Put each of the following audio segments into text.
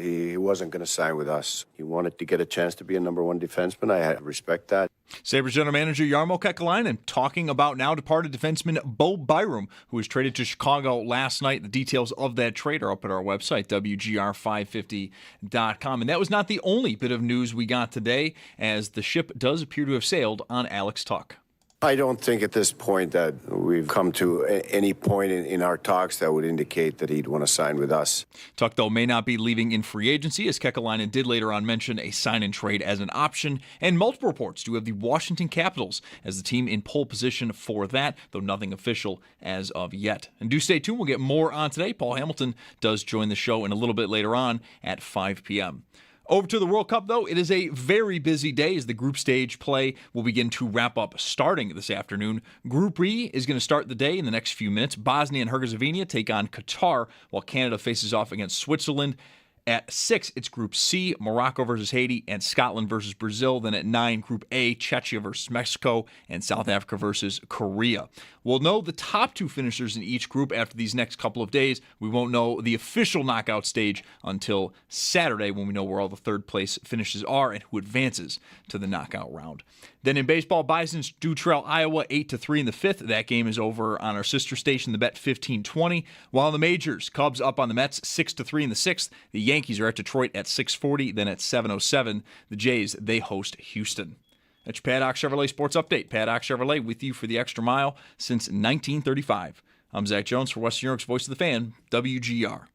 he wasn't going to sign with us. He wanted to get a chance to be a number one defenseman. I respect that. Sabres general manager Jarmo Kekalainen talking about now departed defenseman Bo Byram, who was traded to Chicago last night. The details of that trade are up at our website, WGR550.com. And that was not the only bit of news we got today, as the ship does appear to have sailed on Alex Tuch. I don't think at this point that we've come to any point in our talks that would indicate that he'd want to sign with us. Tuch, though, may not be leaving in free agency, as Kekalainen did later on mention a sign-and-trade as an option, and multiple reports do have the Washington Capitals as the team in pole position for that, though nothing official as of yet. And do stay tuned. We'll get more on today. Paul Hamilton does join the show in a little bit later on at 5 p.m. Over to the World Cup, though, it is a very busy day as the group stage play will begin to wrap up starting this afternoon. Group E is going to start the day in the next few minutes. Bosnia and Herzegovina take on Qatar, while Canada faces off against Switzerland. At 6, it's Group C, Morocco versus Haiti, and Scotland versus Brazil. Then at 9, Group A, Czechia versus Mexico, and South Africa versus Korea. We'll know the top 2 finishers in each group after these next couple of days. We won't know the official knockout stage until Saturday, when we know where all the third-place finishes are and who advances to the knockout round. Then in baseball, Bisons do trail Iowa 8-3 in the 5th. That game is over on our sister station, the Bet 1520. While in the majors, Cubs up on the Mets 6-3 in the 6th. The Yankees are at Detroit at 6:40. Then at 7:07, the Jays, they host Houston. That's your Paddock Chevrolet Sports Update. Paddock Chevrolet with you for the extra mile since 1935. I'm Zach Jones for Western New York's Voice of the Fan, WGR.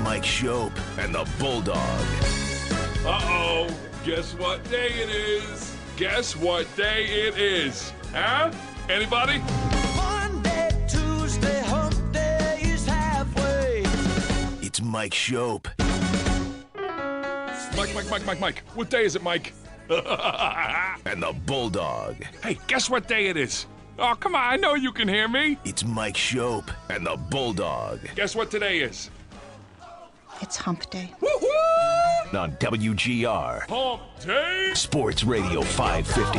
Mike Schopp and the Bulldog. Uh-oh. Guess what day it is? Guess what day it is? Huh? Anybody? Monday, Tuesday, hump day is halfway. It's Mike Schopp. Mike. What day is it, Mike? And the Bulldog. Hey, guess what day it is? Oh, come on. I know you can hear me. It's Mike Schopp and the Bulldog. Guess what today is? It's hump day. Woo-hoo! On WGR. Hump day! Sports Radio 550.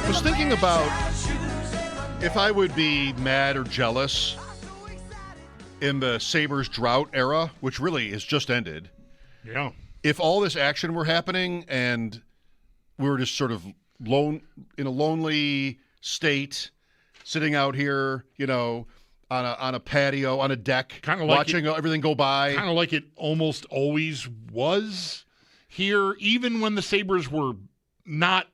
I was thinking about if I would be mad or jealous in the Sabres drought era, which really has just ended. Yeah. If all this action were happening and we were just sort of in a lonely state, sitting out here, on a patio, on a deck, kind of like watching everything go by. Kind of like it almost always was here, even when the Sabres were not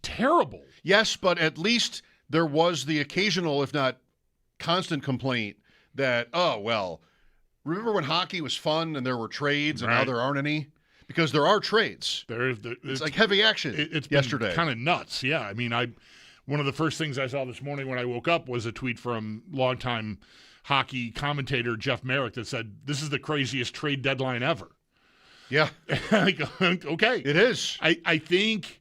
terrible. Yes, but at least there was the occasional, if not constant, complaint that, remember when hockey was fun and there were trades and now there aren't any? Because there are trades. It's like heavy action yesterday. Kind of nuts, yeah. I mean, one of the first things I saw this morning when I woke up was a tweet from longtime hockey commentator Jeff Merrick that said, "This is the craziest trade deadline ever." Yeah. Okay. It is. I think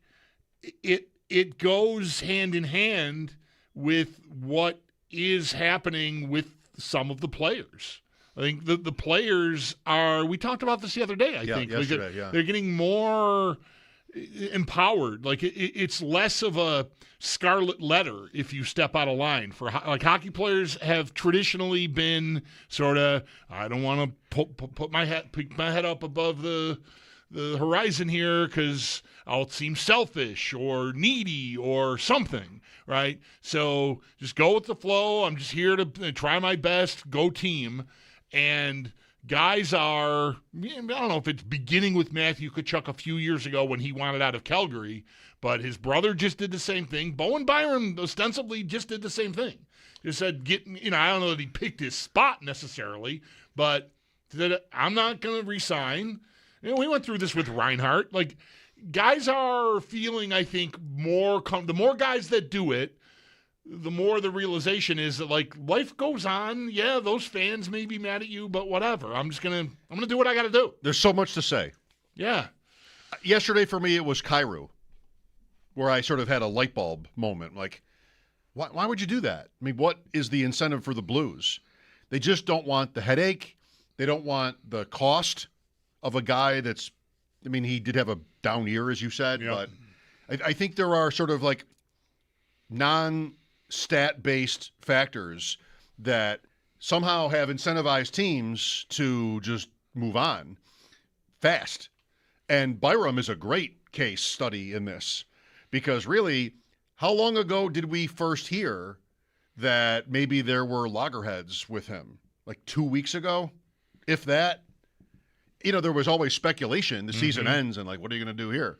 it goes hand in hand with what is happening with some of the players. I think the players are – we talked about this the other day, I think. Yesterday, They're getting more empowered. Like it's less of a scarlet letter if you step out of line. Like hockey players have traditionally been sort of, I don't want to put my head up above the horizon here because I'll seem selfish or needy or something, right? So just go with the flow. I'm just here to try my best, go team. And guys are, I don't know if it's beginning with Matthew Tkachuk a few years ago when he wanted out of Calgary, but his brother just did the same thing. Bowen Byram ostensibly just did the same thing. Just said, I don't know that he picked his spot necessarily, but that I'm not going to resign. We went through this with Reinhart. Like, guys are feeling, I think, the more guys that do it, the more the realization is that, like, life goes on. Yeah, those fans may be mad at you, but whatever. I'm gonna do what I got to do. There's so much to say. Yeah. Yesterday for me, it was Kyrou, where I sort of had a light bulb moment. Like, why would you do that? I mean, what is the incentive for the Blues? They just don't want the headache. They don't want the cost of a guy that's I mean, he did have a down year, as you said, Yep. but I think there are sort of like non-stat-based factors that somehow have incentivized teams to just move on fast. And Byram is a great case study in this because really, how long ago did we first hear that maybe there were loggerheads with him? Like 2 weeks ago, if that. You know, there was always speculation. The season ends and like, what are you going to do here?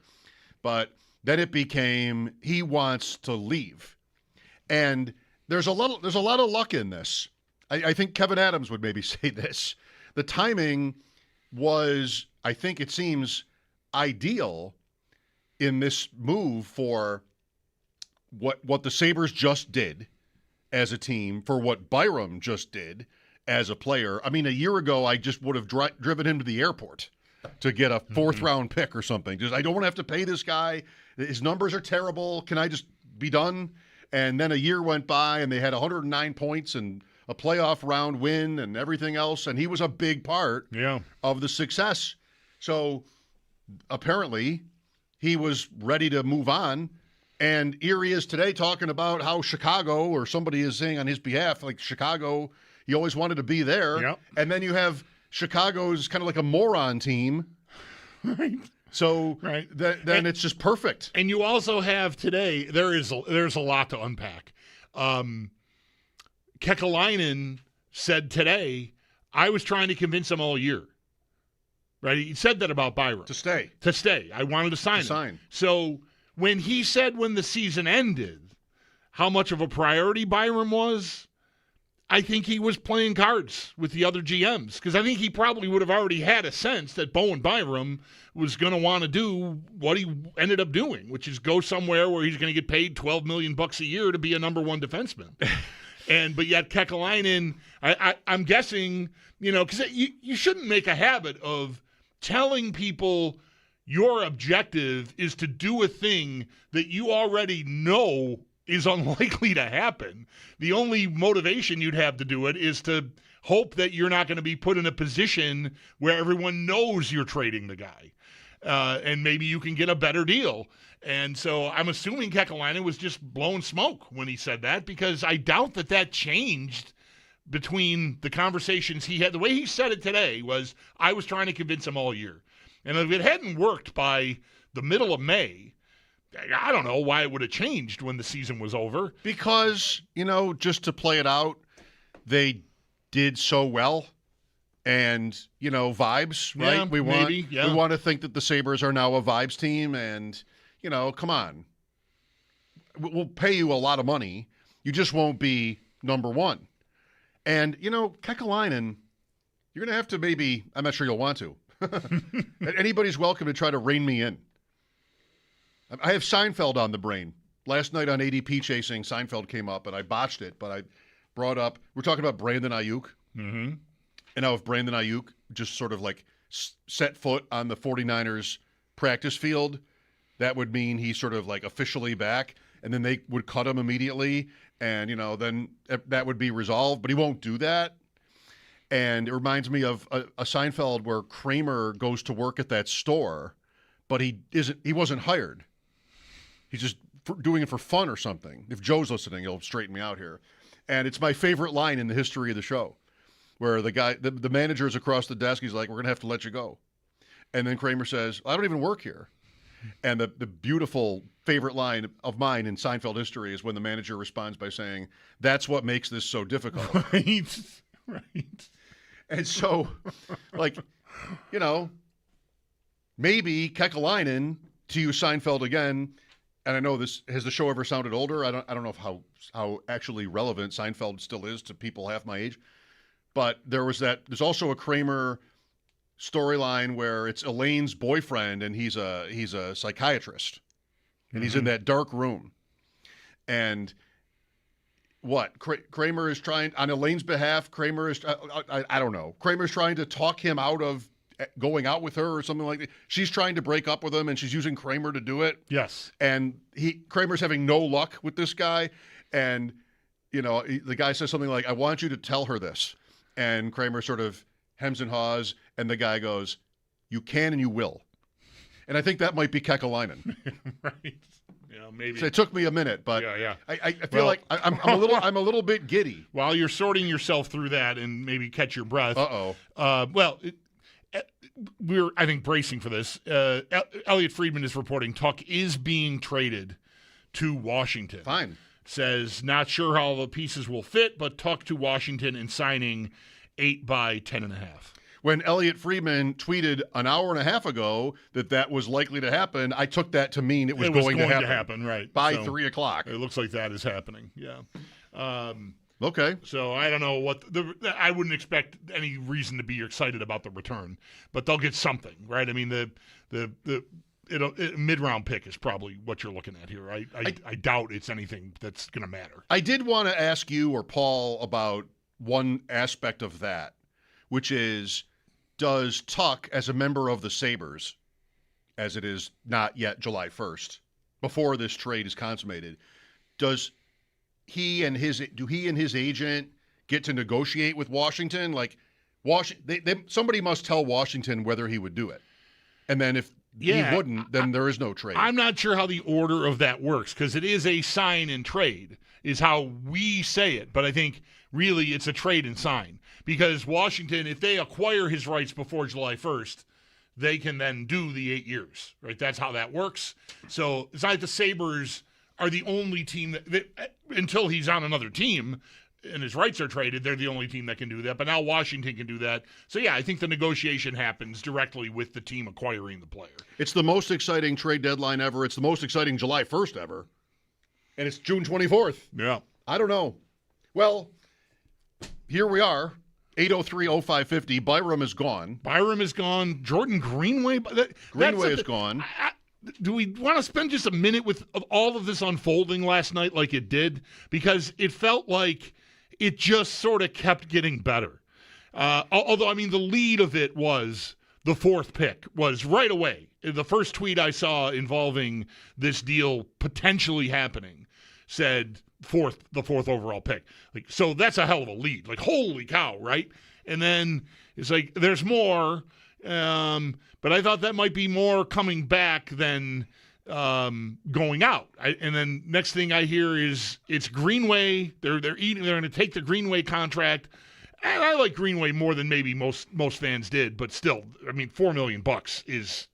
But then it became he wants to leave. And there's a lot of luck in this. I think Kevin Adams would maybe say this. The timing was, I think it seems, ideal in this move for what the Sabres just did as a team, for what Byram just did as a player. I mean, a year ago, I just would have driven him to the airport to get a fourth-round pick or something. Just, I don't want to have to pay this guy. His numbers are terrible. Can I just be done? And then a year went by, and they had 109 points and a playoff round win and everything else, and he was a big part of the success. So apparently he was ready to move on, and here he is today talking about how Chicago, or somebody is saying on his behalf, like Chicago, he always wanted to be there. Yep. And then you have Chicago's kind of like a moron team. Right. So Right. then it's just perfect. And you also have today, there's a lot to unpack. Kekalainen said today, I was trying to convince him all year. Right? He said that about Byram. To stay. I wanted to sign him. So when he said when the season ended how much of a priority Byram was, I think he was playing cards with the other GMs, because I think he probably would have already had a sense that Bowen Byram was going to want to do what he ended up doing, which is go somewhere where he's going to get paid $12 million a year to be a number one defenseman. But yet Kekalainen, I'm guessing, because you shouldn't make a habit of telling people your objective is to do a thing that you already know is unlikely to happen. The only motivation you'd have to do it is to hope that you're not going to be put in a position where everyone knows you're trading the guy. And maybe you can get a better deal. And so I'm assuming Kekalainen was just blowing smoke when he said that, because I doubt that changed between the conversations he had. The way he said it today was, I was trying to convince him all year. And if it hadn't worked by the middle of May, I don't know why it would have changed when the season was over. Because, just to play it out, they did so well. And, vibes, right? Yeah, we want to think that the Sabres are now a vibes team. And, come on. We'll pay you a lot of money. You just won't be number one. And, Kekalainen, you're going to have to maybe, I'm not sure you'll want to. Anybody's welcome to try to rein me in. I have Seinfeld on the brain. Last night on ADP Chasing, Seinfeld came up, and I botched it, but I brought up, we're talking about Brandon Ayuk. Mm-hmm. And now if Brandon Ayuk just sort of like set foot on the 49ers practice field, that would mean he's sort of like officially back, and then they would cut him immediately, and, then that would be resolved, but he won't do that. And it reminds me of a Seinfeld where Kramer goes to work at that store, but he wasn't hired. He's just doing it for fun or something. If Joe's listening, he'll straighten me out here. And it's my favorite line in the history of the show, where the guy, the manager is across the desk. He's like, we're going to have to let you go. And then Kramer says, I don't even work here. And the beautiful favorite line of mine in Seinfeld history is when the manager responds by saying, that's what makes this so difficult. Right. And so, maybe Kekalainen, to use Seinfeld again, and I know this, has the show ever sounded older? I don't know how actually relevant Seinfeld still is to people half my age. But there's also a Kramer storyline where it's Elaine's boyfriend, and he's a psychiatrist, and he's in that dark room. And what Kramer is trying on Elaine's behalf, Kramer is I don't know. Kramer's trying to talk him out of going out with her or something like that. She's trying to break up with him, and she's using Kramer to do it. Yes. And Kramer's having no luck with this guy, and the guy says something like, "I want you to tell her this," and Kramer sort of hems and haws, and the guy goes, "You can and you will." And I think that might be Kekalainen. Right. Yeah, maybe. So it took me a minute, but Yeah. I feel like I'm a little bit giddy. While you're sorting yourself through that and maybe catch your breath. We're, I think, bracing for this. Elliot Friedman is reporting Tuck is being traded to Washington. Fine. Says not sure how the pieces will fit, but Tuck to Washington and signing 8 by 10.5. When Elliot Friedman tweeted an hour and a half ago that was likely to happen, I took that to mean it was going to happen. Right. By so 3 o'clock. It looks like that is happening. Yeah. Okay. So I don't know I wouldn't expect any reason to be excited about the return, but they'll get something, right? I mean, the mid-round pick is probably what you're looking at here, right? I doubt it's anything that's going to matter. I did want to ask you or Paul about one aspect of that, which is, does Tuck, as a member of the Sabres, as it is not yet July 1st, before this trade is consummated, do he and his agent get to negotiate with Washington? Like, somebody must tell Washington whether he would do it. And then if he wouldn't, then there is no trade. I'm not sure how the order of that works because it is a sign and trade is how we say it. But I think really it's a trade and sign because Washington, if they acquire his rights before July 1st, they can then do the 8 years, right? That's how that works. So it's not like the Sabres are the only team that until he's on another team and his rights are traded, they're the only team that can do that. But now Washington can do that. So, yeah, I think the negotiation happens directly with the team acquiring the player. It's the most exciting trade deadline ever. It's the most exciting July 1st ever. And it's June 24th. Yeah. I don't know. Well, here we are. 803-0550. Byram is gone. Byram is gone. Jordan Greenway. Greenway is gone. Do we want to spend just a minute with all of this unfolding last night like it did? Because it felt like it just sort of kept getting better. Although, I mean, the lead of it was the fourth pick was right away. The first tweet I saw involving this deal potentially happening said the fourth overall pick. Like, so that's a hell of a lead. Like, holy cow, right? And then it's like, there's more. But I thought that might be more coming back than going out. And then next thing I hear is it's Greenway. They're going to take the Greenway contract. And I like Greenway more than maybe most fans did, but still, I mean, $4 million is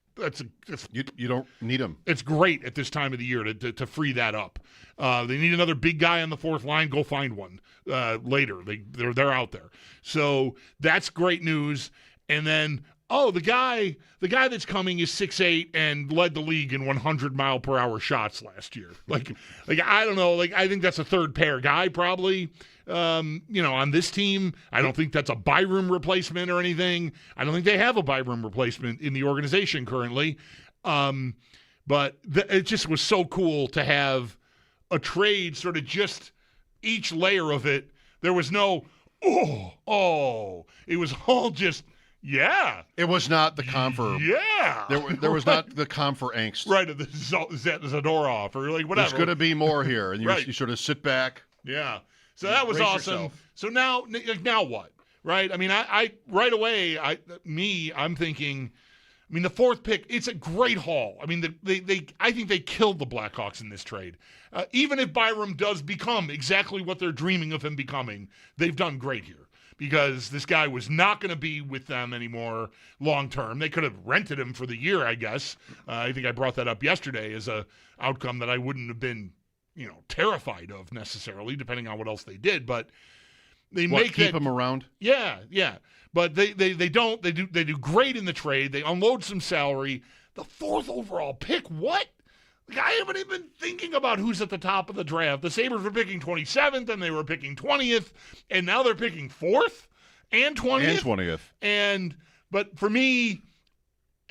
you don't need him. It's great at this time of the year to free that up. They need another big guy on the fourth line. Go find one later. They're out there. So that's great news. And then the guy that's coming is 6'8" and led the league in 100-mile-per-hour shots last year. Like I don't know. Like I think that's a third pair guy probably. On this team, I don't think that's a Byram replacement or anything. I don't think they have a Byram replacement in the organization currently. But it just was so cool to have a trade, sort of just each layer of it. There was no it was all just. Yeah. It was not the Confer. Yeah. There was not the Confer angst. Right, of the Zadorov or like whatever. There's going to be more here. And you sort of sit back. Yeah. So that was awesome. Yourself. So now what? Right? I mean, I right away, I'm thinking, I mean, the fourth pick, it's a great haul. I mean, I think they killed the Blackhawks in this trade. Even if Byram does become exactly what they're dreaming of him becoming, they've done great here. Because this guy was not going to be with them anymore long term. They could have rented him for the year, I guess. I think I brought that up yesterday as a outcome that I wouldn't have been, terrified of necessarily, depending on what else they did. But they keep him around. Yeah. But they don't. They do great in the trade. They unload some salary. The fourth overall pick. What? Like, I haven't even been thinking about who's at the top of the draft. The Sabres were picking 27th, and they were picking 20th, and now they're picking 4th and 20th. But for me,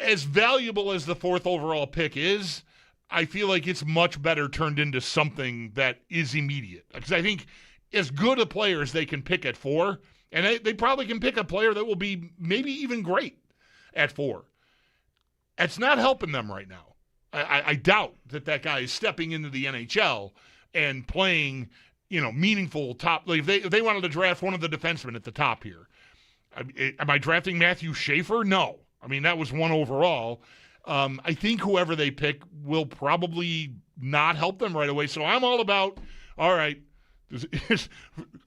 as valuable as the fourth overall pick is, I feel like it's much better turned into something that is immediate. Because I think as good a player as they can pick at 4, and they probably can pick a player that will be maybe even great at 4. It's not helping them right now. I doubt that guy is stepping into the NHL and playing, meaningful top. Like if they wanted to draft one of the defensemen at the top here, am I drafting Matthew Schaefer? No. I mean, that was 1 overall. I think whoever they pick will probably not help them right away. So I'm all about, all right,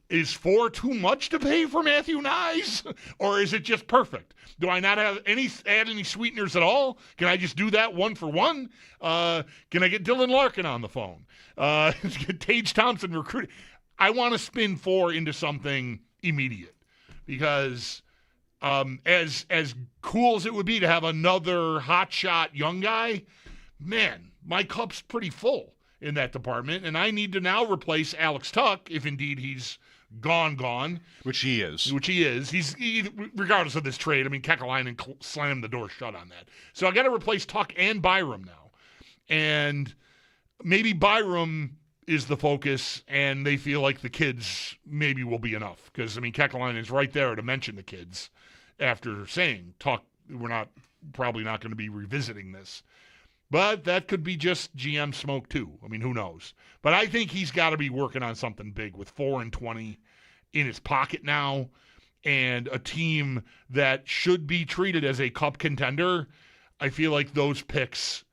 is 4 too much to pay for Matthew Nyes? Or is it just perfect? Do I not have add any sweeteners at all? Can I just do that one for one? Can I get Dylan Larkin on the phone? Get Tage Thompson recruited? I want to spin 4 into something immediate because as cool as it would be to have another hotshot young guy, man, my cup's pretty full in that department, and I need to now replace Alex Tuck if indeed he's gone. Which he is. He's regardless of this trade. I mean, Kekalainen slammed the door shut on that. So I got to replace Tuck and Byram now, and maybe Byram is the focus, and they feel like the kids maybe will be enough because I mean, Kekalainen is right there to mention the kids after saying Tuck. We're probably not going to be revisiting this. But that could be just GM smoke too. I mean, who knows? But I think he's got to be working on something big with 4-20 in his pocket now and a team that should be treated as a cup contender. I feel like those picks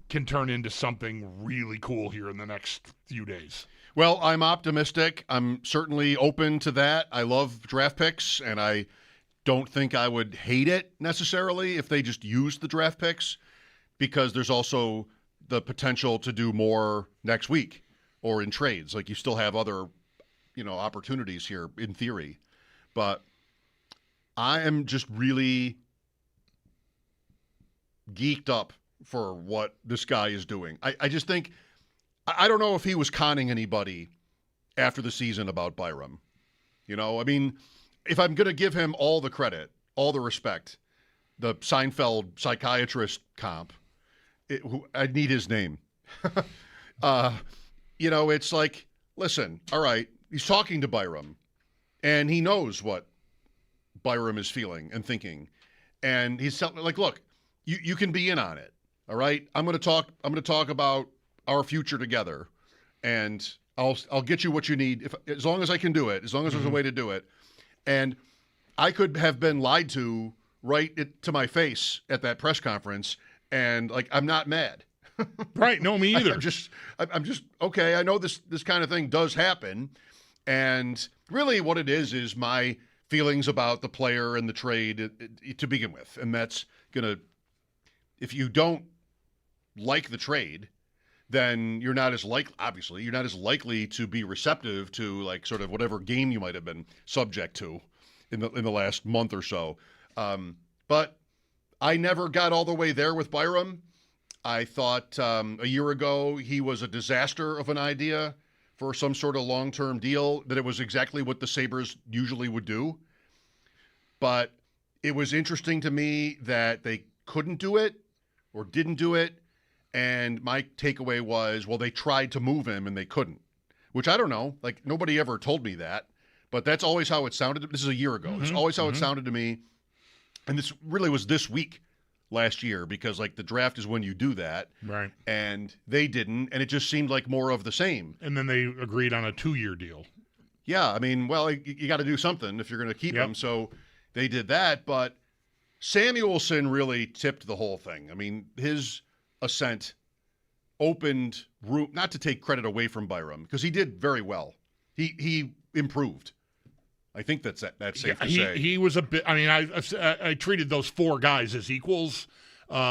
can turn into something really cool here in the next few days. Well, I'm optimistic. I'm certainly open to that. I love draft picks, and I don't think I would hate it necessarily if they just used the draft picks, because there's also the potential to do more next week or in trades. Like you still have other, opportunities here in theory. But I am just really geeked up for what this guy is doing. I just think, I don't know if he was conning anybody after the season about Byram. I mean, if I'm going to give him all the credit, all the respect, the Seinfeld psychiatrist comp, I need his name. It's like, listen, all right, he's talking to Byram, and he knows what Byram is feeling and thinking. And he's like, look, you can be in on it, all right? I'm going to talk about our future together, and I'll get you what you need as long as I can do it, as long as there's a way to do it. And I could have been lied to right to my face at that press conference, and I'm not mad. Right. No, me either. I'm just okay. I know this kind of thing does happen. And really what it is my feelings about the player and the trade to begin with. And that's if you don't like the trade, then you're not as likely to be receptive to sort of whatever game you might have been subject to in the last month or so. But I never got all the way there with Byram. I thought a year ago he was a disaster of an idea for some sort of long-term deal, that it was exactly what the Sabres usually would do. But it was interesting to me that they couldn't do it or didn't do it. And my takeaway was, well, they tried to move him and they couldn't, which I don't know. Nobody ever told me that, but that's always how it sounded. This is a year ago. It's always how it sounded to me. And this really was this week last year, because the draft is when you do that. Right. And they didn't. And it just seemed like more of the same. And then they agreed on a 2-year deal. Yeah. I mean, well, you got to do something if you're going to keep him. So they did that. But Samuelson really tipped the whole thing. I mean, his ascent opened room, not to take credit away from Byram, because he did very well. He improved. I think that's safe to say. He was a bit. I mean, I treated those 4 guys as equals, but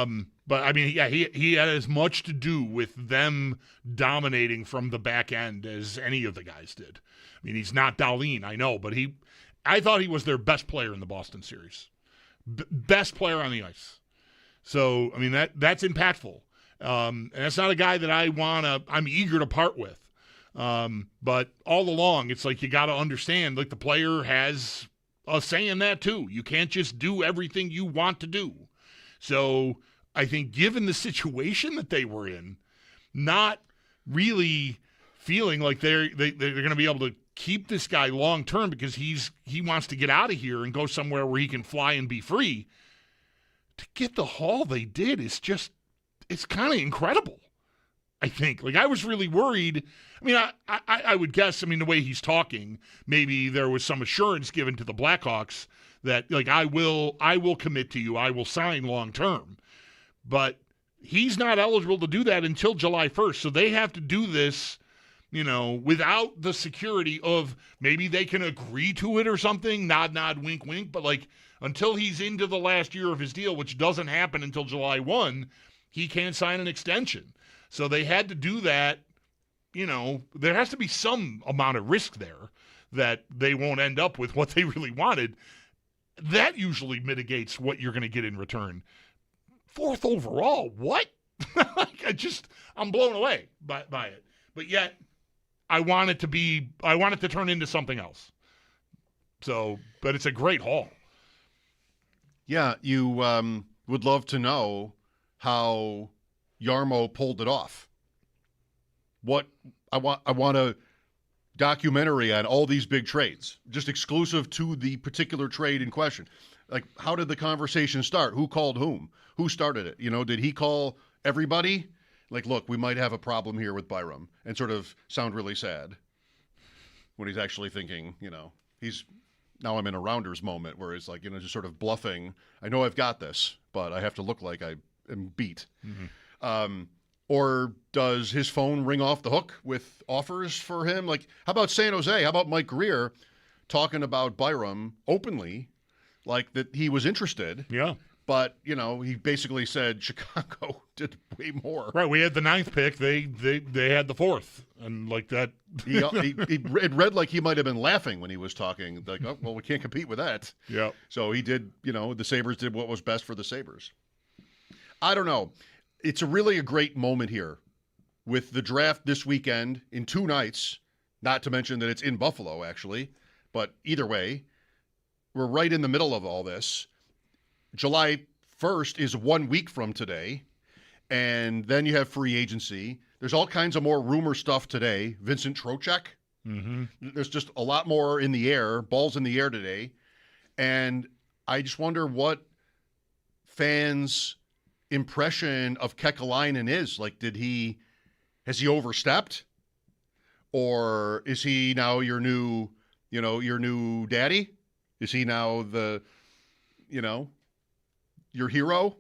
I mean, he had as much to do with them dominating from the back end as any of the guys did. I mean, he's not Dahlin, I know, but I thought he was their best player in the Boston series, best player on the ice. So I mean, that's impactful, and that's not a guy that I'm eager to part with. But all along, it's you got to understand, the player has a say in that too. You can't just do everything you want to do. So I think given the situation that they were in, not really feeling like they're going to be able to keep this guy long term because he wants to get out of here and go somewhere where he can fly and be free. To get the haul they did is it's kind of incredible. I think. I was really worried. I mean, I would guess, the way he's talking, maybe there was some assurance given to the Blackhawks that, I will commit to you. I will sign long term. But he's not eligible to do that until July 1st. So they have to do this, without the security of maybe they can agree to it or something, nod, nod, wink, wink. But until he's into the last year of his deal, which doesn't happen until July 1, he can't sign an extension. So they had to do that. There has to be some amount of risk there that they won't end up with what they really wanted. That usually mitigates what you're going to get in return. 4th overall, what? I'm blown away by it. But yet, I want it to turn into something else. So, but it's a great haul. Yeah, you would love to know how Jarmo pulled it off. I want a documentary on all these big trades, just exclusive to the particular trade in question. Like, how did the conversation start? Who called whom? Who started it? Did he call everybody? Like, look, we might have a problem here with Byram, and sort of sound really sad when he's actually thinking, now I'm in a Rounders moment where it's like, just sort of bluffing. I know I've got this, but I have to look like I am beat. Mm-hmm. Or does his phone ring off the hook with offers for him? Like, how about San Jose? How about Mike Greer talking about Byram openly, like that he was interested? Yeah. But, he basically said Chicago did way more. Right. We had the 9th pick. They had the 4th. And like that. It read like he might have been laughing when he was talking. Like, oh, well, we can't compete with that. Yeah. So he did, the Sabres did what was best for the Sabres. I don't know. It's really a great moment here with the draft this weekend in 2 nights, not to mention that it's in Buffalo, actually. But either way, we're right in the middle of all this. July 1st is 1 week from today, and then you have free agency. There's all kinds of more rumor stuff today. Vincent Trocheck. Mm-hmm. There's just a lot more in the air, balls in the air today. And I just wonder what fans' impression of Kekalainen is. Like, has he overstepped? Or is he now your new daddy? Is he now your hero?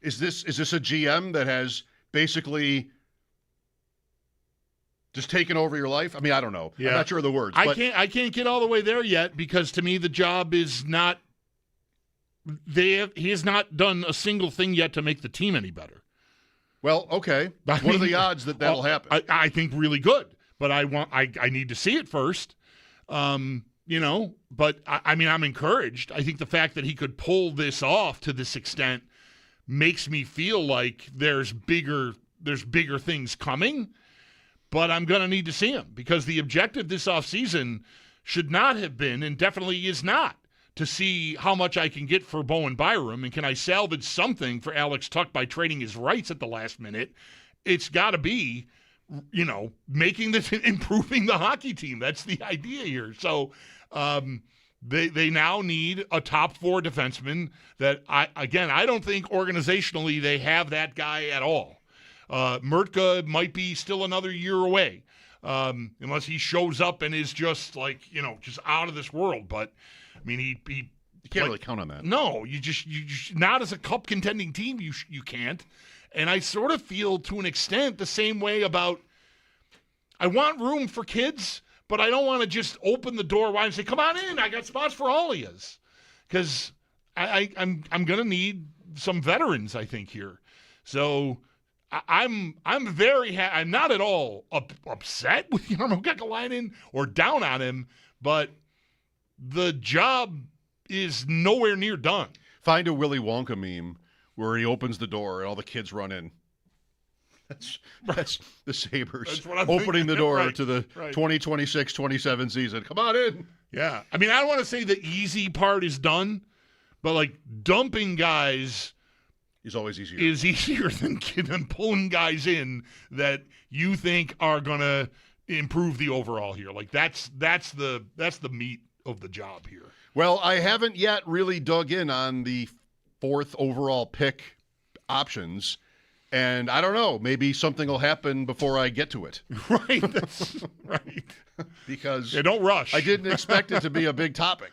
Is this a GM that has basically just taken over your life? I mean, I don't know. Yeah. I'm not sure of the words. I can't get all the way there yet because to me the job is not. He has not done a single thing yet to make the team any better. Well, okay. What are the odds that that'll happen? I think really good, but I need to see it first. But I'm encouraged. I think the fact that he could pull this off to this extent makes me feel like there's bigger things coming, but I'm going to need to see him because the objective this offseason should not have been, and definitely is not, to see how much I can get for Bowen Byram and can I salvage something for Alex Tuch by trading his rights at the last minute. It's got to be, making this, improving the hockey team. That's the idea here. So they now need a top 4 defenseman that I don't think organizationally they have that guy at all. Mertka might be still another year away unless he shows up and is just just out of this world. But I mean, he you can't really count on that. No, you just not as a cup contending team. You can't. And I sort of feel to an extent the same way about. I want room for kids, but I don't want to just open the door wide and say, "Come on in, I got spots for all of yous," because I'm gonna need some veterans, I think, here. So I'm very I'm not at all upset with Jarmo Kekalainen or down on him, but the job is nowhere near done. Find a Willy Wonka meme where he opens the door and all the kids run in. That's the Sabres opening the door to the 2026-27 season. Come on in. Yeah. I mean, I don't want to say the easy part is done, but dumping guys is always easier. Is easier than pulling guys in that you think are going to improve the overall here. That's the meat of the job here. Well, I haven't yet really dug in on the 4th overall pick options. And I don't know, maybe something will happen before I get to it. Right. That's right. Because don't rush. I didn't expect it to be a big topic.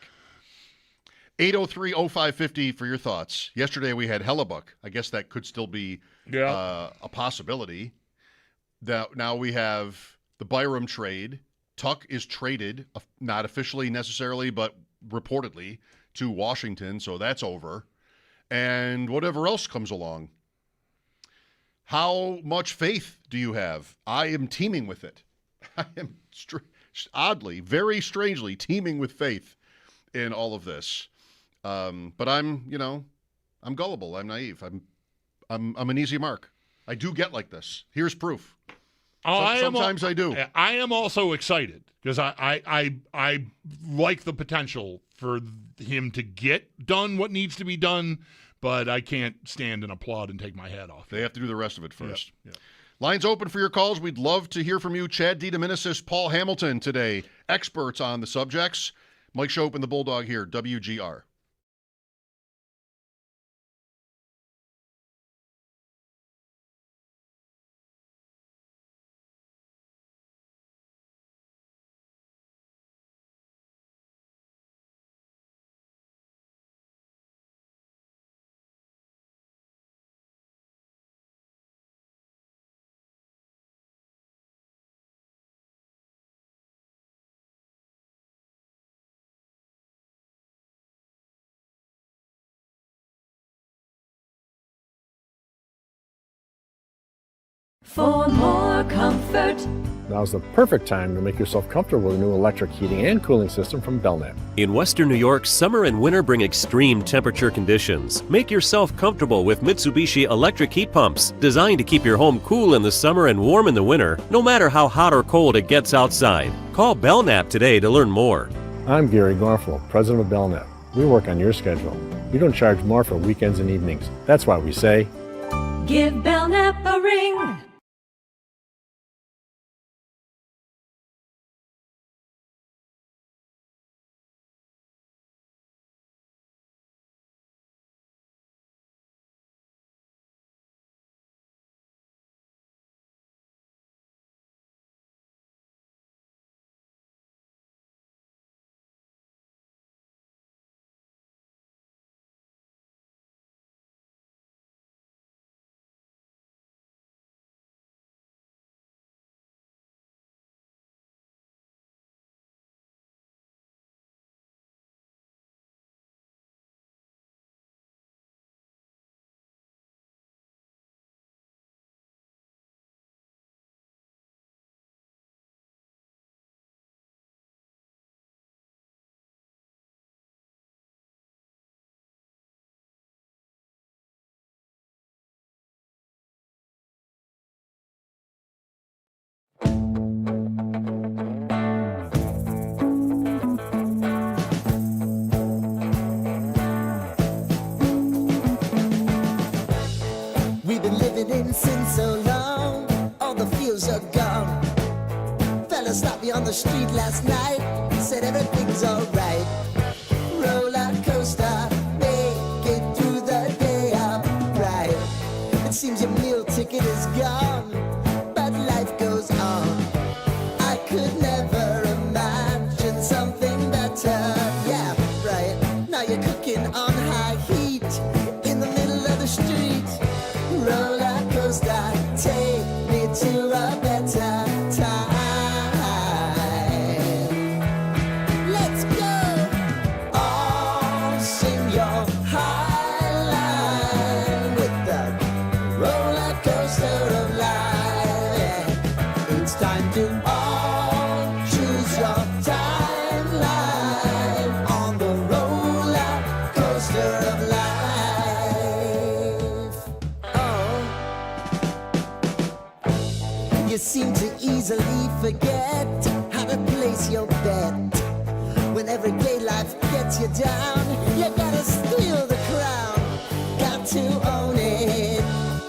803-0550 for your thoughts. Yesterday we had Hellebuck. I guess that could still be a possibility. Now we have the Byram trade. Tuck is traded, not officially necessarily, but reportedly, to Washington, so that's over. And whatever else comes along. How much faith do you have? I am teeming with it. I am oddly, very strangely, teeming with faith in all of this. But I'm gullible. I'm naive. I'm an easy mark. I do get like this. Here's proof. Sometimes I do. I am also excited because I like the potential for him to get done what needs to be done, but I can't stand and applaud and take my hat off. They have to do the rest of it first. Yep. Lines open for your calls. We'd love to hear from you. Chad DeDominicis, Paul Hamilton today, experts on the subjects. Mike Schopp and the Bulldog here, WGR. For more comfort. Now's the perfect time to make yourself comfortable with a new electric heating and cooling system from Belknap. In Western New York, summer and winter bring extreme temperature conditions. Make yourself comfortable with Mitsubishi electric heat pumps, designed to keep your home cool in the summer and warm in the winter, no matter how hot or cold it gets outside. Call Belknap today to learn more. I'm Gary Garfield, president of Belknap. We work on your schedule. We don't charge more for weekends and evenings. That's why we say, give Belknap a ring. Sin so long, all the feels are gone. Fella stopped me on the street last night, said everything's alright. Roller coaster, make it through the day upright. It seems your meal ticket is gone, but life goes on. I could never imagine something better. Yeah, right. Now you're cooking on high heat in the middle of the street. Roller coaster, take me to a better time. Let's go. All sing your high line with the roller coaster of life. It's time to all choose your timeline on the roller coaster of life. You seem to easily forget how to place your bet. When everyday life gets you down, you gotta steal the crown. Got to own it.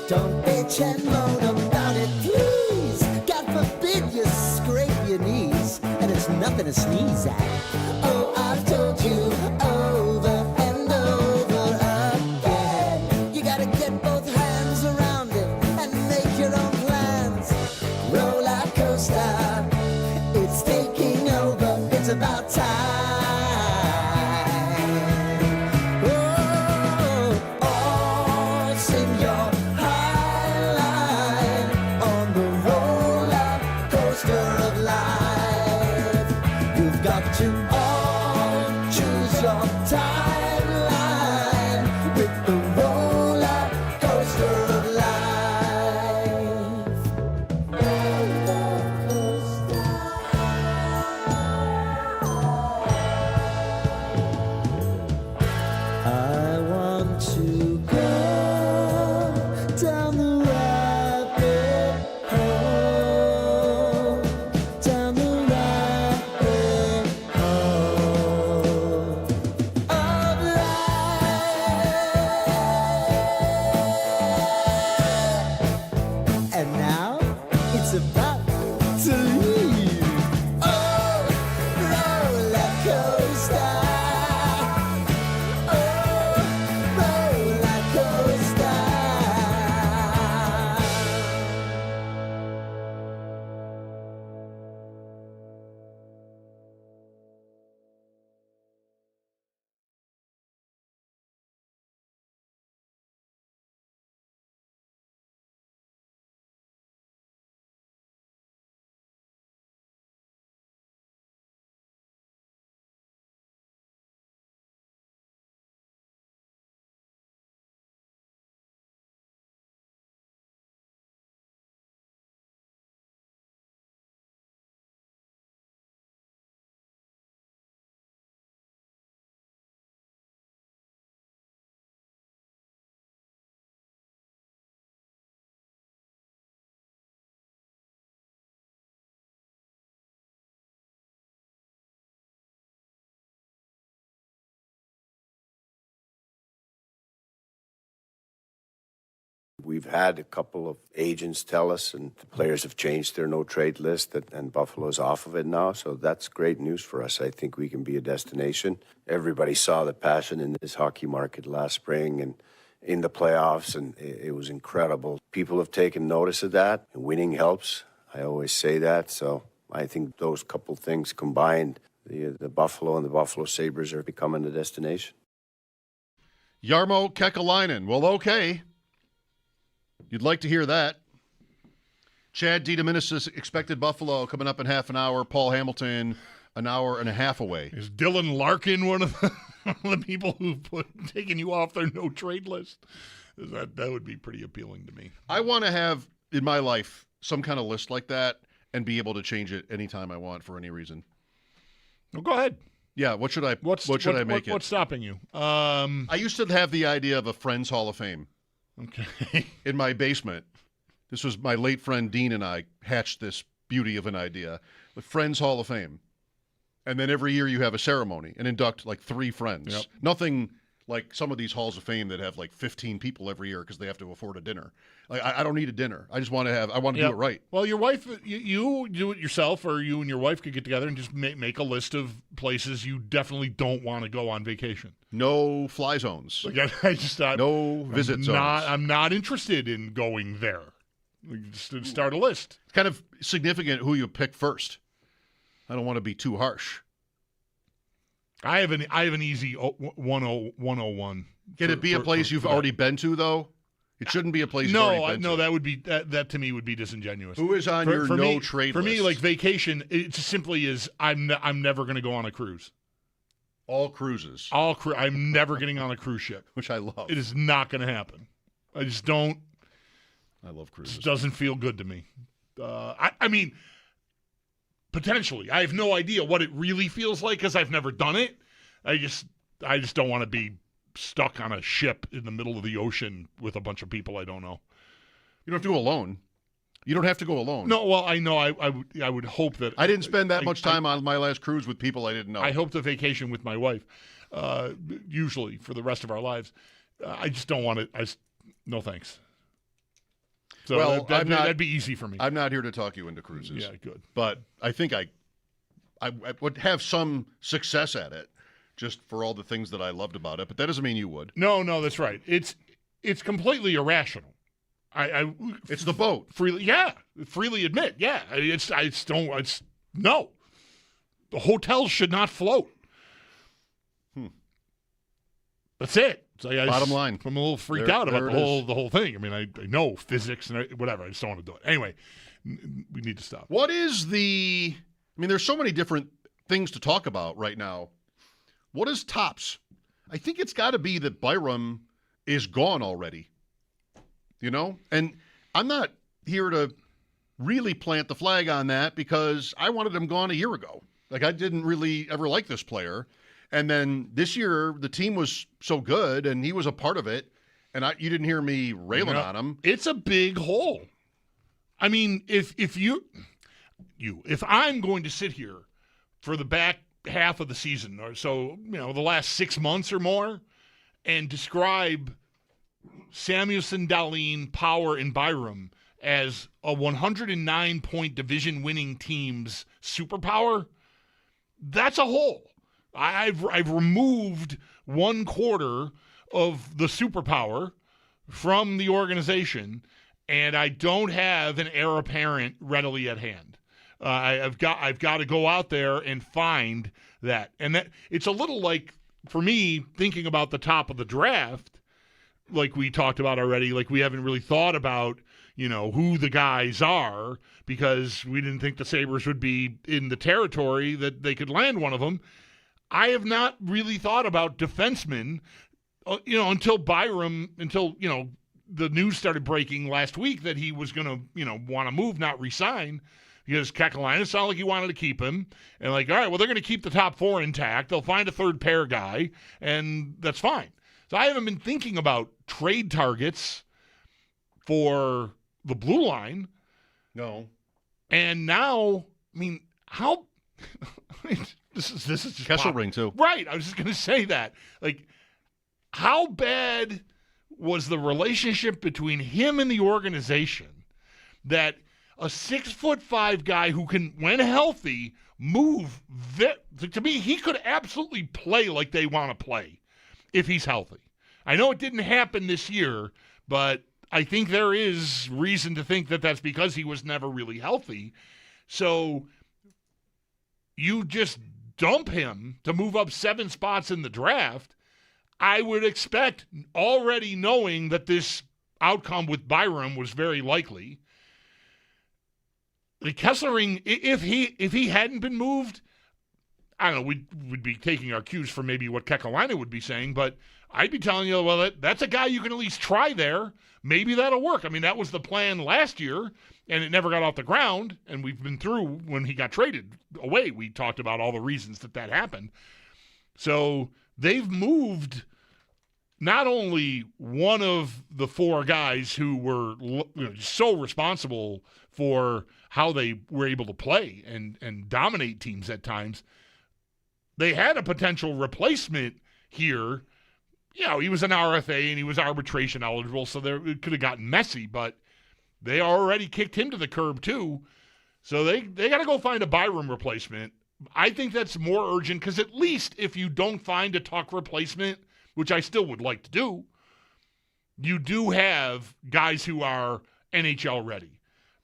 Don't bitch and moan about it, please. God forbid you scrape your knees, and it's nothing to sneeze at. Oh, I've told you over and over again. You gotta get both hands around it and make your own plans. Roller coaster, it's taking over. It's about time. timeline with the roller coaster of life. Roller coaster. I want to go down the rabbit hole, down the rabbit hole of life. And now it's about to leave. Oh, roller coaster. We've had a couple of agents tell us, and the players have changed their no-trade list, and Buffalo's off of it now, so that's great news for us. I think we can be a destination. Everybody saw the passion in this hockey market last spring and in the playoffs, and it was incredible. People have taken notice of that, and winning helps. I always say that, so I think those couple things combined, the Buffalo and the Buffalo Sabres are becoming a destination. Jarmo Kekalainen. Well, okay. You'd like to hear that. Chad DeDominicis expected Buffalo coming up in half an hour. Paul Hamilton an hour and a half away. Is Dylan Larkin one of the people who've taken you off their no-trade list? That would be pretty appealing to me. I want to have, in my life, some kind of list like that and be able to change it anytime I want for any reason. Well, go ahead. Yeah, what should I make it? What's stopping you? I used to have the idea of a Friends Hall of Fame. Okay. In my basement. This was my late friend Dean and I hatched this beauty of an idea. The Friends Hall of Fame. And then every year you have a ceremony and induct like 3 friends. Yep. Nothing like some of these halls of fame that have like 15 people every year because they have to afford a dinner. Like I don't need a dinner. I just want to do it right. Well, your wife, you do it yourself, or you and your wife could get together and just make a list of places you definitely don't want to go on vacation. No fly zones. Like, I just thought, no visit zones. I'm not interested in going there. Just start a list. It's kind of significant who you pick first. I don't want to be too harsh. I have an easy 101. Can it be a place you've already been to, though? It shouldn't be a place you've already been to. No, that would be that to me would be disingenuous. Who is on your no-trade list? For me, like vacation, it just simply is I'm never going to go on a cruise. All cruises. I'm never getting on a cruise ship. Which I love. It is not going to happen. I just don't. I love cruises. It doesn't feel good to me. I mean, potentially. I have no idea what it really feels like because I've never done it. I just don't want to be stuck on a ship in the middle of the ocean with a bunch of people I don't know. You don't have to go alone. You don't have to go alone. No, well, I know. I would hope that I didn't spend that much time on my last cruise with people I didn't know. I hope to vacation with my wife, usually for the rest of our lives. I just don't want to. No thanks. So well, that'd be easy for me. I'm not here to talk you into cruises. Yeah, good. But I think I would have some success at it, just for all the things that I loved about it. But that doesn't mean you would. No, that's right. It's completely irrational. It's the boat. Freely admit. Yeah, no. The hotels should not float. That's it. So Bottom line. I'm a little freaked out about the whole thing. I mean, I know physics and whatever. I just don't want to do it. Anyway, we need to stop. What is there's so many different things to talk about right now. What is tops I think it's got to be that Byram is gone already. And I'm not here to really plant the flag on that because I wanted him gone a year ago. Like, I didn't really ever like this player. And then this year, the team was so good, and he was a part of it, and you didn't hear me railing on him. It's a big hole. I mean, if I'm going to sit here for the back half of the season, or so, the last 6 months or more, and describe Samuelson, Dahlin, Power, and Byram as a 109-point division-winning team's superpower, that's a hole. I've removed 1/4 of the superpower from the organization, and I don't have an heir apparent readily at hand. I've got to go out there and find that. And that it's a little like, for me, thinking about the top of the draft, like we talked about already, like we haven't really thought about, who the guys are because we didn't think the Sabres would be in the territory that they could land one of them. I have not really thought about defensemen, until Byram, the news started breaking last week that he was going to, want to move, not resign, because Kekalainen sounded like he wanted to keep him. And all right, well, they're going to keep the top 4 intact. They'll find a third pair guy, and that's fine. So I haven't been thinking about trade targets for the blue line. No. And now, how this is just Kesselring too. Right. I was just going to say that. How bad was the relationship between him and the organization that a 6'5" guy who can, when healthy, move? To me, he could absolutely play like they want to play if he's healthy. I know it didn't happen this year, but I think there is reason to think that that's because he was never really healthy. So you just dump him to move up 7 spots in the draft. I would expect, already knowing that this outcome with Byram was very likely, the Kesselring, if he hadn't been moved, I don't know, we'd be taking our cues from maybe what Kekalainen would be saying, but I'd be telling you, well, that's a guy you can at least try there. Maybe that'll work. That was the plan last year, and it never got off the ground, and we've been through when he got traded away. We talked about all the reasons that happened. So they've moved not only one of the 4 guys who were so responsible for how they were able to play and dominate teams at times, they had a potential replacement here. He was an RFA and he was arbitration eligible, so it could have gotten messy, but they already kicked him to the curb too. So they got to go find a Byram replacement. I think that's more urgent because at least if you don't find a Tuck replacement, which I still would like to do, you do have guys who are NHL ready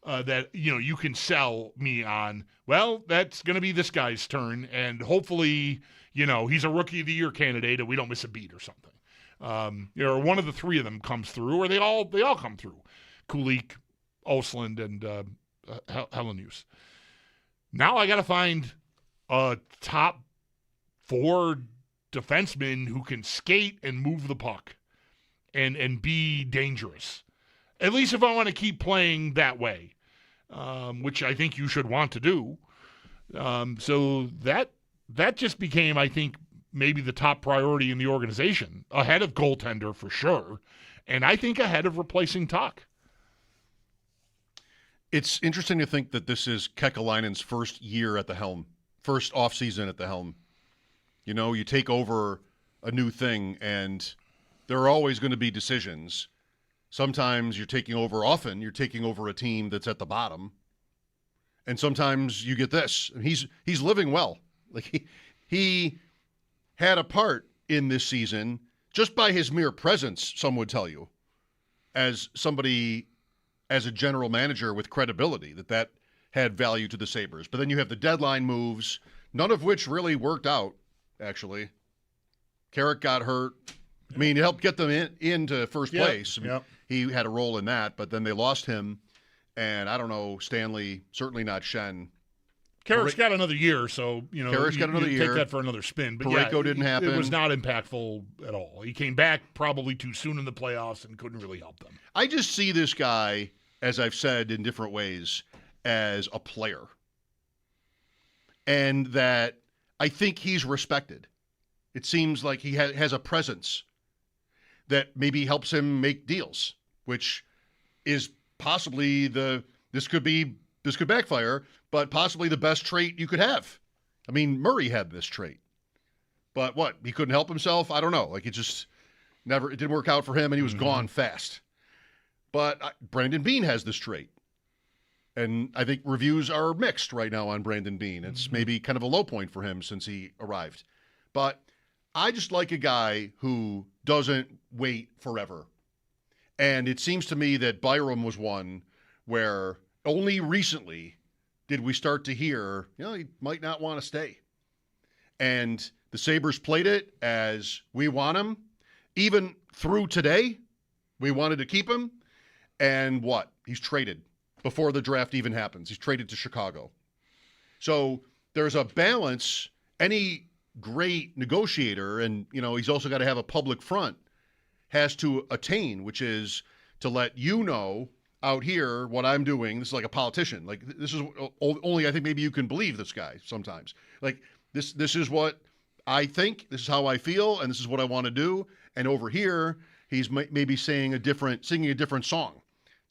that you can sell me on. Well, that's going to be this guy's turn, and hopefully he's a Rookie of the Year candidate and we don't miss a beat or something. Or one of the 3 of them comes through, or they all come through. Kulik, Osland, and Helenius. Now I got to find a top 4 defenseman who can skate and move the puck and be dangerous. At least if I want to keep playing that way, which I think you should want to do. So that just became, I think, maybe the top priority in the organization, ahead of goaltender for sure, and I think ahead of replacing Tuck. It's interesting to think that this is Kekalainen's first year at the helm, first offseason at the helm. You take over a new thing, and there are always going to be decisions. Sometimes you're taking over a team that's at the bottom, and sometimes you get this. He's living well. He had a part in this season just by his mere presence, some would tell you, as somebody, as a general manager with credibility, that had value to the Sabres. But then you have the deadline moves, none of which really worked out, actually. Carrick got hurt. He helped get them into first place. He had a role in that, but then they lost him. And I don't know, Stanley, certainly not Shen, Carrick's got another year, so Carrick's got another year. Take that for another spin. But Parayko didn't happen. It was not impactful at all. He came back probably too soon in the playoffs and couldn't really help them. I just see this guy, as I've said in different ways, as a player. And that I think he's respected. It seems like he has a presence that maybe helps him make deals, which is possibly this could backfire, but possibly the best trait you could have. I mean, Murray had this trait. But what? He couldn't help himself? I don't know. Like, it didn't work out for him, and he was gone fast. But Brandon Beane has this trait. And I think reviews are mixed right now on Brandon Beane. It's maybe kind of a low point for him since he arrived. But I just like a guy who doesn't wait forever. And it seems to me that Byram was one where only recently did we start to hear, he might not want to stay. And the Sabres played it as we want him. Even through today, we wanted to keep him. And what? He's traded before the draft even happens. He's traded to Chicago. So there's a balance. Any great negotiator, and he's also got to have a public front, has to attain, which is to let you know out here what I'm doing. This is like a politician. Like, this is only, I think maybe you can believe this guy sometimes. Like, this is what I think, this is how I feel, and this is what I want to do. And over here, he's maybe singing a different song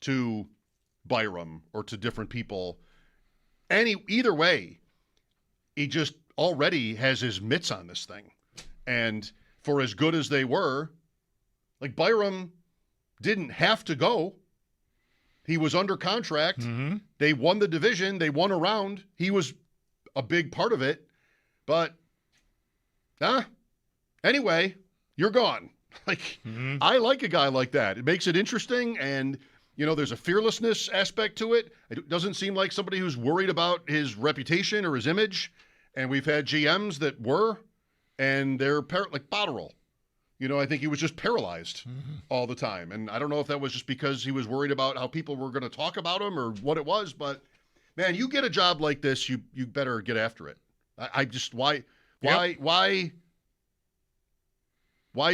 to Byram or to different people. Either way, he just already has his mitts on this thing. And for as good as they were, like, Byram didn't have to go. He was under contract. They won the division. They won a round. He was a big part of it. But, anyway, you're gone. Like, I like a guy like that. It makes it interesting, and there's a fearlessness aspect to it. It doesn't seem like somebody who's worried about his reputation or his image. And we've had GMs that were, and they're like Botterill. I think he was just paralyzed all the time. And I don't know if that was just because he was worried about how people were going to talk about him or what it was. But, man, you get a job like this, you better get after it. I just, why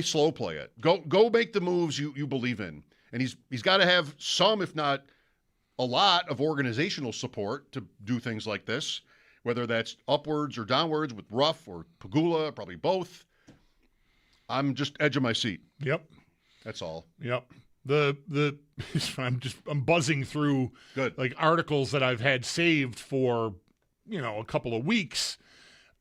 slow play it? Go make the moves you believe in. And he's got to have some, if not a lot, of organizational support to do things like this, whether that's upwards or downwards with Ruff or Pagula, probably both. I'm just edge of my seat. Yep. That's all. Yep. I'm buzzing through like articles that I've had saved for, a couple of weeks.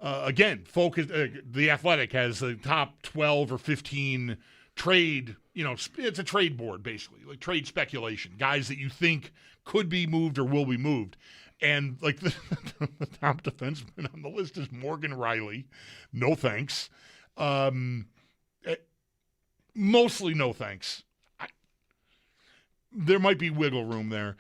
Again, focus. The Athletic has the top 12 or 15 trade. It's a trade board basically, like trade speculation. Guys that you think could be moved or will be moved. And like the top defenseman on the list is Morgan Riley. No thanks. Mostly no thanks. There might be wiggle room there.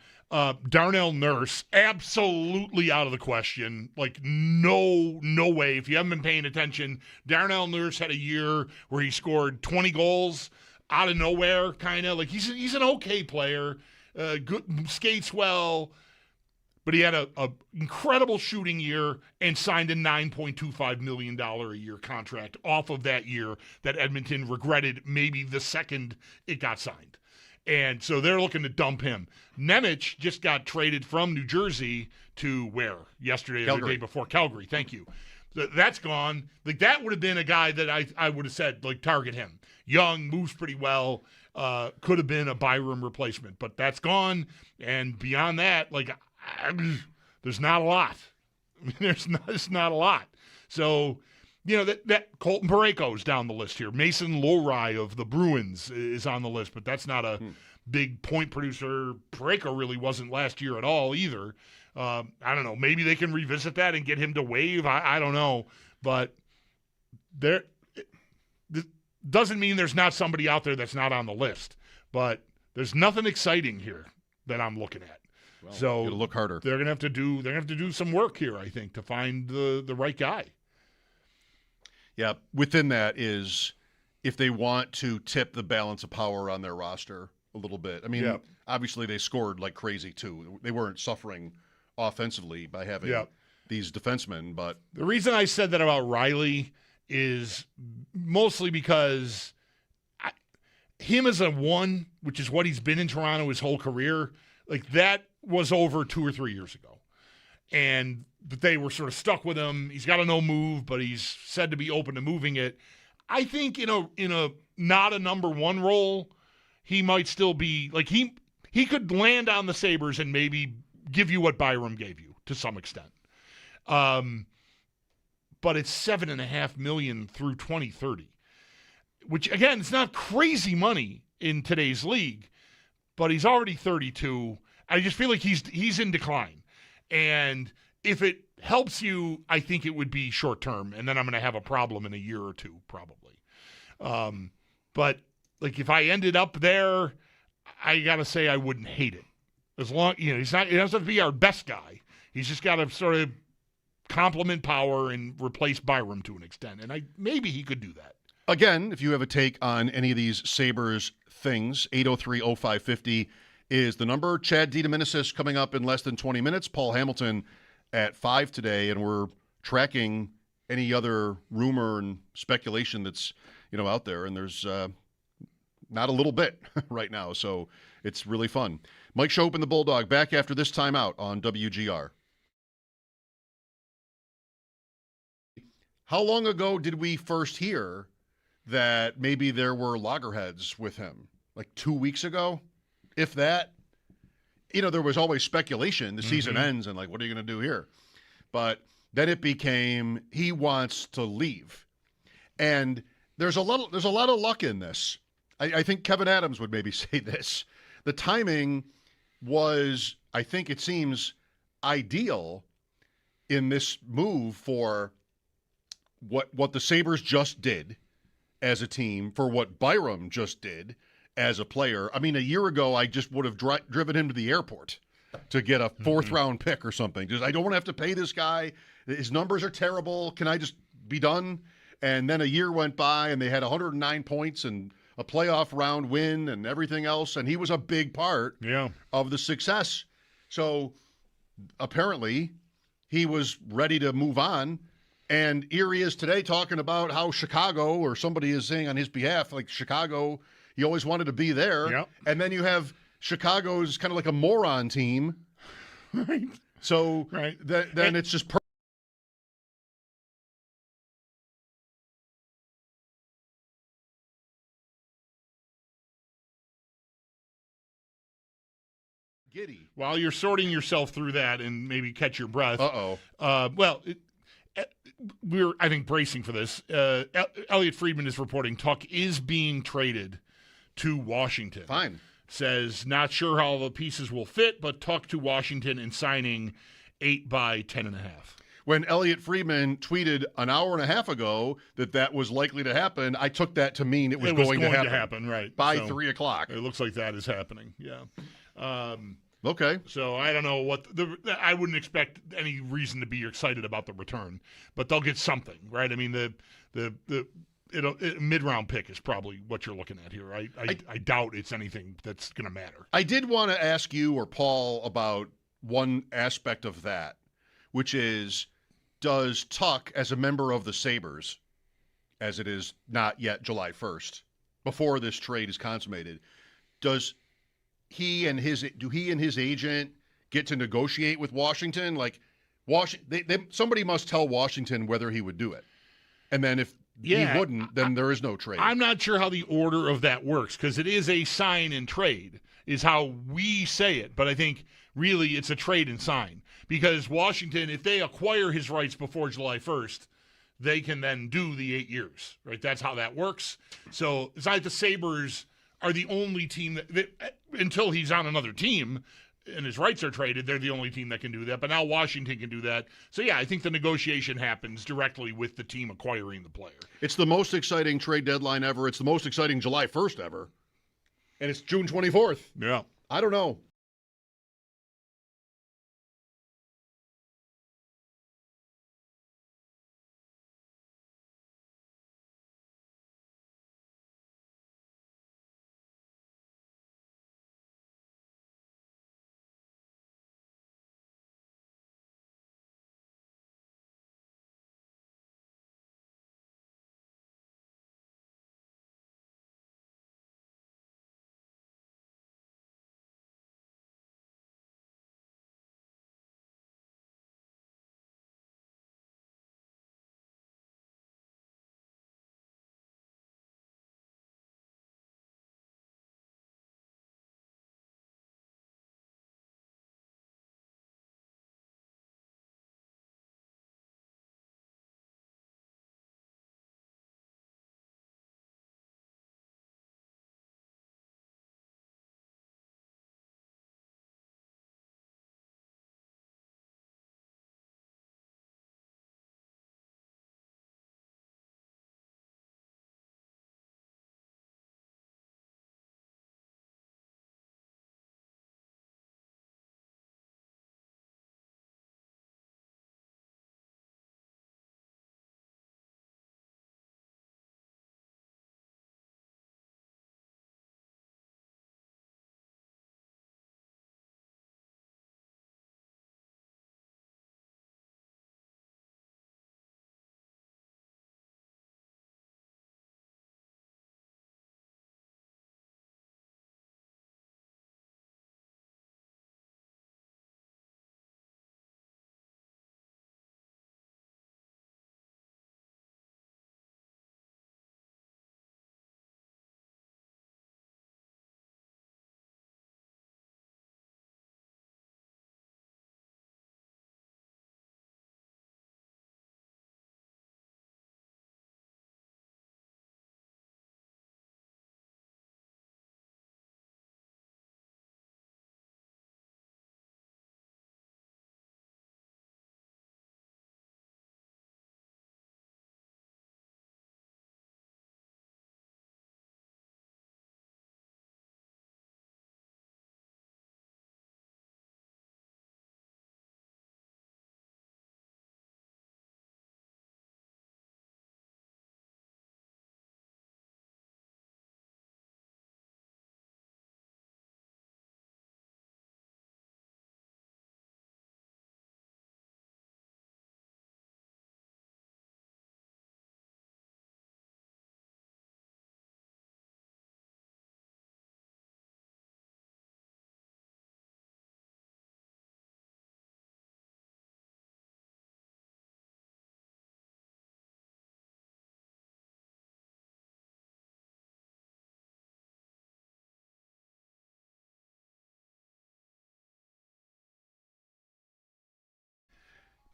Darnell Nurse, absolutely out of the question. Like, no way. If you haven't been paying attention, Darnell Nurse had a year where he scored 20 goals out of nowhere, kind of. Like, he's an okay player. Good, skates well. But he had a incredible shooting year and signed a $9.25 million a year contract off of that year that Edmonton regretted maybe the second it got signed. And so they're looking to dump him. Nemec just got traded from New Jersey to where? Yesterday or the day before? Calgary. Thank you. That's gone. Like, that would have been a guy that I would have said, like, target him. Young, moves pretty well, could have been a Byram replacement. But that's gone. And beyond that, like, there's not a lot. I mean, there's not a lot. So, that Colton Parayko's down the list here. Mason Lohrei of the Bruins is on the list, but that's not a big point producer. Parayko really wasn't last year at all either. I don't know. Maybe they can revisit that and get him to waive. I don't know. But this doesn't mean there's not somebody out there that's not on the list. But there's nothing exciting here that I'm looking at. Well, so you gotta look harder. They're gonna have to do some work here, I think, to find the right guy. Yeah, within that is if they want to tip the balance of power on their roster a little bit. I mean, obviously they scored like crazy too. They weren't suffering offensively by having these defensemen. But the reason I said that about Riley is mostly because him as a 1, which is what he's been in Toronto his whole career, like that was over 2 or 3 years ago. But they were sort of stuck with him. He's got a no move, but he's said to be open to moving it. I think in a not a number 1 role, he might still be like he could land on the Sabres and maybe give you what Byram gave you to some extent. But it's $7.5 million through 2030, which again, it's not crazy money in today's league, but he's already 32. I just feel like he's in decline. And if it helps you, I think it would be short term, and then I'm going to have a problem in a year or two, probably. But like if I ended up there, I got to say I wouldn't hate it. As long, he doesn't have to be our best guy. He's just got to sort of complement power and replace Byram to an extent, and maybe he could do that. Again, if you have a take on any of these Sabres things, 803-0550 is the number. Chad DeDominicis coming up in less than 20 minutes. Paul Hamilton at 5 today, and we're tracking any other rumor and speculation that's out there, and there's not a little bit right now, so it's really fun. Mike Schopp and the Bulldog back after this timeout on WGR. How long ago did we first hear that maybe there were loggerheads with him? Like 2 weeks ago? If that? There was always speculation. The season ends and like, what are you going to do here? But then it became he wants to leave. And there's a lot of luck in this. I think Kevin Adams would maybe say this. The timing was, I think it seems, ideal in this move for what the Sabres just did as a team, for what Byram just did as a player. I mean, a year ago, I just would have driven him to the airport to get a fourth-round pick or something. Just I don't want to have to pay this guy. His numbers are terrible. Can I just be done? And then a year went by, and they had 109 points and a playoff round win and everything else, and he was a big part of the success. So apparently he was ready to move on, and here he is today talking about how Chicago, or somebody is saying on his behalf, like Chicago, he always wanted to be there. Yep. And then you have Chicago's kind of like a moron team. Right. So right. Then it's just giddy. While you're sorting yourself through that and maybe catch your breath. We're, I think, bracing for this. Elliot Friedman is reporting Tuck is being traded to Washington. Fine. Says, not sure how the pieces will fit, but Tuck to Washington and signing 8 by 10.5. When Elliot Friedman tweeted an hour and a half ago that was likely to happen, I took that to mean it was going to happen. Right. By 3 o'clock. It looks like that is happening, yeah. Okay. So I don't know what I wouldn't expect any reason to be excited about the return, but they'll get something, right? I mean, the mid-round pick is probably what you're looking at here. I doubt it's anything that's going to matter. I did want to ask you or Paul about one aspect of that, which is, does Tuck, as a member of the Sabres, as it is not yet July 1st, before this trade is consummated, do he and his agent get to negotiate with Washington? Like, somebody must tell Washington whether he would do it. And then if he wouldn't, then there is no trade. I'm not sure how the order of that works, because it is a sign and trade is how we say it. But I think really it's a trade and sign, because Washington, if they acquire his rights before July 1st, they can then do the 8 years, right? That's how that works. So it's not like the Sabres are the only team that until he's on another team and his rights are traded, they're the only team that can do that. But now Washington can do that. So, yeah, I think the negotiation happens directly with the team acquiring the player. It's the most exciting trade deadline ever. It's the most exciting July 1st ever. And it's June 24th. Yeah. I don't know.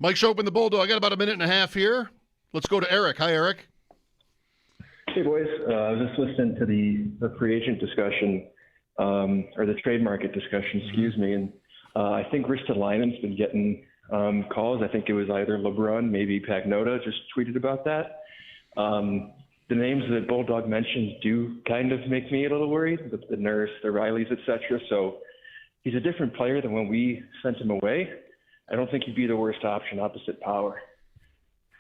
Mike Schopp and the Bulldog. I got about a minute and a half here. Let's go to Eric. Hi, Eric. Hey, boys. I was just listening to the free agent discussion, or the trade market discussion, excuse me. And I think Ristolainen's been getting calls. I think it was either LeBrun, maybe Pagnota just tweeted about that. The names that Bulldog mentioned do kind of make me a little worried, the Nurse, the Rileys, etc. So he's a different player than when we sent him away. I don't think he'd be the worst option opposite Power.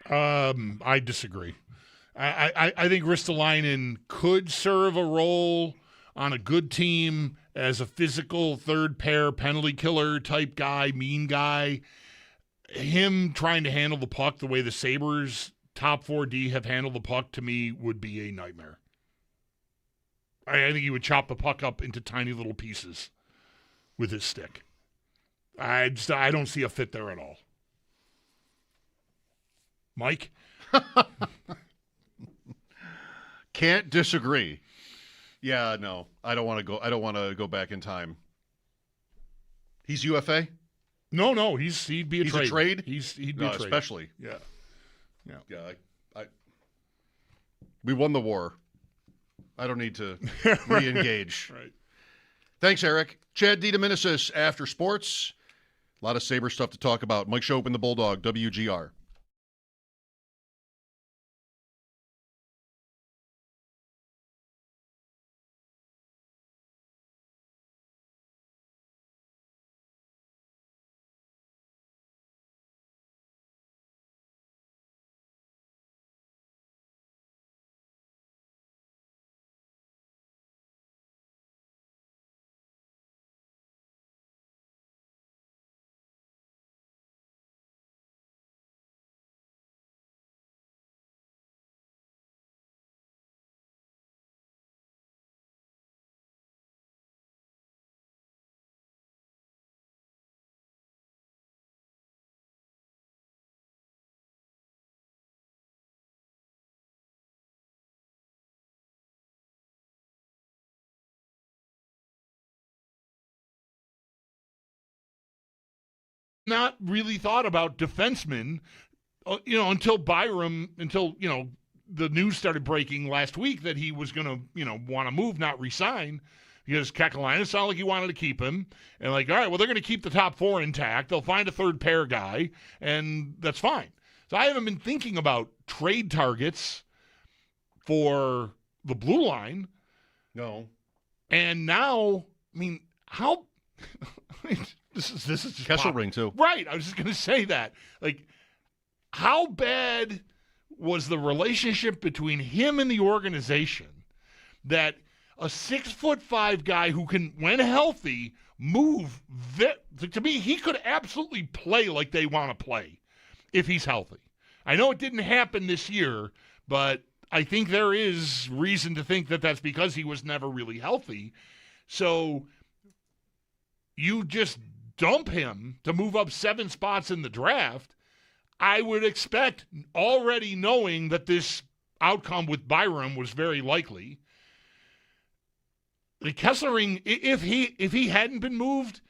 I disagree. I think Ristolainen could serve a role on a good team as a physical third pair penalty killer type guy, mean guy. Him trying to handle the puck the way the Sabres top 4D have handled the puck, to me, would be a nightmare. I think he would chop the puck up into tiny little pieces with his stick. I don't see a fit there at all. Mike? Can't disagree. Yeah, no. I don't want to go back in time. He's UFA? No, he'd be a trade. He's a trade? He'd be a trade. Especially. Yeah. We won the war. I don't need to re-engage. Right. Thanks, Eric. Chad DeDominicis after sports. A lot of Sabre stuff to talk about. Mike Schopp and the Bulldog, WGR. Not really thought about defensemen, until the news started breaking last week that he was going to, want to move, not resign, because Kekalainen sounded like he wanted to keep him. And all right, well, they're going to keep the top four intact. They'll find a third pair guy, and that's fine. So I haven't been thinking about trade targets for the blue line. No. And now, how... This is just Kesselring too. Right. I was just going to say that. How bad was the relationship between him and the organization that a 6'5" guy who can, when healthy, move? To me, he could absolutely play like they want to play if he's healthy. I know it didn't happen this year, but I think there is reason to think that that's because he was never really healthy. So you just dump him to move up 7 spots in the draft. I would expect, already knowing that this outcome with Byram was very likely, the Kesselring, if he hadn't been moved,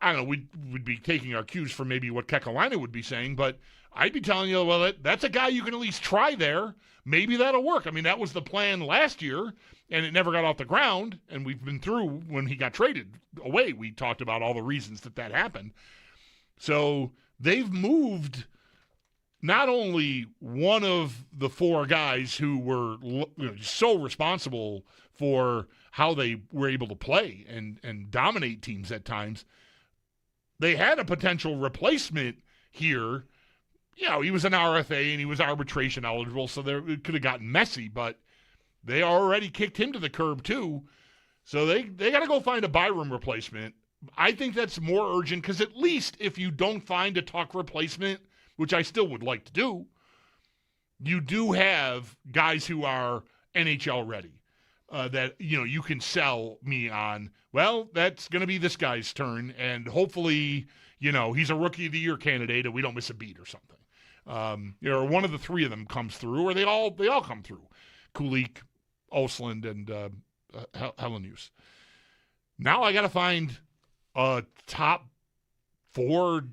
I don't know, we'd be taking our cues from maybe what Kekalainen would be saying, but I'd be telling you, well, that's a guy you can at least try there. Maybe that'll work. That was the plan last year, and it never got off the ground, and we've been through when he got traded away. We talked about all the reasons that happened. So they've moved not only one of the 4 guys who were so responsible for how they were able to play and dominate teams at times, they had a potential replacement here. He was an RFA and he was arbitration eligible, so it could have gotten messy, but they already kicked him to the curb too. So they got to go find a Byram replacement. I think that's more urgent because at least if you don't find a Tuck replacement, which I still would like to do, you do have guys who are NHL ready that you can sell me on. Well, that's going to be this guy's turn, and hopefully he's a Rookie of the Year candidate and we don't miss a beat or something. Or one of the 3 of them comes through, or they all come through. Kulik, Osland, and Helenius. Now I got to find a top 4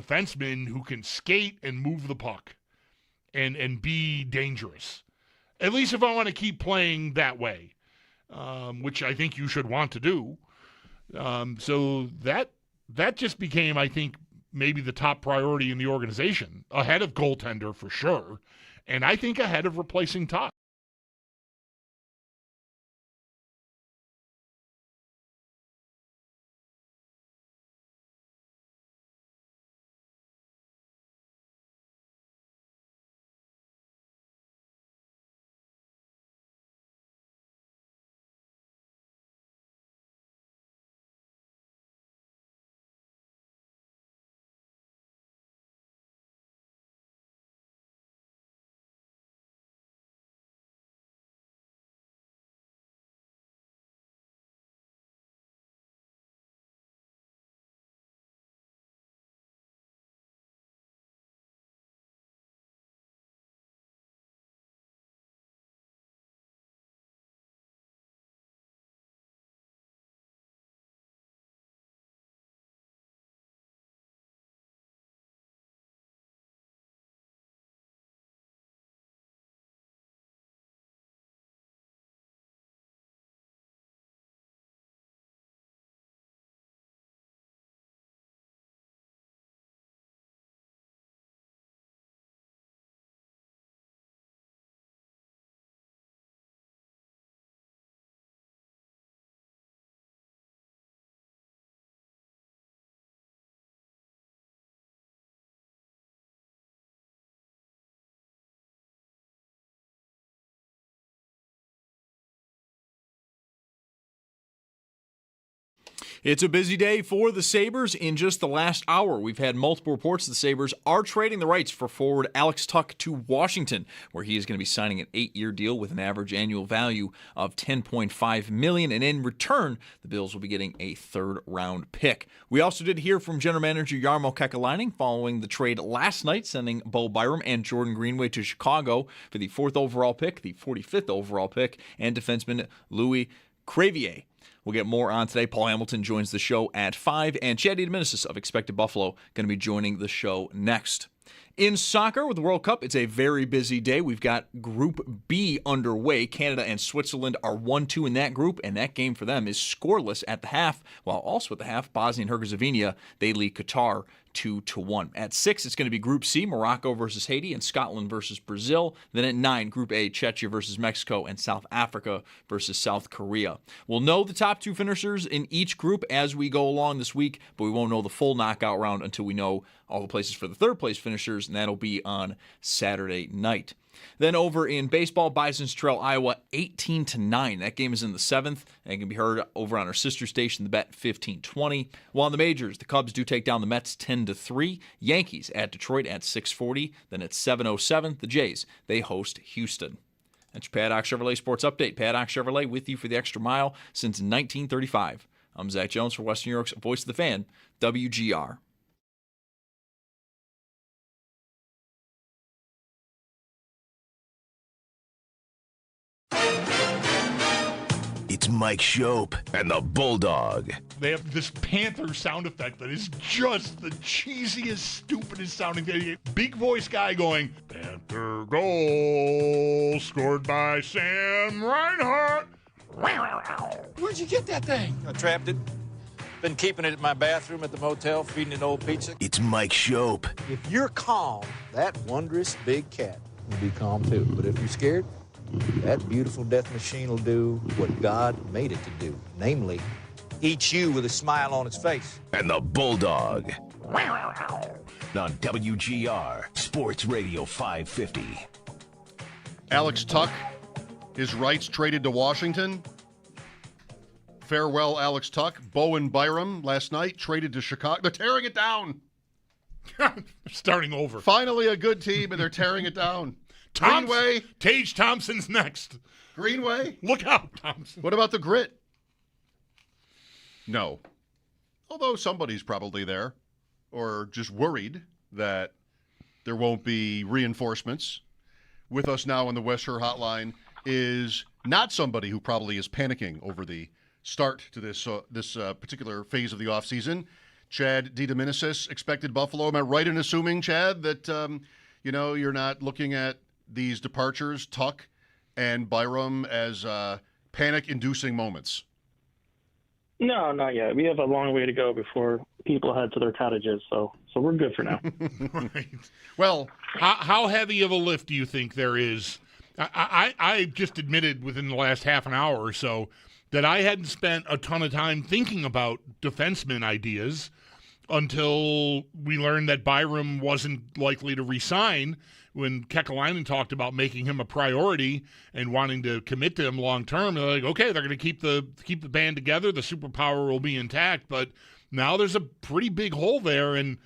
defensemen who can skate and move the puck and be dangerous. At least if I want to keep playing that way, which I think you should want to do. So that just became, I think, maybe the top priority in the organization, ahead of goaltender for sure, and I think ahead of replacing Tuck. It's a busy day for the Sabres. In just the last hour, we've had multiple reports the Sabres are trading the rights for forward Alex Tuch to Washington, where he is going to be signing an 8-year deal with an average annual value of $10.5 million, and in return, the Bills will be getting a third-round pick. We also did hear from general manager Jarmo Kekalainen following the trade last night, sending Bo Byram and Jordan Greenway to Chicago for the 4th overall pick, the 45th overall pick, and defenseman Louis Crevier. We'll get more on today. Paul Hamilton joins the show at 5, and Chad Edmonisis of Expected Buffalo going to be joining the show next. In soccer with the World Cup, it's a very busy day. We've got Group B underway. Canada and Switzerland are 1-2 in that group, and that game for them is scoreless at the half, while also at the half, Bosnia and Herzegovina, they lead Qatar 2-1. At 6, it's going to be Group C, Morocco versus Haiti and Scotland versus Brazil. Then at 9, Group A, Czechia versus Mexico and South Africa versus South Korea. We'll know the top 2 finishers in each group as we go along this week, but we won't know the full knockout round until we know all the places for the third-place finishers, and that'll be on Saturday night. Then over in baseball, Bisons trail Iowa 18-9. That game is in the 7th and can be heard over on our sister station, the Bet 1520. While in the majors, the Cubs do take down the Mets 10-3. Yankees at Detroit at 6:40. Then at 7:07, the Jays, they host Houston. That's your Paddock Chevrolet Sports Update. Paddock Chevrolet with you for the extra mile since 1935. I'm Zach Jones for Western New York's Voice of the Fan, WGR. It's Mike Schopp and the Bulldog. They have this Panther sound effect that is just the cheesiest, stupidest sounding thing. Big voice guy going, Panther goal scored by Sam Reinhart. Where'd you get that thing? I trapped it. Been keeping it in my bathroom at the motel, feeding it old pizza. It's Mike Schopp. If you're calm, that wondrous big cat will be calm too. But if you're scared, that beautiful death machine will do what God made it to do. Namely, eat you with a smile on its face. And the Bulldog. On WGR, Sports Radio 550. Alex Tuch, his rights traded to Washington. Farewell, Alex Tuch. Bowen Byram last night traded to Chicago. They're tearing it down. Starting over. Finally a good team, and they're tearing it down. Greenway. Tage Thompson's next. Greenway. Look out, Thompson. What about the Grit? No. Although somebody's probably there, or just worried that there won't be reinforcements. With us now on the West Shore Hotline is not somebody who probably is panicking over the start to this particular phase of the offseason. Chad DiDomenicis expected Buffalo. Am I right in assuming, Chad, that you're not looking at these departures, Tuck and Byram, as panic-inducing moments? No, not yet. We have a long way to go before people head to their cottages, so we're good for now. Right. Well, how heavy of a lift do you think there is? I just admitted within the last half an hour or so that I hadn't spent a ton of time thinking about defenseman ideas until we learned that Byram wasn't likely to resign when Kekalainen talked about making him a priority and wanting to commit to him long term. They're like, okay, they're going to keep the band together. The superpower will be intact, but now there's a pretty big hole there, and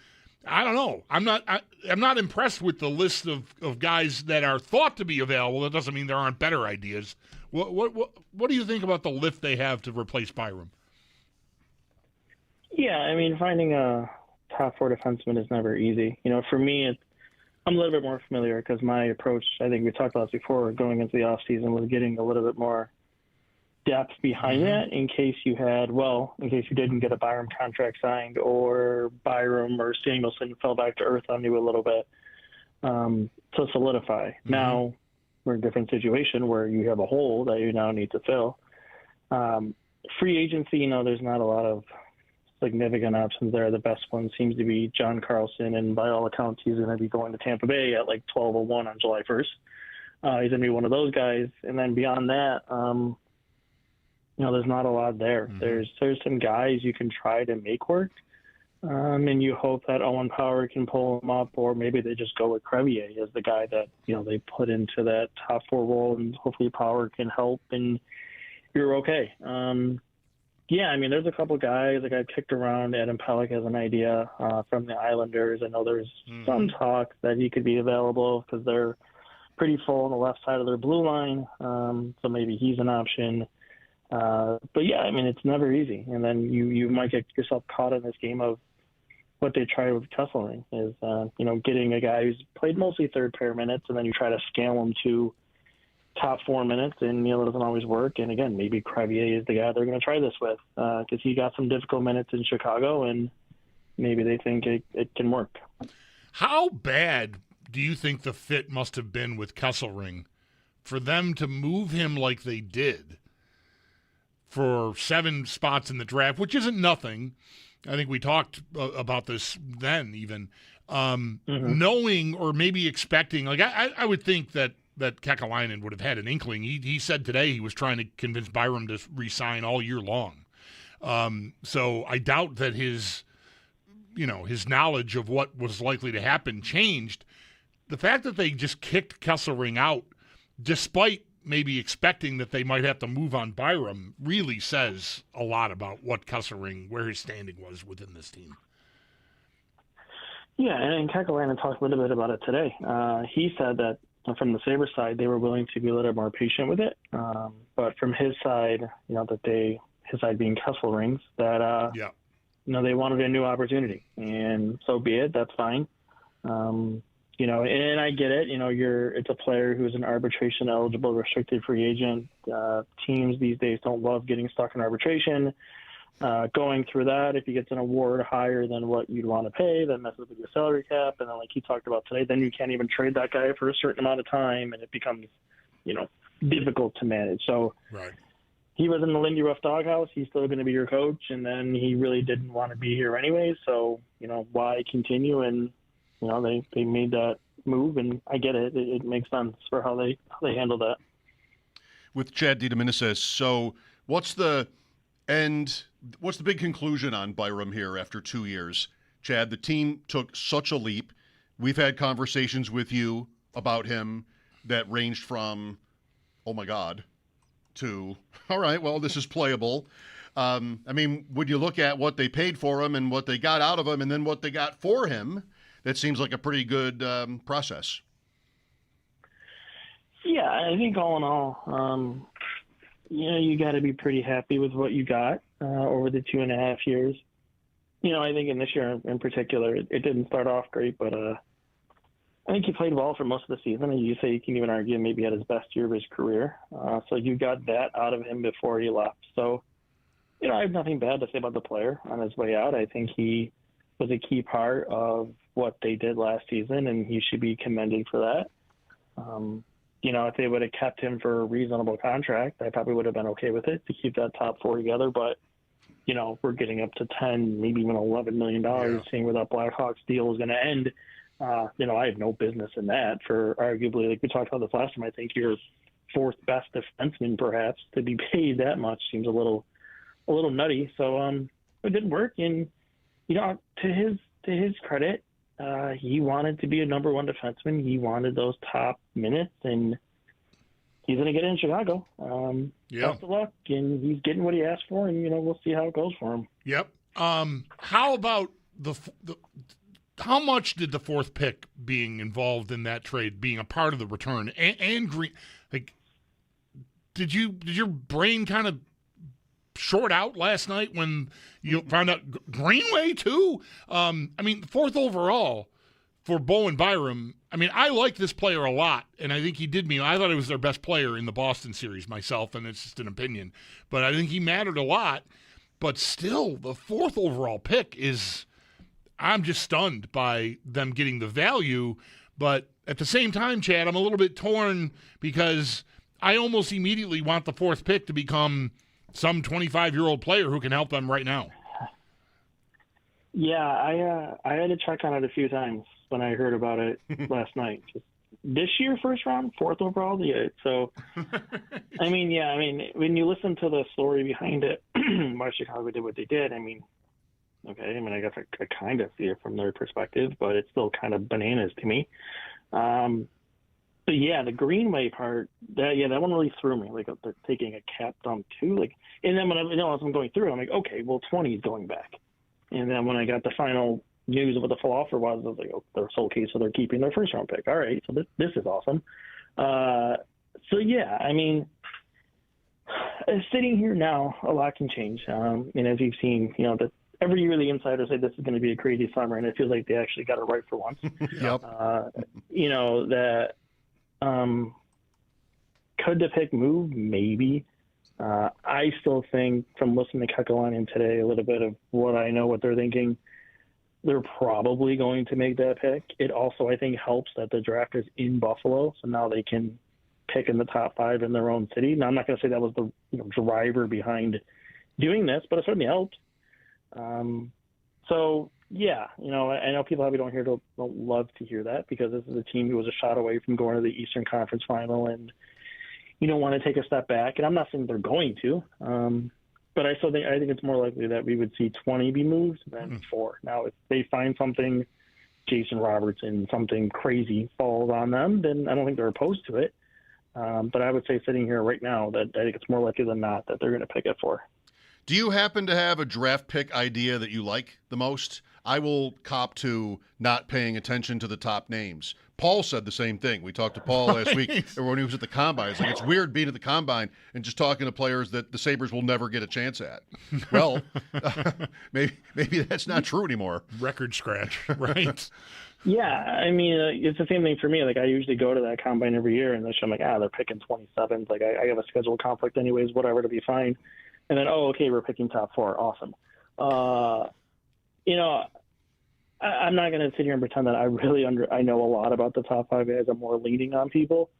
I don't know. I'm not impressed with the list of guys that are thought to be available. That doesn't mean there aren't better ideas. What do you think about the lift they have to replace Byram? Yeah, I mean, finding a top four defenseman is never easy. For me, I'm a little bit more familiar because my approach, I think we talked about this before, going into the offseason was getting a little bit more depth behind that in case you didn't get a Byram contract signed or Byram or Samuelson fell back to earth on you a little bit to solidify. Now we're in a different situation where you have a hole that you now need to fill. Free agency, there's not a lot of significant options there. The best one seems to be John Carlson, and by all accounts, he's going to be going to Tampa Bay at like 12:01 on July 1st. He's going to be one of those guys. And then beyond that, there's not a lot there. There's some guys you can try to make work, and you hope that Owen Power can pull him up, or maybe they just go with Crevier as the guy that they put into that top four role, and hopefully Power can help, and you're okay. Yeah, I mean, there's a couple guys that got kicked around. Adam Pelech has an idea from the Islanders. I know there's some talk that he could be available because they're pretty full on the left side of their blue line, so maybe he's an option. But yeah, I mean, it's never easy. And then you might get yourself caught in this game of what they try with Kesselring is, getting a guy who's played mostly third pair minutes, and then you try to scale him to top 4 minutes, and it doesn't always work. And again, maybe Crevier is the guy they're going to try this with because he got some difficult minutes in Chicago, and maybe they think it can work. How bad do you think the fit must have been with Kesselring for them to move him like they did for 7 spots in the draft, which isn't nothing? I think we talked about this then even, knowing or maybe expecting, like I would think that Kekalainen would have had an inkling. He said today he was trying to convince Byram to re-sign all year long. So I doubt that his knowledge of what was likely to happen changed. The fact that they just kicked Kesselring out, despite maybe expecting that they might have to move on Byram, really says a lot about what Kesselring, where his standing was within this team. Yeah, and Kekalainen talked a little bit about it today. He said that from the Sabres side, they were willing to be a little more patient with it. But from his side, his side being Kesselring's, that, they wanted a new opportunity. And so be it, that's fine. And I get it. It's a player who's an arbitration eligible, restricted free agent. Teams these days don't love getting stuck in arbitration. Going through that, if he gets an award higher than what you'd want to pay, then messes with your salary cap. And then, like he talked about today, then you can't even trade that guy for a certain amount of time, and it becomes, difficult to manage. So he was in the Lindy Ruff doghouse. He's still going to be your coach, and then he really didn't want to be here anyway. So, why continue? And, they made that move, and I get it. It makes sense for how they handle that. With Chad DiDomenicis, so what's the big conclusion on Byram here after 2 years? Chad, the team took such a leap. We've had conversations with you about him that ranged from, oh my God, to, all right, well, this is playable. Would you look at what they paid for him and what they got out of him and then what they got for him? That seems like a pretty good process. Yeah, I think all in all, you got to be pretty happy with what you got over the 2.5 years. I think in this year in particular, it didn't start off great, but I think he played well for most of the season. And you can even argue maybe had his best year of his career. So you got that out of him before he left. So I have nothing bad to say about the player on his way out. I think he was a key part of what they did last season, and he should be commended for that. If they would have kept him for a reasonable contract, I probably would have been okay with it to keep that top four together. But, we're getting up to $10, maybe even $11 million, seeing where that Blackhawks deal is going to end. I have no business in that for arguably, like we talked about this last time, I think your fourth best defenseman perhaps to be paid that much seems a little nutty. So it didn't work. And, to his credit, he wanted to be a number one defenseman. He wanted those top minutes, and he's going to get it in Chicago. Best of luck, and he's getting what he asked for, and, we'll see how it goes for him. Yep. How about how much did the fourth pick being involved in that trade, being a part of the return, and Green, did your brain kind of short out last night when you found out Greenway too? Fourth overall for Bowen Byram. I like this player a lot, and I think he did I thought he was their best player in the Boston series myself, and it's just an opinion. But I think he mattered a lot. But still, the fourth overall pick I'm just stunned by them getting the value. But at the same time, Chad, I'm a little bit torn because I almost immediately want the fourth pick to become some 25-year-old player who can help them right now. Yeah, I had to check on it a few times when I heard about it last night. Just this year, first round, fourth overall, yeah. So, when you listen to the story behind it, why Chicago did what they did, okay, I guess I kind of see it from their perspective, but it's still kind of bananas to me. But yeah, the Greenway part, that one really threw me. Like they're taking a cap dump too. And then when as I'm going through, I'm like, okay, well, 20 is going back. And then when I got the final news of what the full offer was, I was like, oh, they're sold case, so they're keeping their first round pick. All right, so this is awesome. Sitting here now, a lot can change. And as you've seen, that every year the insiders say this is going to be a crazy summer, and it feels like they actually got it right for once. Yep. Could the pick move? Maybe. I still think, from listening to Kekalainen today, a little bit of what I know, what they're thinking, they're probably going to make that pick. It also, I think, helps that the draft is in Buffalo, so now they can pick in the top 5 in their own city. Now, I'm not going to say that was the driver behind doing this, but it certainly helped. I know people probably don't love to hear that, because this is a team who was a shot away from going to the Eastern Conference Final, and want to take a step back. And I'm not saying they're going to, but I think it's more likely that we would see 20 be moved than 4. Now, if they find something, Jason Robertson, something crazy falls on them, then I don't think they're opposed to it. But I would say, sitting here right now, that I think it's more likely than not that they're going to pick it 4. Do you happen to have a draft pick idea that you like the most? I will cop to not paying attention to the top names. Paul said the same thing. We talked to Paul last week when he was at the Combine. It's like, it's weird being at the Combine and just talking to players that the Sabres will never get a chance at. Well, maybe that's not true anymore. Record scratch, right? Yeah, it's the same thing for me. Like, I usually go to that Combine every year, and I'm like, they're picking 27th. Like, I have a scheduled conflict anyways, whatever, to be fine. And then, we're picking top 4. Awesome. I'm not going to sit here and pretend that I know a lot about the top 5 guys. I'm more leaning on people.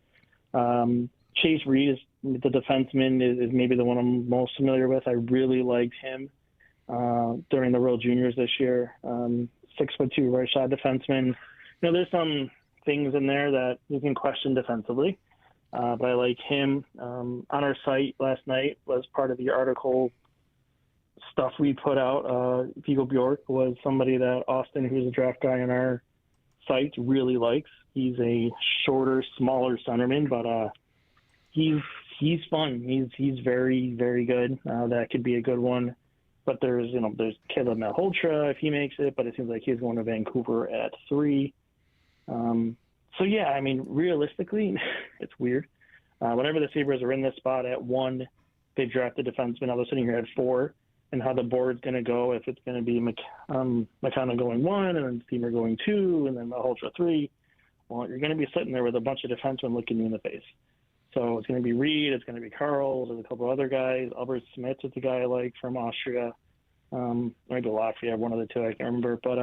Chase Reed, the defenseman, is maybe the one I'm most familiar with. I really liked him during the World Juniors this year. 6'2" right shot defenseman. There's some things in there that you can question defensively, but I like him. On our site last night, was part of the article stuff we put out. Vigo Bjork was somebody that Austin, who's a draft guy on our site, really likes. He's a shorter, smaller centerman, but he's fun. He's very, very good. That could be a good one. But there's Caleb Malhotra if he makes it, but it seems like he's going to Vancouver at 3. Realistically, it's weird. Whenever the Sabres are in this spot at 1, they draft the defenseman. Now they're sitting here at 4. And how the board's going to go, if it's going to be McConnell going 1, and then Steamer going 2, and then Malhotra 3. Well, you're going to be sitting there with a bunch of defensemen looking you in the face. So it's going to be Reed, it's going to be Carl, there's a couple other guys. Albert Smith is a guy I like from Austria. Maybe Latvia, one of the two, I can't remember. But,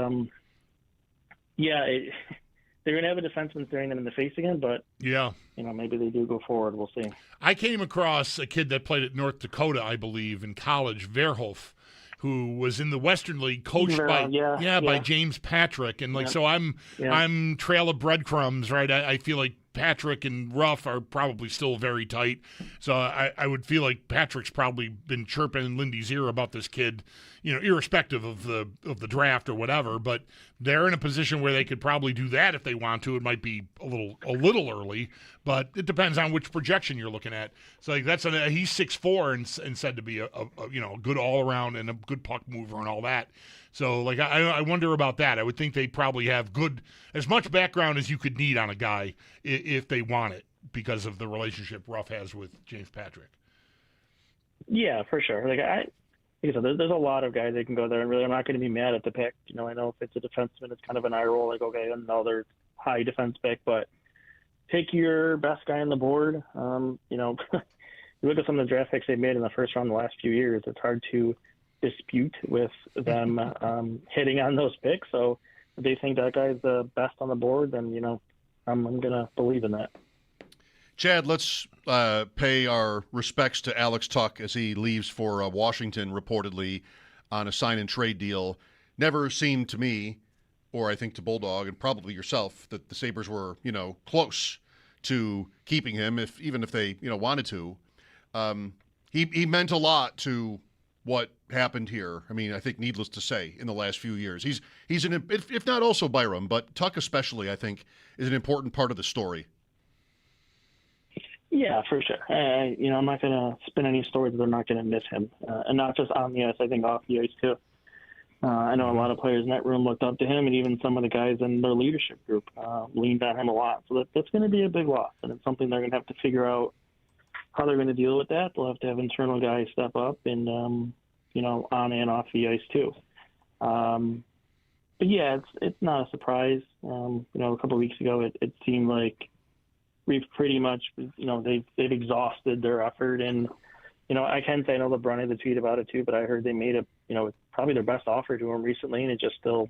they're going to have a defenseman staring them in the face again, but, yeah, maybe they do go forward. We'll see. I came across a kid that played at North Dakota, I believe, in college, Verhoef, who was in the Western League, coached by James Patrick, and so I'm trail of breadcrumbs, right? I feel like Patrick and Ruff are probably still very tight, so I would feel like Patrick's probably been chirping in Lindy's ear about this kid, irrespective of the draft or whatever. But they're in a position where they could probably do that if they want to. It might be a little early, but it depends on which projection you're looking at. So he's 6'4" and said to be a good all around and a good puck mover and all that. So I wonder about that. I would think they probably have as much background as you could need on a guy if they want it, because of the relationship Ruff has with James Patrick. Yeah, for sure. Like I said, there's a lot of guys that can go there, and really, I'm not going to be mad at the pick. I know if it's a defenseman, it's kind of an eye roll. Like, okay, another high defense pick, but pick your best guy on the board. You look at some of the draft picks they've made in the first round the last few years. It's hard to dispute with them hitting on those picks. So if they think that guy's the best on the board, then I'm going to believe in that. Chad, let's pay our respects to Alex Tuch as he leaves for Washington, reportedly on a sign-and-trade deal. Never seemed to me, or I think to Bulldog, and probably yourself, that the Sabres were, close to keeping him, even if they, wanted to. He meant a lot to what happened here. I mean, I think needless to say, in the last few years. He's if not also Byram, but Tuch especially, I think, is an important part of the story. Yeah, for sure. I'm not going to spin any stories that they're not going to miss him. And not just on the ice, I think off the ice too. I know a lot of players in that room looked up to him, and even some of the guys in their leadership group leaned on him a lot. So that's going to be a big loss, and it's something they're going to have to figure out how they're going to deal with that. They'll have to have internal guys step up and, on and off the ice too. But yeah, it's not a surprise. A couple of weeks ago, it seemed like we've pretty much, they've exhausted their effort. And, I can say I know LeBron had a tweet about it too, but I heard they made probably their best offer to him recently, and it just still,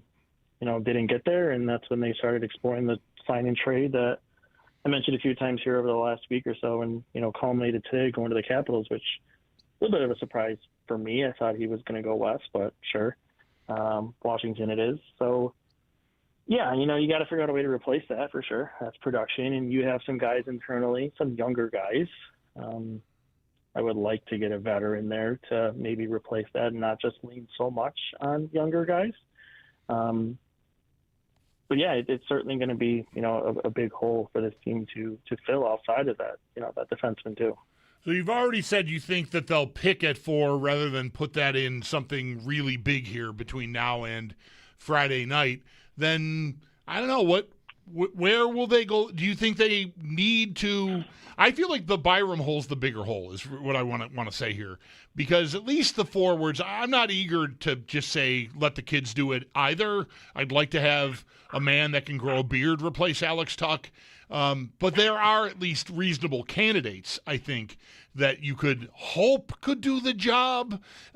didn't get there. And that's when they started exploring the sign and trade that I mentioned a few times here over the last week or so, and, culminated today going to the Capitals, which a little bit of a surprise for me. I thought he was going to go west, but sure. Washington it is. So, yeah, you got to figure out a way to replace that for sure. That's production, and you have some guys internally, some younger guys. I would like to get a veteran there to maybe replace that and not just lean so much on younger guys. But yeah, it's certainly going to be, a big hole for this team to fill outside of that, that defenseman too. So you've already said you think that they'll pick at 4 rather than put that in something really big here between now and Friday night. Then I don't know where will they go? Do you think they need to? I feel like the Byram hole's the bigger hole is what I want to say here, because at least the forwards, I'm not eager to just say let the kids do it either. I'd like to have a man that can grow a beard replace Alex Tuch. But there are at least reasonable candidates, I think, that you could hope could do the job /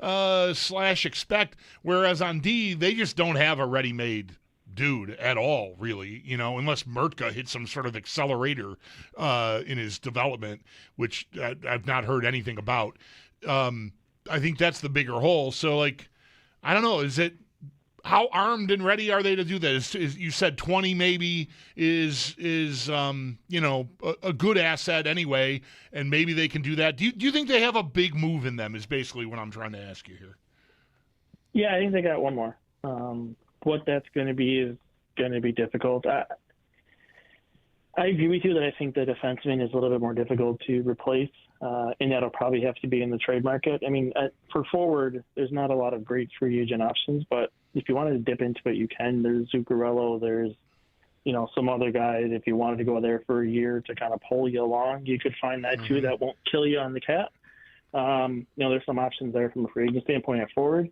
expect. Whereas on D, they just don't have a ready-made dude at all, really, unless Mertka hits some sort of accelerator in his development, which I've not heard anything about. I think that's the bigger hole. So, I don't know, how armed and ready are they to do that? Is you said 20 maybe is a good asset anyway, and maybe they can do that. Do you think they have a big move in them is basically what I'm trying to ask you here. Yeah, I think they got one more. What that's going to be is going to be difficult. I agree with you that I think the defenseman is a little bit more difficult to replace, and that'll probably have to be in the trade market. I mean, for forward, there's not a lot of great free agent options, but if you wanted to dip into it, you can. There's Zuccarello, there's, some other guys. If you wanted to go there for a year to kind of pull you along, you could find that too. That won't kill you on the cap. There's some options there from a free agent standpoint at forward.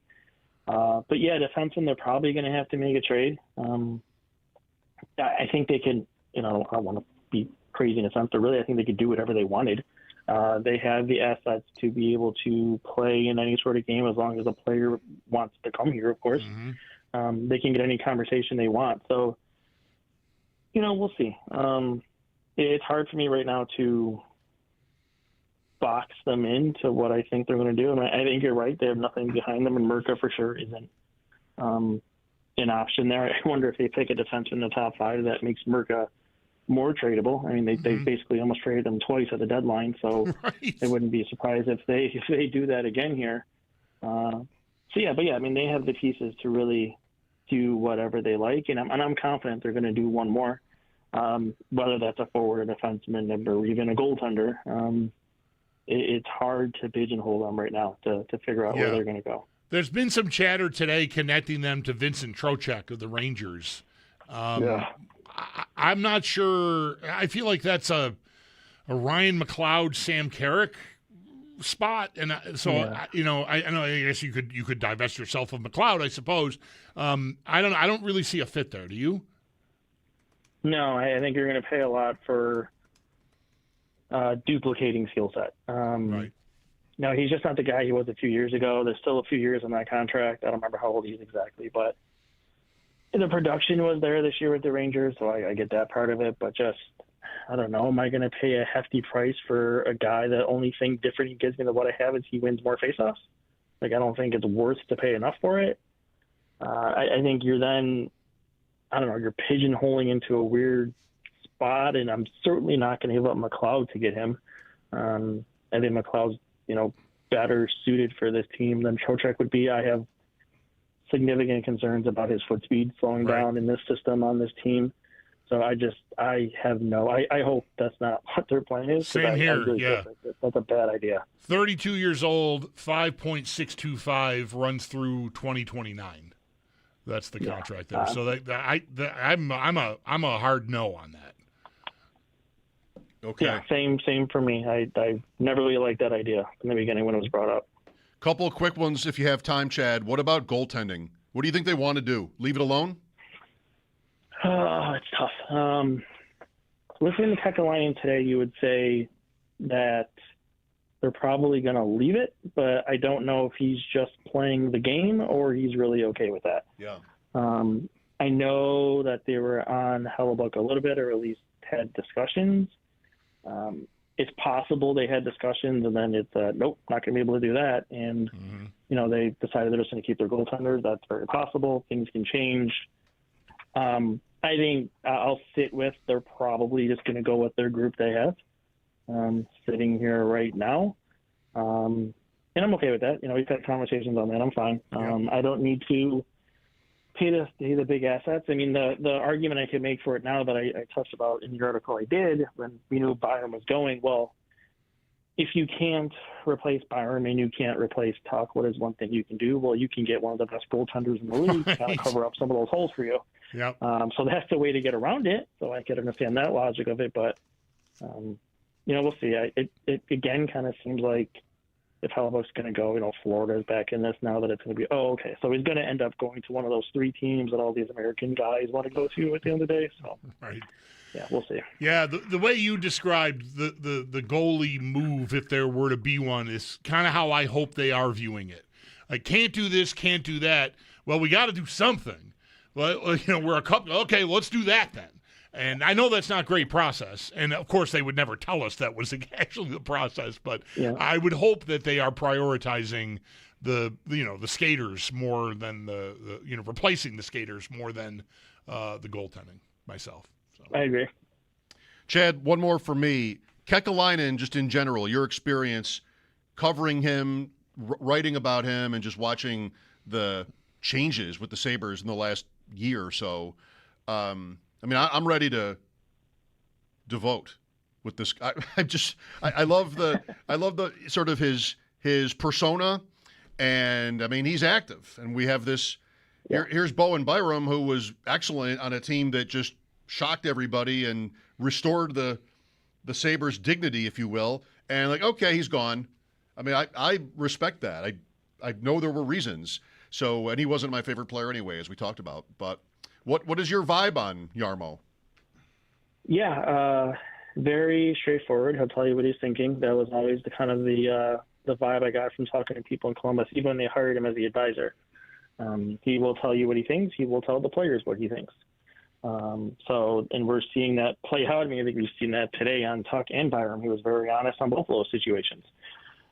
But yeah, defenseman, they're probably going to have to make a trade. I think they can, I don't want to be crazy in a sense, but really I think they could do whatever they wanted. They have the assets to be able to play in any sort of game as long as a player wants to come here, of course. They can get any conversation they want. So, we'll see. It's hard for me right now to box them into what I think they're going to do. And I think you're right. They have nothing behind them, and Mirka for sure isn't an option there. I wonder if they pick a defenseman in the top 5 that makes Mirka more tradable. I mean, they basically almost traded them twice at the deadline, so I wouldn't be surprised if they do that again here. I mean, they have the pieces to really do whatever they like, and I'm confident they're going to do one more, whether that's a forward, a defenseman, or even a goaltender. It's hard to pigeonhole them right now to figure out where they're going to go. There's been some chatter today connecting them to Vincent Trocheck of the Rangers. I'm not sure. I feel like that's a Ryan McLeod, Sam Carrick spot, and I know. I guess you could divest yourself of McLeod, I suppose. I don't really see a fit there. Do you? No, I think you're going to pay a lot for duplicating skill set. Right. No, he's just not the guy he was a few years ago. There's still a few years on that contract. I don't remember how old he is exactly, but the production was there this year with the Rangers, so I get that part of it. But just, I don't know, am I going to pay a hefty price for a guy that only thing different he gives me than what I have is he wins more faceoffs? Like, I don't think it's worth to pay enough for it. I think you're then, I don't know, you're pigeonholing into a weird spot, and I'm certainly not going to give up McLeod to get him. I think McLeod's, better suited for this team than Trocheck would be. I have significant concerns about his foot speed slowing down in this system on this team. So I hope that's not what their plan is. Same here, yeah. That's a bad idea. 32 years old, 5.625, runs through 2029. That's the contract there. So I'm a hard no on that. Okay. Yeah, same for me. I never really liked that idea in the beginning when it was brought up. Couple of quick ones if you have time, Chad. What about goaltending? What do you think they want to do? Leave it alone? It's tough. Listening to Kekalainen today, you would say that they're probably going to leave it, but I don't know if he's just playing the game or he's really okay with that. Yeah. I know that they were on Hellebuck a little bit, or at least had discussions. It's possible they had discussions and then it's nope, not going to be able to do that. And, they decided they're just going to keep their goaltenders. That's very possible. Things can change. I think I'll sit with they're probably just going to go with their group they have sitting here right now. And I'm okay with that. We've had conversations on that. I'm fine. I don't need to pay the big assets. I mean, the argument I could make for it now that I touched about in the article I did when we knew Byram was going, well, if you can't replace Byram and you can't replace Tuck, what is one thing you can do? Well, you can get one of the best goaltenders in the league to kind of cover up some of those holes for you. Yep. So that's the way to get around it. So I could understand that logic of it, but we'll see. It again kind of seems like if Hellebuck's going to go, Florida's back in this now that it's going to be, okay. So he's going to end up going to one of those 3 teams that all these American guys want to go to at the end of the day. So, right. Yeah, we'll see. Yeah, the way you described the goalie move, if there were to be one, is kind of how I hope they are viewing it. Like, can't do this, can't do that. Well, we got to do something. Well, we're a couple. Okay, let's do that then. And I know that's not great process, and of course they would never tell us that was actually the process. But I would hope that they are prioritizing the skaters more than the replacing the skaters more than the goaltending. Myself, so. I agree. Chad, one more for me. Kekalainen, just in general, your experience covering him, writing about him, and just watching the changes with the Sabres in the last year or so. I'm ready to devote with this. I love the sort of his persona, and he's active. And we have this. Here's Bowen Byram, who was excellent on a team that just shocked everybody and restored the Sabres' dignity, if you will. And okay, he's gone. I respect that. I know there were reasons. So, and he wasn't my favorite player anyway, as we talked about. But what is your vibe on Jarmo? Yeah, very straightforward. He'll tell you what he's thinking. That was always the kind of the vibe I got from talking to people in Columbus, even when they hired him as the advisor. He will tell you what he thinks. He will tell the players what he thinks. And we're seeing that play out. I mean, I think we've seen that today on Tuck and Byram. He was very honest on both of those situations.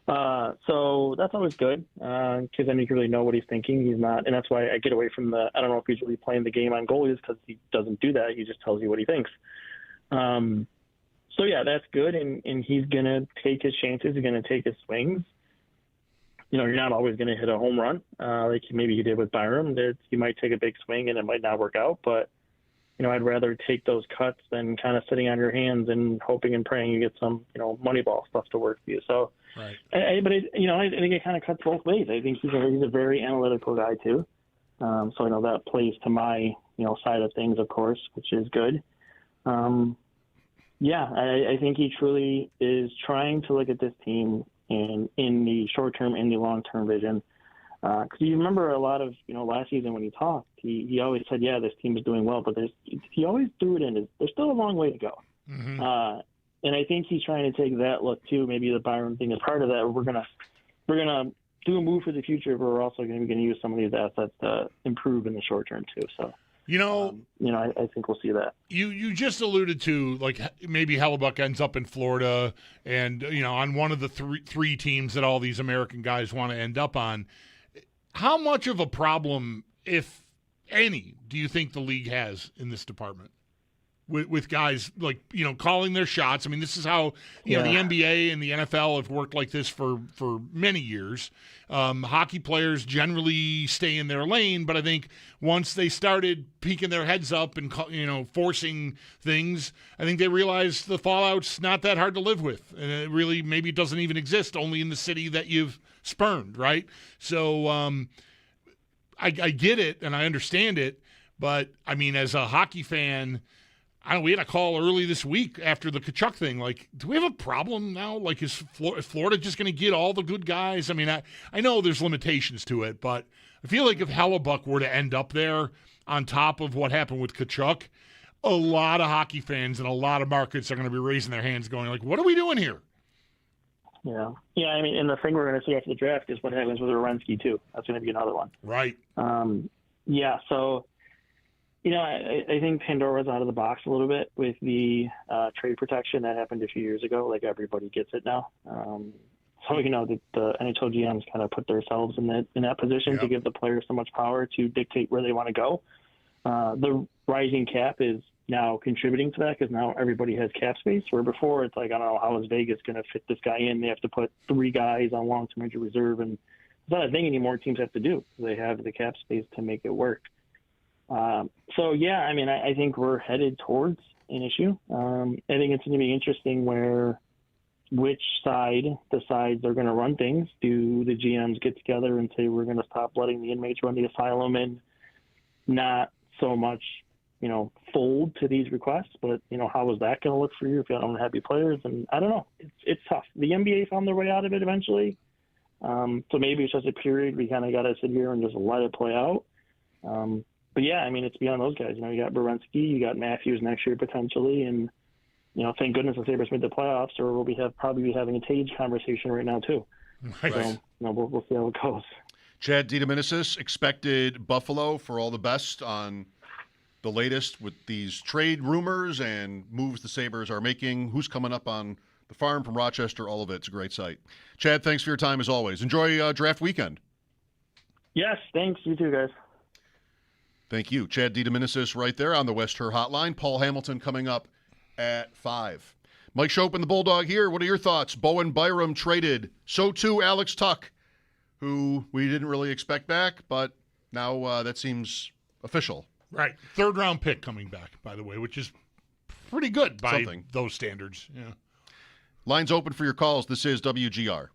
So that's always good because then you can really know what he's thinking. He's not, and that's why I get away from I don't know if he's really playing the game on goalies because he doesn't do that. He just tells you what he thinks. So yeah, that's good. And he's going to take his chances. He's going to take his swings. You're not always going to hit a home run like maybe he did with Byram. You might take a big swing and it might not work out, but I'd rather take those cuts than kind of sitting on your hands and hoping and praying you get some, money ball stuff to work for you. So, right. I think it kind of cuts both ways. I think he's a very analytical guy too. So that plays to my, side of things, of course, which is good. I think he truly is trying to look at this team in the short term and the long term vision. Because you remember a lot of, last season when he talked, he always said, yeah, this team is doing well, but he always threw it in. There's still a long way to go. Mm-hmm. And I think he's trying to take that look too. Maybe the Byron thing is part of that. We're gonna do a move for the future, but we're also going to use some of these assets to improve in the short term too. So. I think we'll see that. You just alluded to like maybe Hellebuck ends up in Florida and on one of the three teams that all these American guys want to end up on. How much of a problem, if any, do you think the league has in this department with guys like calling their shots? I mean, this is how the NBA and the NFL have worked like this for many years. Hockey players generally stay in their lane, but I think once they started peeking their heads up and forcing things, I think they realized the fallout's not that hard to live with, and it really maybe it doesn't even exist only in the city that you've spurned, right? So I get it and I understand it, but I mean, as a hockey fan, we had a call early this week after the Tkachuk thing. Like, do we have a problem now? Like, is Florida just going to get all the good guys? I mean, I know there's limitations to it, but I feel like if Hellebuck were to end up there on top of what happened with Tkachuk, a lot of hockey fans and a lot of markets are going to be raising their hands going like, what are we doing here? Yeah. Yeah, I mean, and the thing we're going to see after the draft is what happens with Werenski, too. That's going to be another one. Right. So, I think Pandora's out of the box a little bit with the trade protection that happened a few years ago. Like, everybody gets it now. The NHL GMs kind of put themselves in that position to give the players so much power to dictate where they want to go. The rising cap is now contributing to that because now everybody has cap space, where before it's like, I don't know, how is Vegas going to fit this guy in? They have to put 3 guys on long-term injury reserve, and it's not a thing anymore teams have to do. They have the cap space to make it work. I think we're headed towards an issue. I think it's going to be interesting which side decides they're going to run things. Do the GMs get together and say we're going to stop letting the inmates run the asylum and not so much, fold to these requests? But, how is that going to look for you if you don't have happy players? And I don't know. It's tough. The NBA found their way out of it eventually. So maybe it's just a period we kind of got to sit here and just let it play out. But yeah, I mean, it's beyond those guys. You got Werenski, you got Matthews next year potentially, and thank goodness the Sabres made the playoffs, or we'll probably be having a Tage conversation right now too. Right. So we'll see how it goes. Chad DiDomenicis expected Buffalo for all the best on the latest with these trade rumors and moves the Sabres are making. Who's coming up on the farm from Rochester? All of it. It's a great site. Chad, thanks for your time as always. Enjoy draft weekend. Yes, thanks. You too, guys. Thank you. Chad DiDomenicis right there on the West Her Hotline. Paul Hamilton coming up at 5. Mike Schopp and the Bulldog here. What are your thoughts? Bowen Byram traded. So too Alex Tuck, who we didn't really expect back, but now that seems official. Right. 3rd round pick coming back, by the way, which is pretty good by those standards. Yeah. Lines open for your calls. This is WGR.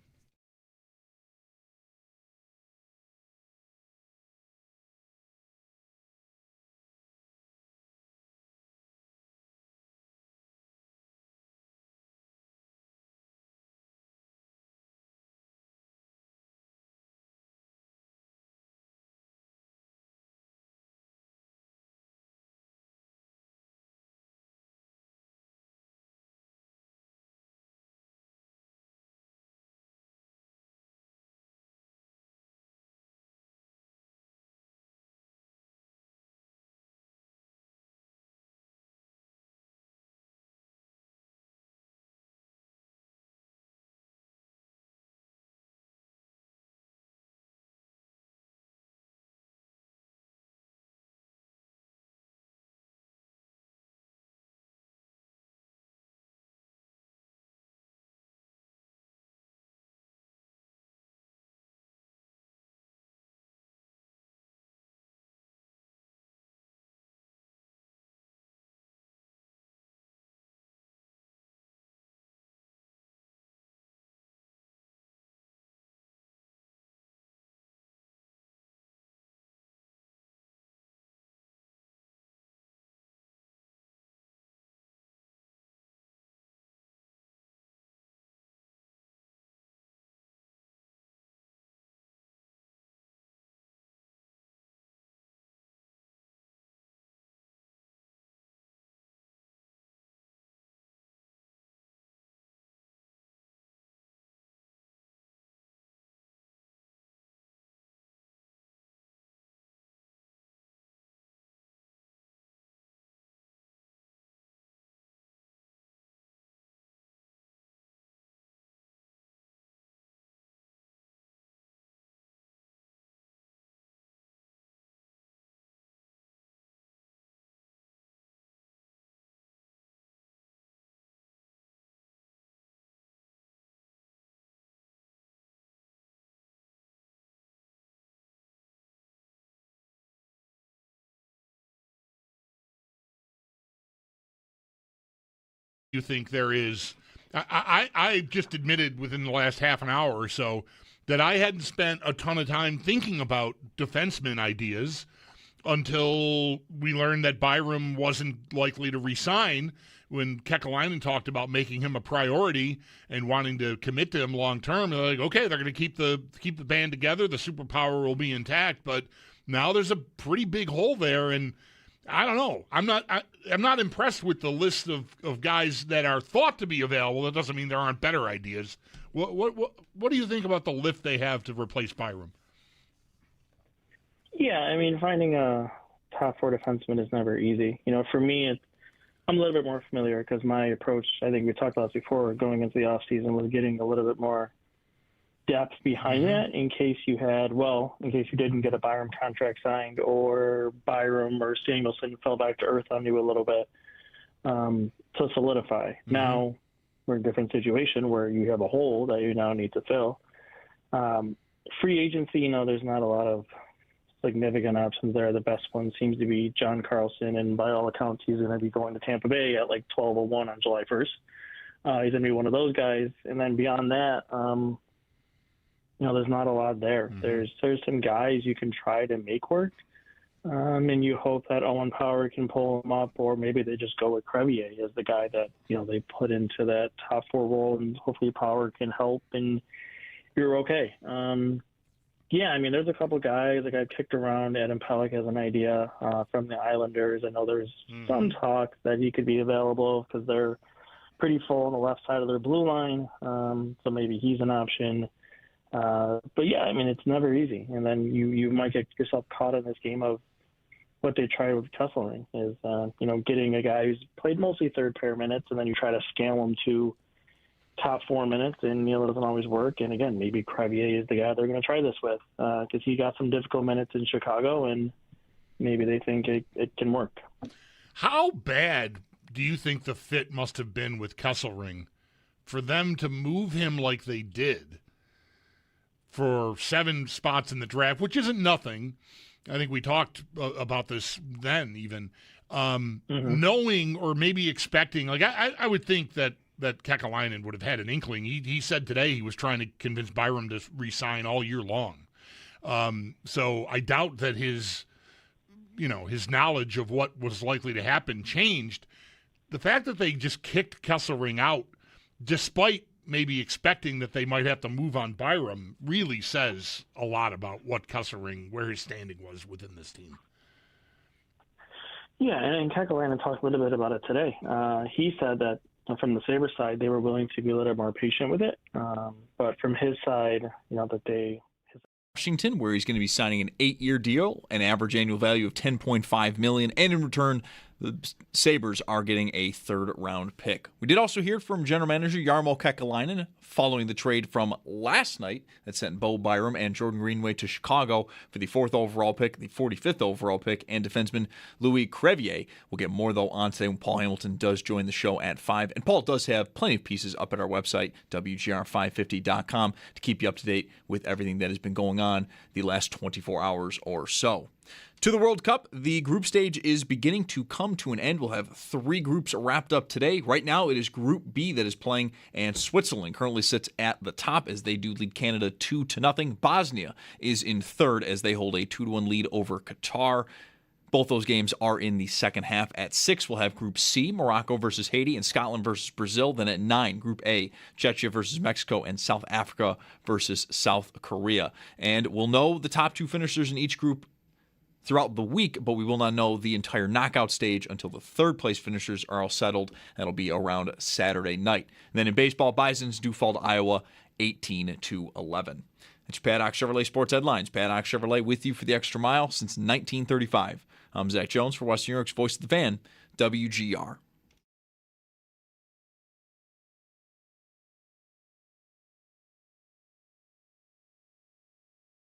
You think there is? I just admitted within the last half an hour or so that I hadn't spent a ton of time thinking about defenseman ideas until we learned that Byram wasn't likely to resign. When Kekalainen talked about making him a priority and wanting to commit to him long term, they're like, okay, they're going to keep the band together. The superpower will be intact, but now there's a pretty big hole there, and I don't know. I'm not impressed with the list of guys that are thought to be available. That doesn't mean there aren't better ideas. What do you think about the lift they have to replace Byram? Yeah, I mean, finding a top four defenseman is never easy. For me, I'm a little bit more familiar because my approach, I think we talked about this before, going into the offseason was getting a little bit more depth behind that in case you didn't get a Byram contract signed or Byram or Samuelson fell back to earth on you a little bit to solidify. Now we're in a different situation where you have a hole that you now need to fill. Free agency, there's not a lot of significant options there. The best one seems to be John Carlson, and by all accounts, he's going to be going to Tampa Bay at like 12:01 on July 1st. He's going to be one of those guys. And then beyond that, there's not a lot there. There's some guys you can try to make work, and you hope that Owen Power can pull him up, or maybe they just go with Crevier as the guy that they put into that top four role, and hopefully Power can help, and you're okay. Yeah, I mean, there's a couple guys that got kicked around. Adam Pelech has an idea from the Islanders. I know there's some talk that he could be available because they're pretty full on the left side of their blue line, so maybe he's an option. But yeah, I mean, it's never easy. And then you might get yourself caught in this game of what they tried with Kesselring is, getting a guy who's played mostly third pair minutes, and then you try to scale him to top 4 minutes, and it doesn't always work. And again, maybe Crevier is the guy they're going to try this with because he got some difficult minutes in Chicago, and maybe they think it can work. How bad do you think the fit must have been with Kesselring for them to move him like they did for 7 spots in the draft, which isn't nothing? I think we talked about this then even, knowing or maybe expecting, like I would think that Kekalainen would have had an inkling. He said today he was trying to convince Byram to re-sign all year long. So I doubt that his knowledge of what was likely to happen changed. The fact that they just kicked Kesselring out, despite maybe expecting that they might have to move on Byram, really says a lot about what Kesselring, where his standing was within this team. Yeah, and Kekalainen talked a little bit about it today. He said that from the Sabres side, they were willing to be a little more patient with it. But from his side, Washington, where he's going to be signing an 8-year deal, an average annual value of $10.5 million, and in return, the Sabres are getting a third-round pick. We did also hear from general manager Jarmo Kekalainen following the trade from last night that sent Bo Byram and Jordan Greenway to Chicago for the 4th overall pick, the 45th overall pick, and defenseman Louis Crevier. We'll get more, though, on today when Paul Hamilton does join the show at 5. And Paul does have plenty of pieces up at our website, WGR550.com, to keep you up to date with everything that has been going on the last 24 hours or so. To the World Cup, the group stage is beginning to come to an end. We'll have 3 groups wrapped up today. Right now, it is Group B that is playing, and Switzerland currently sits at the top as they do lead Canada 2-0. Bosnia is in third as they hold a 2-1 lead over Qatar. Both those games are in the second half. At 6, we'll have Group C, Morocco versus Haiti, and Scotland versus Brazil. Then at 9, Group A, Czechia versus Mexico, and South Africa versus South Korea. And we'll know the top 2 finishers in each group throughout the week, but we will not know the entire knockout stage until the third-place finishers are all settled. That'll be around Saturday night. And then in baseball, Bisons do fall to Iowa 18-11. That's your Paddock Chevrolet Sports Headlines. Paddock Chevrolet with you for the extra mile since 1935. I'm Zach Jones for Western New York's Voice of the Fan, WGR.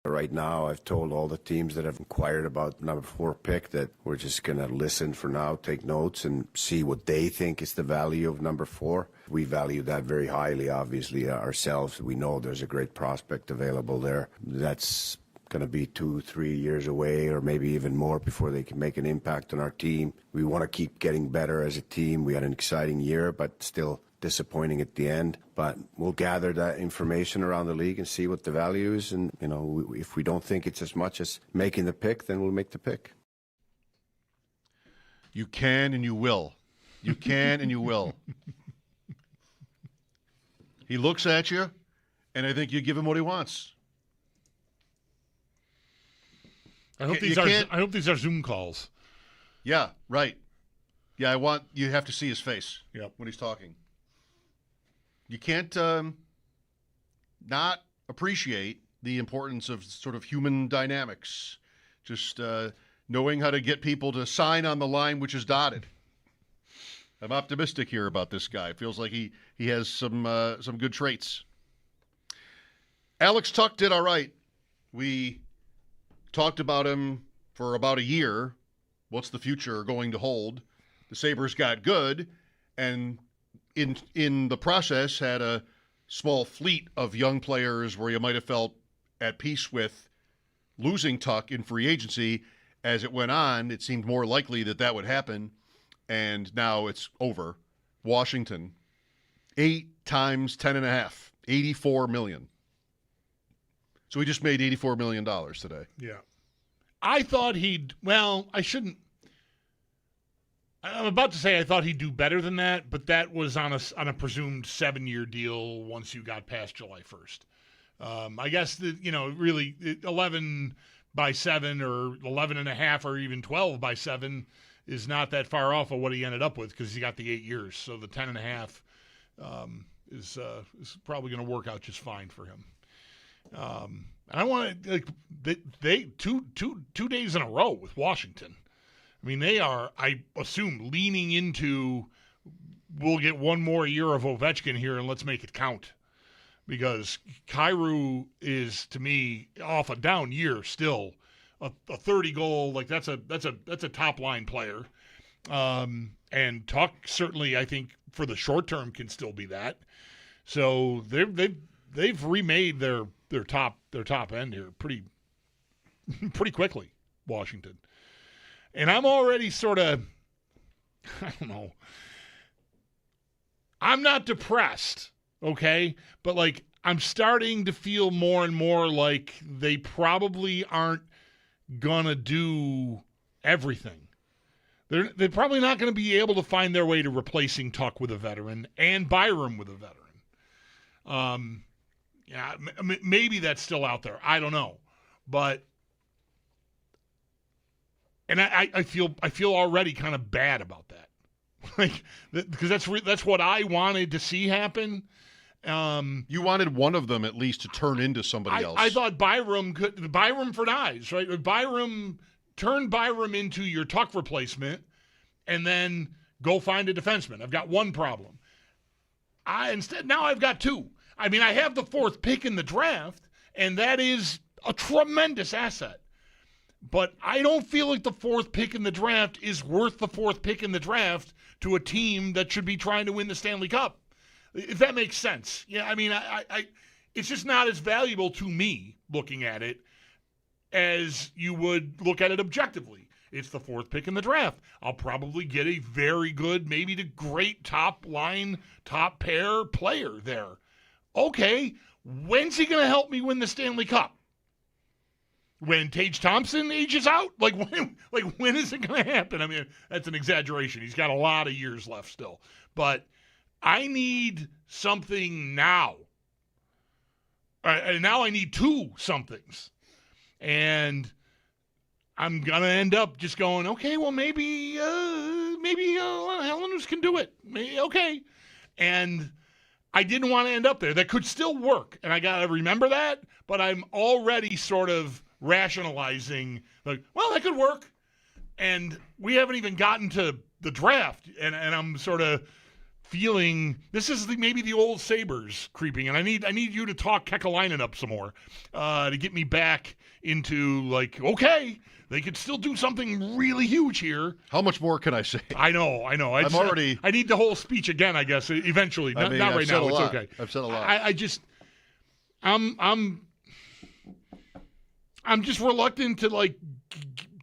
Right now, I've told all the teams that have inquired about number 4 pick that we're just going to listen for now, take notes, and see what they think is the value of number 4. We value that very highly, obviously, ourselves. We know there's a great prospect available there. That's going to be 2-3 years away or maybe even more before they can make an impact on our team. We want to keep getting better as a team. We had an exciting year, but still disappointing at the end. But we'll gather that information around the league and see what the value is. And, if we don't think it's as much as making the pick, then we'll make the pick. You can and you will. You can and you will. He looks at you, and I think you give him what he wants. I hope these are Zoom calls. Yeah, right. Yeah, you have to see his face when he's talking. You can't not appreciate the importance of sort of human dynamics. Just knowing how to get people to sign on the line which is dotted. I'm optimistic here about this guy. It feels like he has some good traits. Alex Tuch did all right. We talked about him for about a year. What's the future going to hold? The Sabres got good, and in the process had a small fleet of young players where you might have felt at peace with losing Tuch in free agency. As it went on, it seemed more likely that would happen, and now it's over. Washington, 8 times 10.5, $84 million. So he just made $84 million today. Yeah. I thought I'm about to say I thought he'd do better than that, but that was on a presumed 7-year deal once you got past July 1st. I guess really 11 by 7 or 11.5 or even 12 by 7 is not that far off of what he ended up with because he got the 8 years. So the 10.5 is probably going to work out just fine for him. And I want to they two days in a row with Washington. I mean, they are, I assume, leaning into we'll get one more year of Ovechkin here and let's make it count. Because Kyrou is, to me, off a down year still. A 30-goal, like that's a top-line player. And Tuch certainly, I think, for the short term can still be that. So they've remade their top end here pretty quickly, Washington. And I'm already sort of, I don't know. I'm not depressed, okay? But, I'm starting to feel more and more like they probably aren't going to do everything. They're probably not going to be able to find their way to replacing Tuch with a veteran and Byram with a veteran. Maybe that's still out there. I don't know. But and I feel already kind of bad about that. Because that's what I wanted to see happen. You wanted one of them at least to turn into somebody else. I thought Byram for Nyes, right? Turn Byram into your Tuch replacement and then go find a defenseman. I've got one problem. Now I've got two. I mean, I have the 4th pick in the draft, and that is a tremendous asset. But I don't feel like the 4th pick in the draft is worth the 4th pick in the draft to a team that should be trying to win the Stanley Cup. If that makes sense. Yeah, I mean, I it's just not as valuable to me looking at it as you would look at it objectively. It's the 4th pick in the draft. I'll probably get a very good, maybe the great top line, top pair player there. Okay, when's he going to help me win the Stanley Cup? When Tage Thompson ages out? When is it going to happen? I mean, that's an exaggeration. He's got a lot of years left still. But I need something now. And now I need 2 somethings. And I'm going to end up just going, okay, well, maybe Helenus can do it. Okay. And I didn't want to end up there. That could still work. And I got to remember that. But I'm already sort of rationalizing, well, that could work. And we haven't even gotten to the draft. And I'm sort of feeling this is maybe the old Sabres creeping, and I need you to talk Kekalainen up some more to get me back into okay, they could still do something really huge here. How much more can I say? I know. I need the whole speech again, I guess, eventually. Not right now. It's okay. I've said a lot. I'm I'm just reluctant to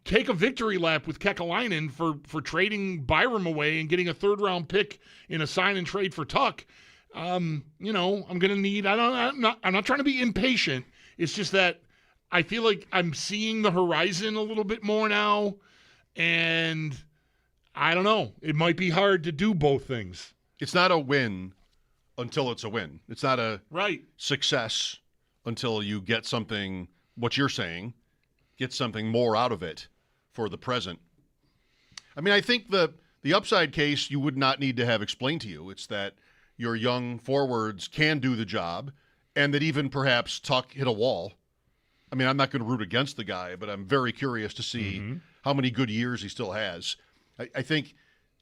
take a victory lap with Kekalainen for trading Byram away and getting a 3rd-round pick in a sign and trade for Tuck. I'm going to need. I'm not trying to be impatient. It's just that I feel like I'm seeing the horizon a little bit more now, and I don't know. It might be hard to do both things. It's not a win until it's a win. It's not a right success until you get something, what you're saying, get something more out of it for the present. I mean, I think the upside case you would not need to have explained to you. It's that your young forwards can do the job, and that even perhaps Tuck hit a wall. I mean, I'm not going to root against the guy, but I'm very curious to see how many good years he still has. I think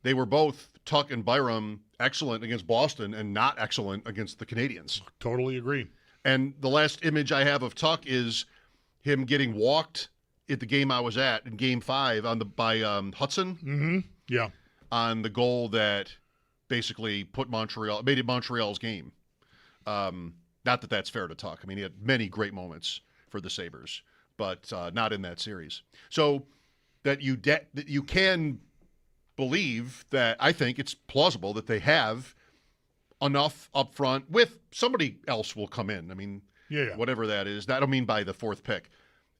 they were both, Tuck and Byram, excellent against Boston and not excellent against the Canadiens. Totally agree. And the last image I have of Tuck is him getting walked at the game I was at in Game 5 by Hudson. Mm-hmm. Yeah. On the goal that basically made it Montreal's game. Not that that's fair to Tuck. I mean, he had many great moments for the Sabres, but not in that series. So that you can believe that, I think it's plausible that they have enough up front with somebody else will come in. I mean, whatever that is. I don't mean by the 4th pick.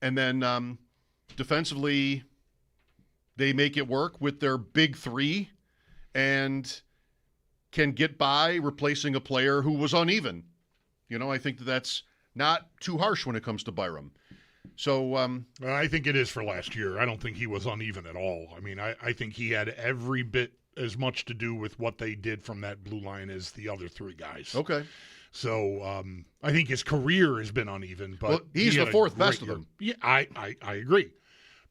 And then defensively, they make it work with their big 3 and can get by replacing a player who was uneven. I think that's not too harsh when it comes to Byram. So I think it is for last year. I don't think he was uneven at all. I mean, I think he had every bit as much to do with what they did from that blue line as the other 3 guys. Okay. So I think his career has been uneven, but he's the 4th best of them. Yeah, I agree,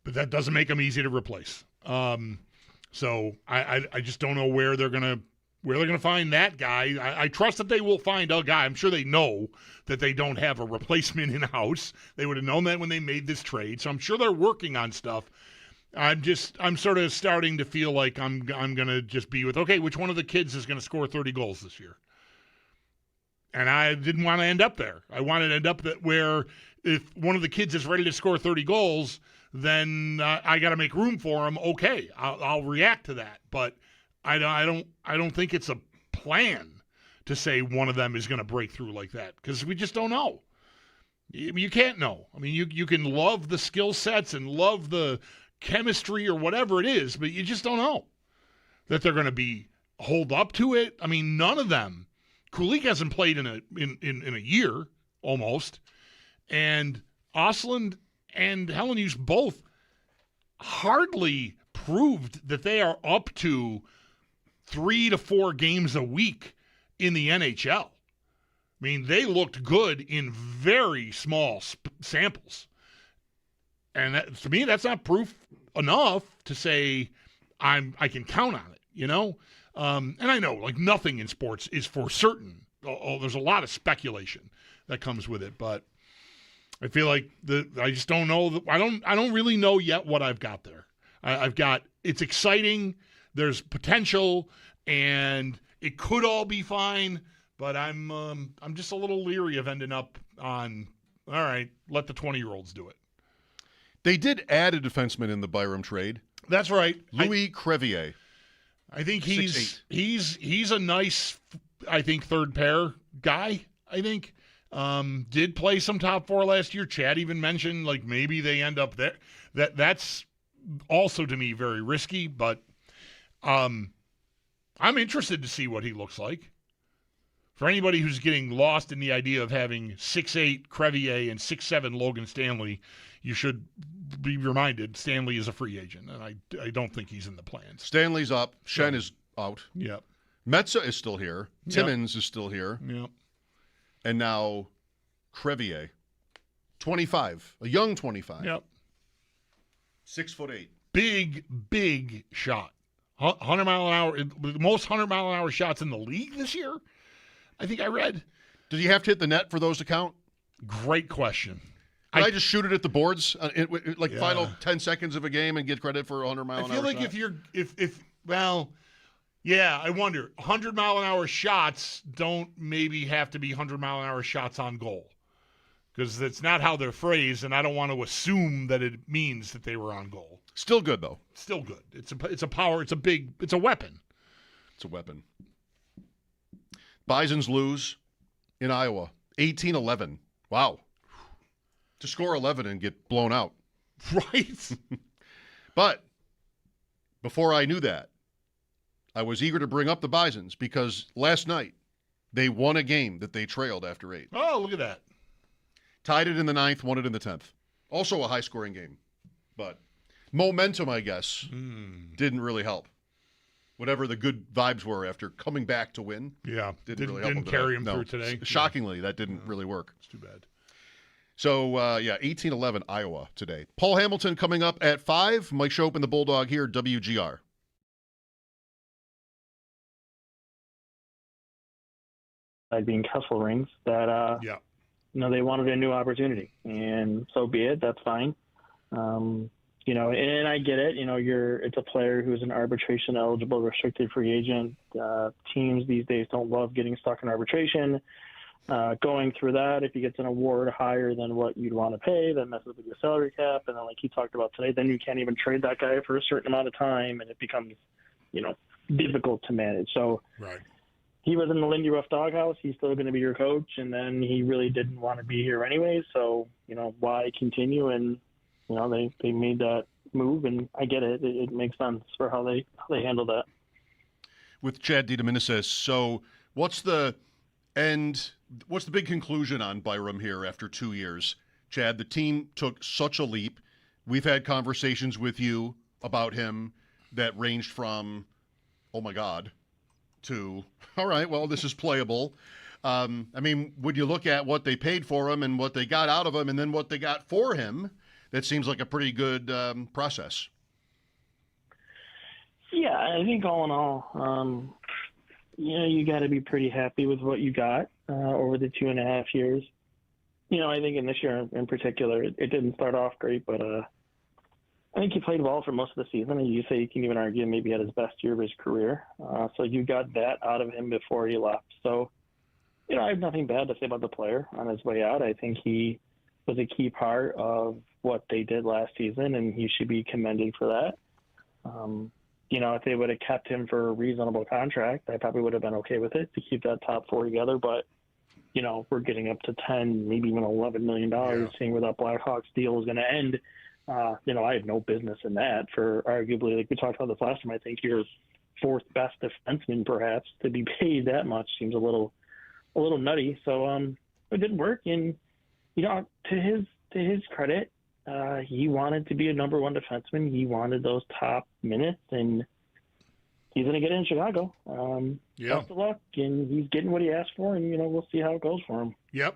but that doesn't make him easy to replace. So I just don't know where they're gonna find that guy. I trust that they will find a guy. I'm sure they know that they don't have a replacement in house. They would have known that when they made this trade. So I'm sure they're working on stuff. I'm sort of starting to feel like I'm gonna just be with, okay, which one of the kids is gonna score 30 goals this year? And I didn't want to end up there. I wanted to end up where if one of the kids is ready to score 30 goals, then I got to make room for him. Okay, I'll react to that, but I don't think it's a plan to say one of them is going to break through like that, because we just don't know. You can't know. I mean, you can love the skill sets and love the chemistry or whatever it is, but you just don't know that they're going to hold up to it. I mean, none of them. Kulich hasn't played in a year almost, and Ostlund and Hellenius both hardly proved that they are up to 3 to 4 games a week in the NHL. I mean, they looked good in very small samples. And to me, that's not proof enough to say I can count on it, And I know, nothing in sports is for certain. There's a lot of speculation that comes with it, but I feel like I just don't know. I don't really know yet what I've got there. I've got, it's exciting. There's potential, and it could all be fine. But I'm just a little leery of ending up on, all right, let the 20-year-olds do it. They did add a defenseman in the Byram trade. That's right, Louis Crevier. I think he's a nice, I think, third pair guy. I think did play some top 4 last year. Chad even mentioned maybe they end up there. That's also to me very risky, but I'm interested to see what he looks like. For anybody who's getting lost in the idea of having 6'8" Crevier and 6'7" Logan Stanley, you should be reminded Stanley is a free agent, and I don't think he's in the plans. Stanley's up. Shen is out. Yep. Metza is still here. Timmins is still here. Yep. And now Crevier, 25, a young 25. Yep. 6'8". Big shot. 100 mile an hour, the most 100 mile an hour shots in the league this year, I think I read. Did you have to hit the net for those to count? Great question. Did I just shoot it at the boards, final 10 seconds of a game and get credit for a 100 mile an hour shot? I feel like I wonder. 100 mile an hour shots don't maybe have to be 100 mile an hour shots on goal. because it's not how they're phrased, and I don't want to assume that it means that they were on goal. Still good, though. Still good. It's a power. It's a weapon. It's a weapon. Bisons lose in Iowa, 18-11. Wow. To score 11 and get blown out. Right. But before I knew that, I was eager to bring up the Bisons because last night they won a game that they trailed after 8. Oh, look at that. Tied it in the 9th, won it in the 10th. Also a high-scoring game. But momentum, I guess, didn't really help. Whatever the good vibes were after coming back to win. Yeah. Didn't really help Didn't carry him through today. Shockingly, that didn't really work. It's too bad. So, 18-11 Iowa today. Paul Hamilton coming up at 5. Mike Schopp and the Bulldog here, WGR. Being Kessel rings that they wanted a new opportunity, and so be it. That's fine. And I get it. It's a player who's an arbitration eligible restricted free agent. Teams these days don't love getting stuck in arbitration. Going through that, if he gets an award higher than what you'd want to pay, that messes with your salary cap. And then, like he talked about today, then you can't even trade that guy for a certain amount of time, and it becomes, difficult to manage. So. Right. He was in the Lindy Ruff doghouse. He's still going to be your coach, and then he really didn't want to be here anyway. So, why continue? And they made that move, and I get it. It makes sense for how they handle that. With Chad DeDominicis, so what's the big conclusion on Byram here after 2 years? Chad, the team took such a leap. We've had conversations with you about him that ranged from, oh my God, to, all right, well, this is playable. Would you look at what they paid for him and what they got out of him and then what they got for him? That seems like a pretty good process. Yeah, I think all in all, you got to be pretty happy with what you got over the 2.5 years. I think in this year in particular, it didn't start off great, but I think he played well for most of the season, and you can even argue maybe had his best year of his career. So you got that out of him before he left. So, I have nothing bad to say about the player on his way out. I think he was a key part of what they did last season, and he should be commended for that. If they would have kept him for a reasonable contract, I probably would have been okay with it to keep that top 4 together. But, we're getting up to $10, maybe even $11 million, seeing where that Blackhawks deal is going to end. I have no business in that for arguably, like we talked about this last time, I think your fourth best defenseman perhaps to be paid that much seems a little nutty. So it didn't work. And, to his credit, he wanted to be a number one defenseman. He wanted those top minutes, and he's going to get it in Chicago. Best of luck, and he's getting what he asked for, and, we'll see how it goes for him. Yep.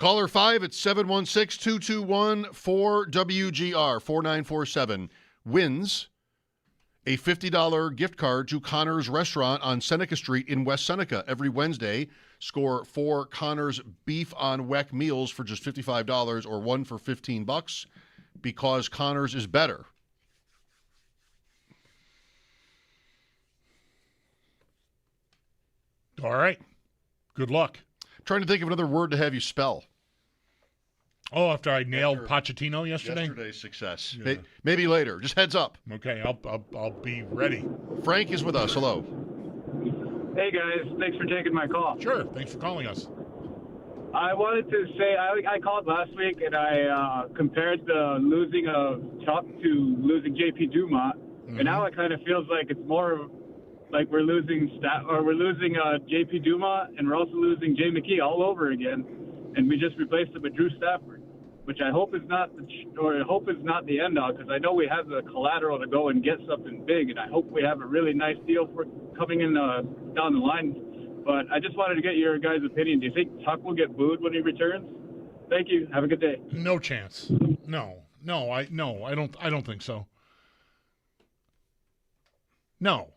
Caller 5 at 716-221-4WGR 4947 wins a $50 gift card to Connor's Restaurant on Seneca Street in West Seneca. Every Wednesday, score 4 Connor's Beef on Weck meals for just $55 or 1 for $15 because Connor's is better. All right. Good luck. Trying to think of another word to have you spell. Oh, after I nailed Pochettino yesterday? Yesterday's success. Yeah. Maybe later. Just heads up. Okay, I'll be ready. Frank is with us. Hello. Hey, guys. Thanks for taking my call. Sure. Thanks for calling us. I wanted to say I called last week and I compared the losing of Chuck to losing J.P. Dumont, and now it kind of feels like it's more like we're losing J.P. Dumont, and we're also losing Jay McKee all over again, and we just replaced him with Drew Stafford, which I hope is not the end all, because I know we have the collateral to go and get something big, and I hope we have a really nice deal for coming in down the line. But I just wanted to get your guys' opinion. Do you think Tuck will get booed when he returns? Thank you. Have a good day. No chance. No, I don't think so. No.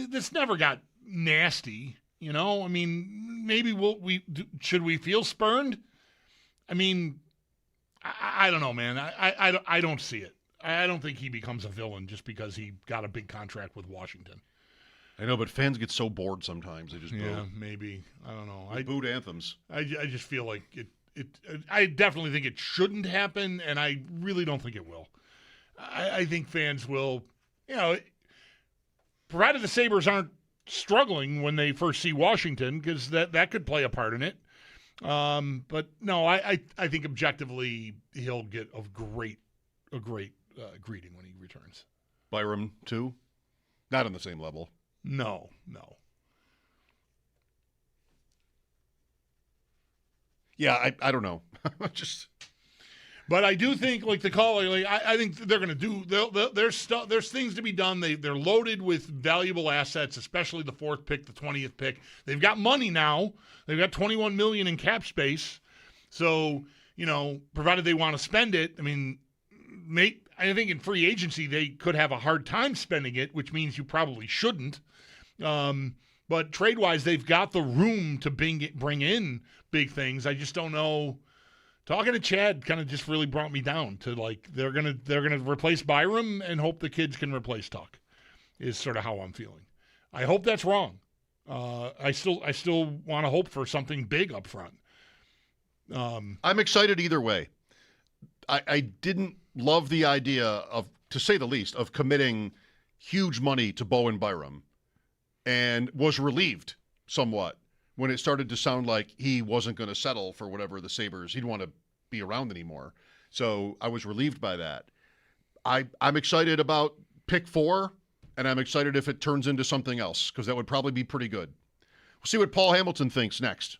This never got nasty, you know? I mean, maybe should we feel spurned? I mean, I don't know, man. I don't see it. I don't think he becomes a villain just because he got a big contract with Washington. I know, but fans get so bored sometimes they just boo. Yeah, maybe. I don't know. I booed anthems. I just feel like I definitely think it shouldn't happen, and I really don't think it will. I think fans will, you know, provided the Sabres aren't struggling when they first see Washington, because that could play a part in it. But no, I think objectively he'll get a great greeting when he returns. Byram too, not on the same level. No. Yeah, I don't know. But I do think, like the caller, I think they're going to do. There's things to be done. They're loaded with valuable assets, especially the 4th pick, the 20th pick. They've got money now. They've got $21 million in cap space. So, you know, provided they want to spend it, I mean, I think in free agency they could have a hard time spending it, which means you probably shouldn't. But trade-wise, they've got the room to bring in big things. I just don't know. Talking to Chad kind of just really brought me down to, like, they're gonna replace Byram and hope the kids can replace Tuck, is sort of how I'm feeling. I hope that's wrong. I still want to hope for something big up front. I'm excited either way. I didn't love the idea of, to say the least, of committing huge money to Bowen Byram, and was relieved somewhat when it started to sound like he wasn't going to settle for whatever the Sabres, he'd want to be around anymore. So I was relieved by that. I'm excited about pick 4, and I'm excited if it turns into something else, because that would probably be pretty good. We'll see what Paul Hamilton thinks next.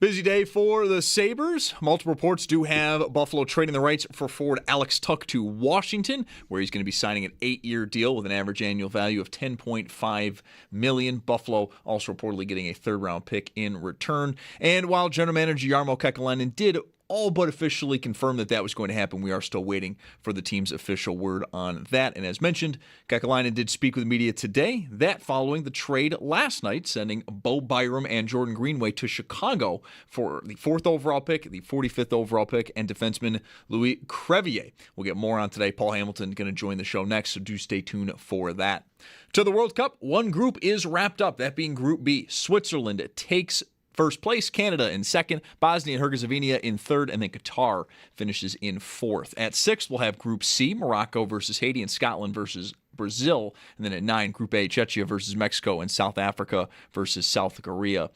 Busy day for the Sabres. Multiple reports do have Buffalo trading the rights for forward Alex Tuch to Washington, where he's going to be signing an 8-year deal with an average annual value of $10.5 million. Buffalo also reportedly getting a third-round pick in return. And while General Manager Jarmo Kekalainen did all but officially confirmed that was going to happen, we are still waiting for the team's official word on that. And as mentioned, Kekalainen did speak with the media today, that following the trade last night, sending Bo Byram and Jordan Greenway to Chicago for the 4th overall pick, the 45th overall pick, and defenseman Louis Crevier. We'll get more on today. Paul Hamilton going to join the show next, so do stay tuned for that. To the World Cup, one group is wrapped up, that being Group B. Switzerland takes first place, Canada in second, Bosnia and Herzegovina in third, and then Qatar finishes in fourth. At 6, we'll have Group C, Morocco versus Haiti and Scotland versus Brazil. And then at 9, Group A, Czechia versus Mexico and South Africa versus South Korea.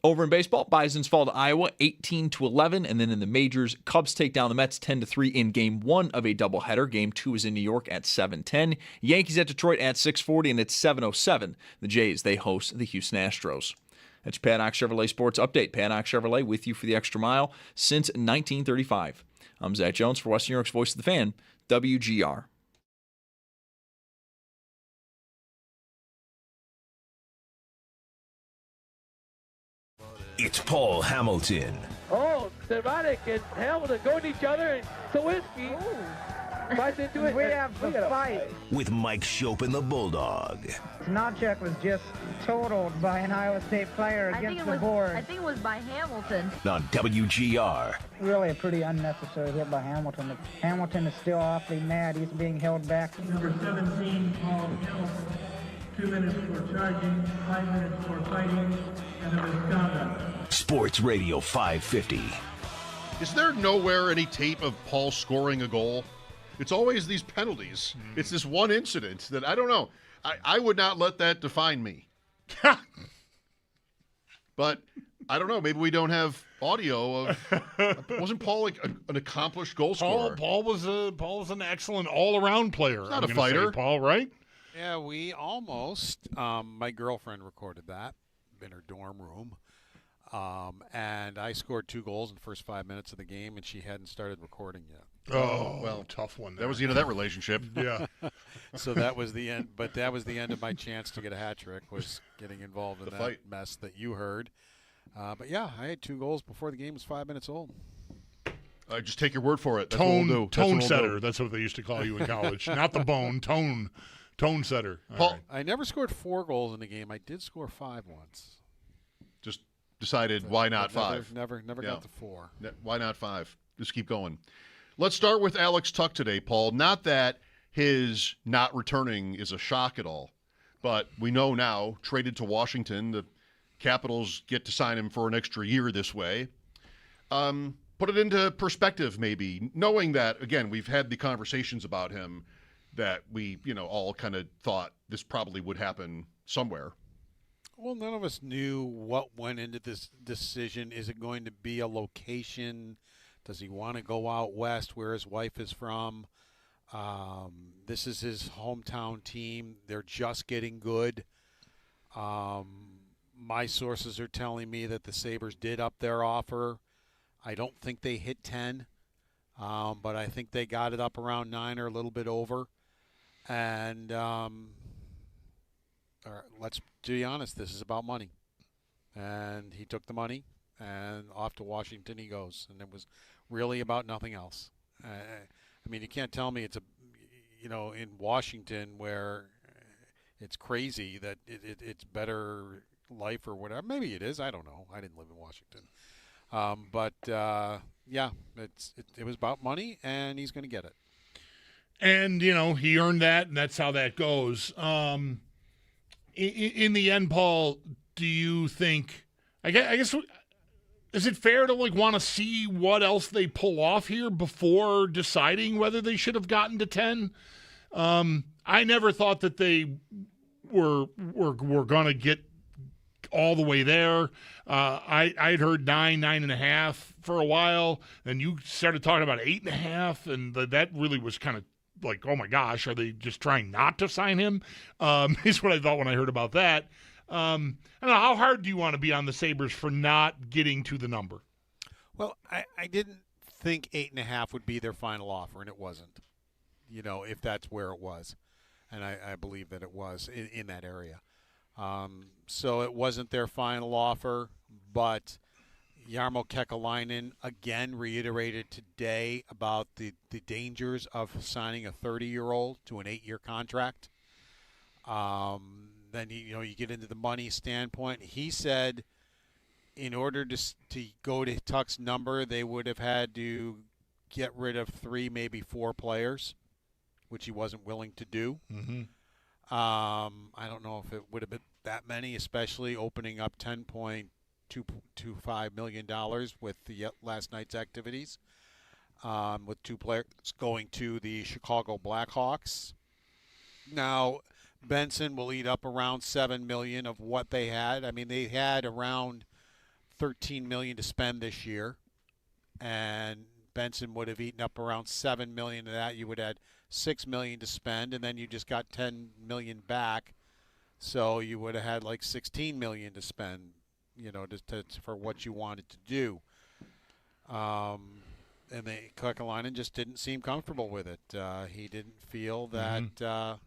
Over in baseball, Bisons fall to Iowa 18-11, and then in the majors, Cubs take down the Mets 10-3 in Game 1 of a doubleheader. Game 2 is in New York at 7:10. Yankees at Detroit at 6:40, and it's 7:07. The Jays, they host the Houston Astros. That's your Paddock Chevrolet Sports Update. Paddock Chevrolet with you for the extra mile since 1935. I'm Zach Jones for Western New York's Voice of the Fan, WGR. It's Paul Hamilton. Oh, Cervatic and Hamilton going at each other, and Sawinski. We have to fight. With Mike Schopp and the Bulldog. Snodcheck was just totaled by an Iowa State player against the board. I think it was by Hamilton. On WGR. Really a pretty unnecessary hit by Hamilton. Hamilton is still awfully mad. He's being held back. Number 17, Paul Hill. 2 minutes for charging, 5 minutes for fighting, and a misconduct. Sports Radio 550. Is there nowhere any tape of Paul scoring a goal? It's always these penalties. It's this one incident that I don't know. I would not let that define me. But I don't know. Maybe we don't have audio of. Wasn't Paul like an accomplished goal scorer? Paul was an excellent all-around player. He's not a fighter, Paul, right? Yeah, we almost. My girlfriend recorded that in her dorm room. And I scored 2 goals in the first 5 minutes of the game, and she hadn't started recording yet. Oh, well, tough one. That was the end of that relationship. Yeah. So that was the end. But that was the end of my chance to get a hat trick, was getting involved in that fight mess that you heard. But yeah, I had 2 goals before the game was 5 minutes old. Just take your word for it. That's what we'll do. Tone setter. That's what they used to call you in college. Not the bone. Tone setter. Paul, right. I never scored 4 goals in the game. I did score 5 once. Just decided why not 5? Never got to 4. Why not 5? Just keep going. Let's start with Alex Tuch today, Paul. Not that his not returning is a shock at all, but we know now, traded to Washington, the Capitals get to sign him for an extra year this way. Put it into perspective, maybe, knowing that, again, we've had the conversations about him that we, all kind of thought this probably would happen somewhere. Well, none of us knew what went into this decision. Is it going to be a location? Does he want to go out west where his wife is from? This is his hometown team. They're just getting good. My sources are telling me that the Sabres did up their offer. I don't think they hit 10, but I think they got it up around 9 or a little bit over. And let's be honest, this is about money. And he took the money, and off to Washington he goes. And it was really about nothing else. I mean, you can't tell me it's in Washington where it's crazy that it's better life or whatever. Maybe it is. I don't know. I didn't live in Washington. Yeah, it was about money, and he's going to get it. And, he earned that, and that's how that goes. In the end, Paul, do you think – I guess is it fair to want to see what else they pull off here before deciding whether they should have gotten to 10? I never thought that they were going to get all the way there. I'd heard 9.5 for a while, and you started talking about 8.5, and that really was kind of like, oh my gosh, are they just trying not to sign him? Is what I thought when I heard about that. I don't know, how hard do you want to be on the Sabres for not getting to the number? Well, I didn't think 8.5 would be their final offer, and it wasn't. If that's where it was, and I believe that it was in that area. So it wasn't their final offer, but Jarmo Kekalainen again reiterated today about the dangers of signing a 30-year-old to an 8-year contract. Then you get into the money standpoint. He said in order to go to Tuch's number, they would have had to get rid of 3, maybe 4 players, which he wasn't willing to do. Mm-hmm. I don't know if it would have been that many, especially opening up $10.25 million with the last night's activities, with 2 players going to the Chicago Blackhawks. Now, Benson will eat up around $7 million of what they had. I mean, they had around $13 million to spend this year, and Benson would have eaten up around $7 million of that. You would have had $6 million to spend, and then you just got $10 million back, so you would have had like $16 million to spend, for what you wanted to do. And Kekalainen just didn't seem comfortable with it. He didn't feel that.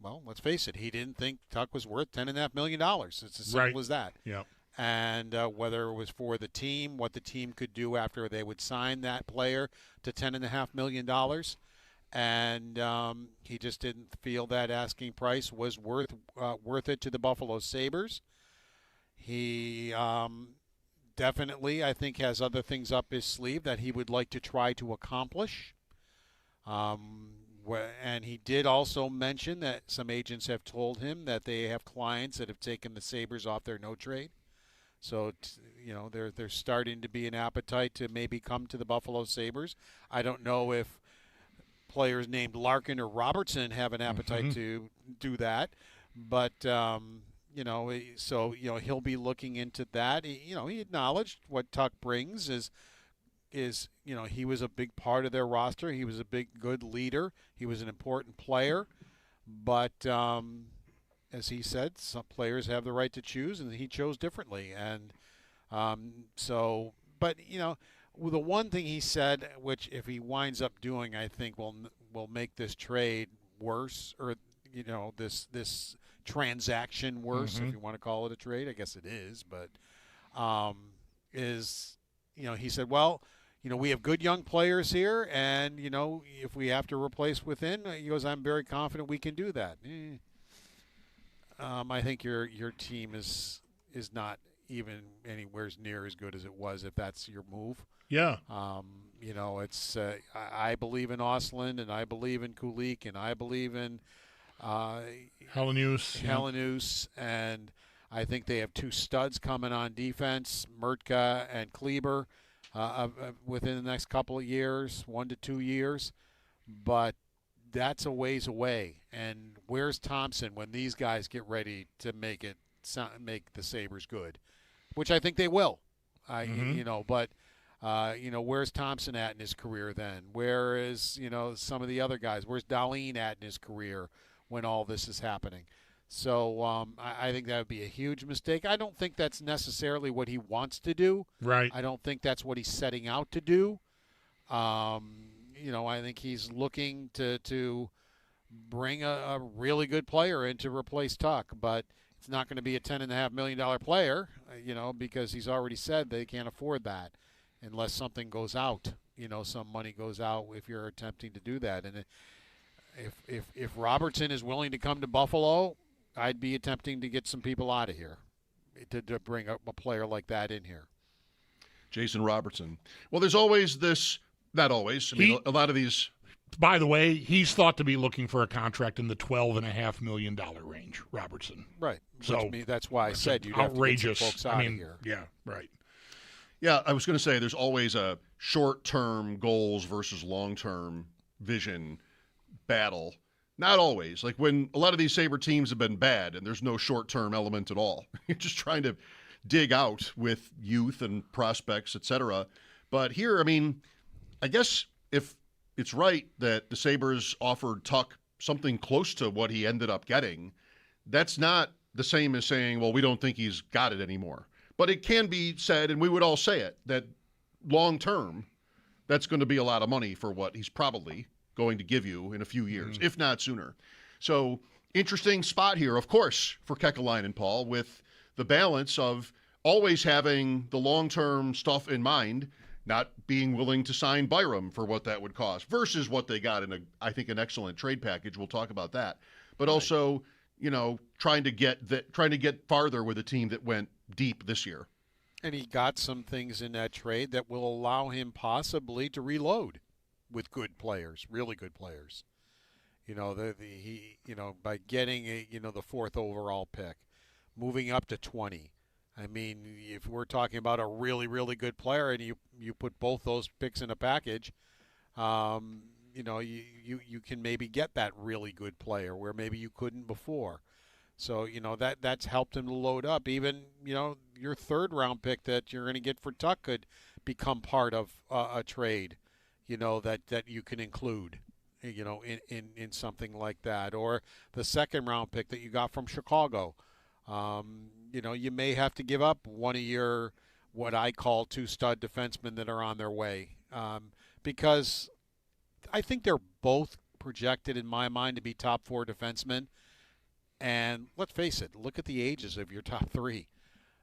Well, let's face it, he didn't think Tuch was worth $10.5 million. It's as simple as that. Yeah. And whether it was for the team, what the team could do after they would sign that player to $10.5 million. And he just didn't feel that asking price was worth it to the Buffalo Sabres. He definitely, I think, has other things up his sleeve that he would like to try to accomplish. And he did also mention that some agents have told him that they have clients that have taken the Sabres off their no trade. So, there's starting to be an appetite to maybe come to the Buffalo Sabres. I don't know if players named Larkin or Robertson have an appetite to do that, but he'll be looking into that. He acknowledged what Tuch brings is he was a big part of their roster. He was a good leader. He was an important player, but as he said, some players have the right to choose, and he chose differently. And the one thing he said, which if he winds up doing, I think will make this trade worse, or this transaction worse, if you want to call it a trade. I guess it is, but he said, well, we have good young players here, and if we have to replace within, he goes, I'm very confident we can do that. I think your team is not even anywhere near as good as it was, if that's your move. Yeah. It's I believe in Ostlund, and I believe in Kulik, and I believe in Helenius, and I think they have 2 studs coming on defense, Mertka and Kleber, within the next couple of years, 1 to 2 years. But that's a ways away. And where's Thompson when these guys get ready to make the Sabres good, which I think they will. But where's Thompson at in his career then? Where is some of the other guys? Where's Dahlin at in his career when all this is happening? So I think that would be a huge mistake. I don't think that's necessarily what he wants to do. Right. I don't think that's what he's setting out to do. I think he's looking to bring a really good player in to replace Tuch, but it's not going to be a $10.5 million player, because he's already said they can't afford that unless something goes out. Some money goes out if you're attempting to do that. And if Robertson is willing to come to Buffalo, I'd be attempting to get some people out of here to bring a player like that in here. Jason Robertson. Well, there's always this, not always, a lot of these. By the way, he's thought to be looking for a contract in the $12.5 million range, Robertson. Right. So that's why I said you'd outrageous. Have to get some folks out of here. Yeah, right. Yeah, I was going to say there's always a short-term goals versus long-term vision battle. Not always. Like when a lot of these Sabre teams have been bad and there's no short-term element at all. You're just trying to dig out with youth and prospects, etc. But here, I guess if it's right that the Sabres offered Tuch something close to what he ended up getting, that's not the same as saying, well, we don't think he's got it anymore. But it can be said, and we would all say it, that long term, that's going to be a lot of money for what he's probably going to give you in a few years, if not sooner. So interesting spot here, of course, for Kekalainen, Paul, with the balance of always having the long-term stuff in mind, not being willing to sign Byram for what that would cost versus what they got in I think an excellent trade package. We'll talk about that. But also, trying to get farther with a team that went deep this year. And he got some things in that trade that will allow him possibly to reload with good players, really good players. By getting the 4th overall pick, moving up to 20. I mean, if we're talking about a really, really good player and you put both those picks in a package, you can maybe get that really good player where maybe you couldn't before. So, that's helped him to load up. Even, your 3rd round pick that you're going to get for Tuck could become part of a trade, that you can include, in something like that. Or the 2nd round pick that you got from Chicago. You may have to give up one of your, what I call 2 stud defensemen that are on their way. Because I think they're both projected in my mind to be top 4 defensemen. And let's face it, look at the ages of your top 3.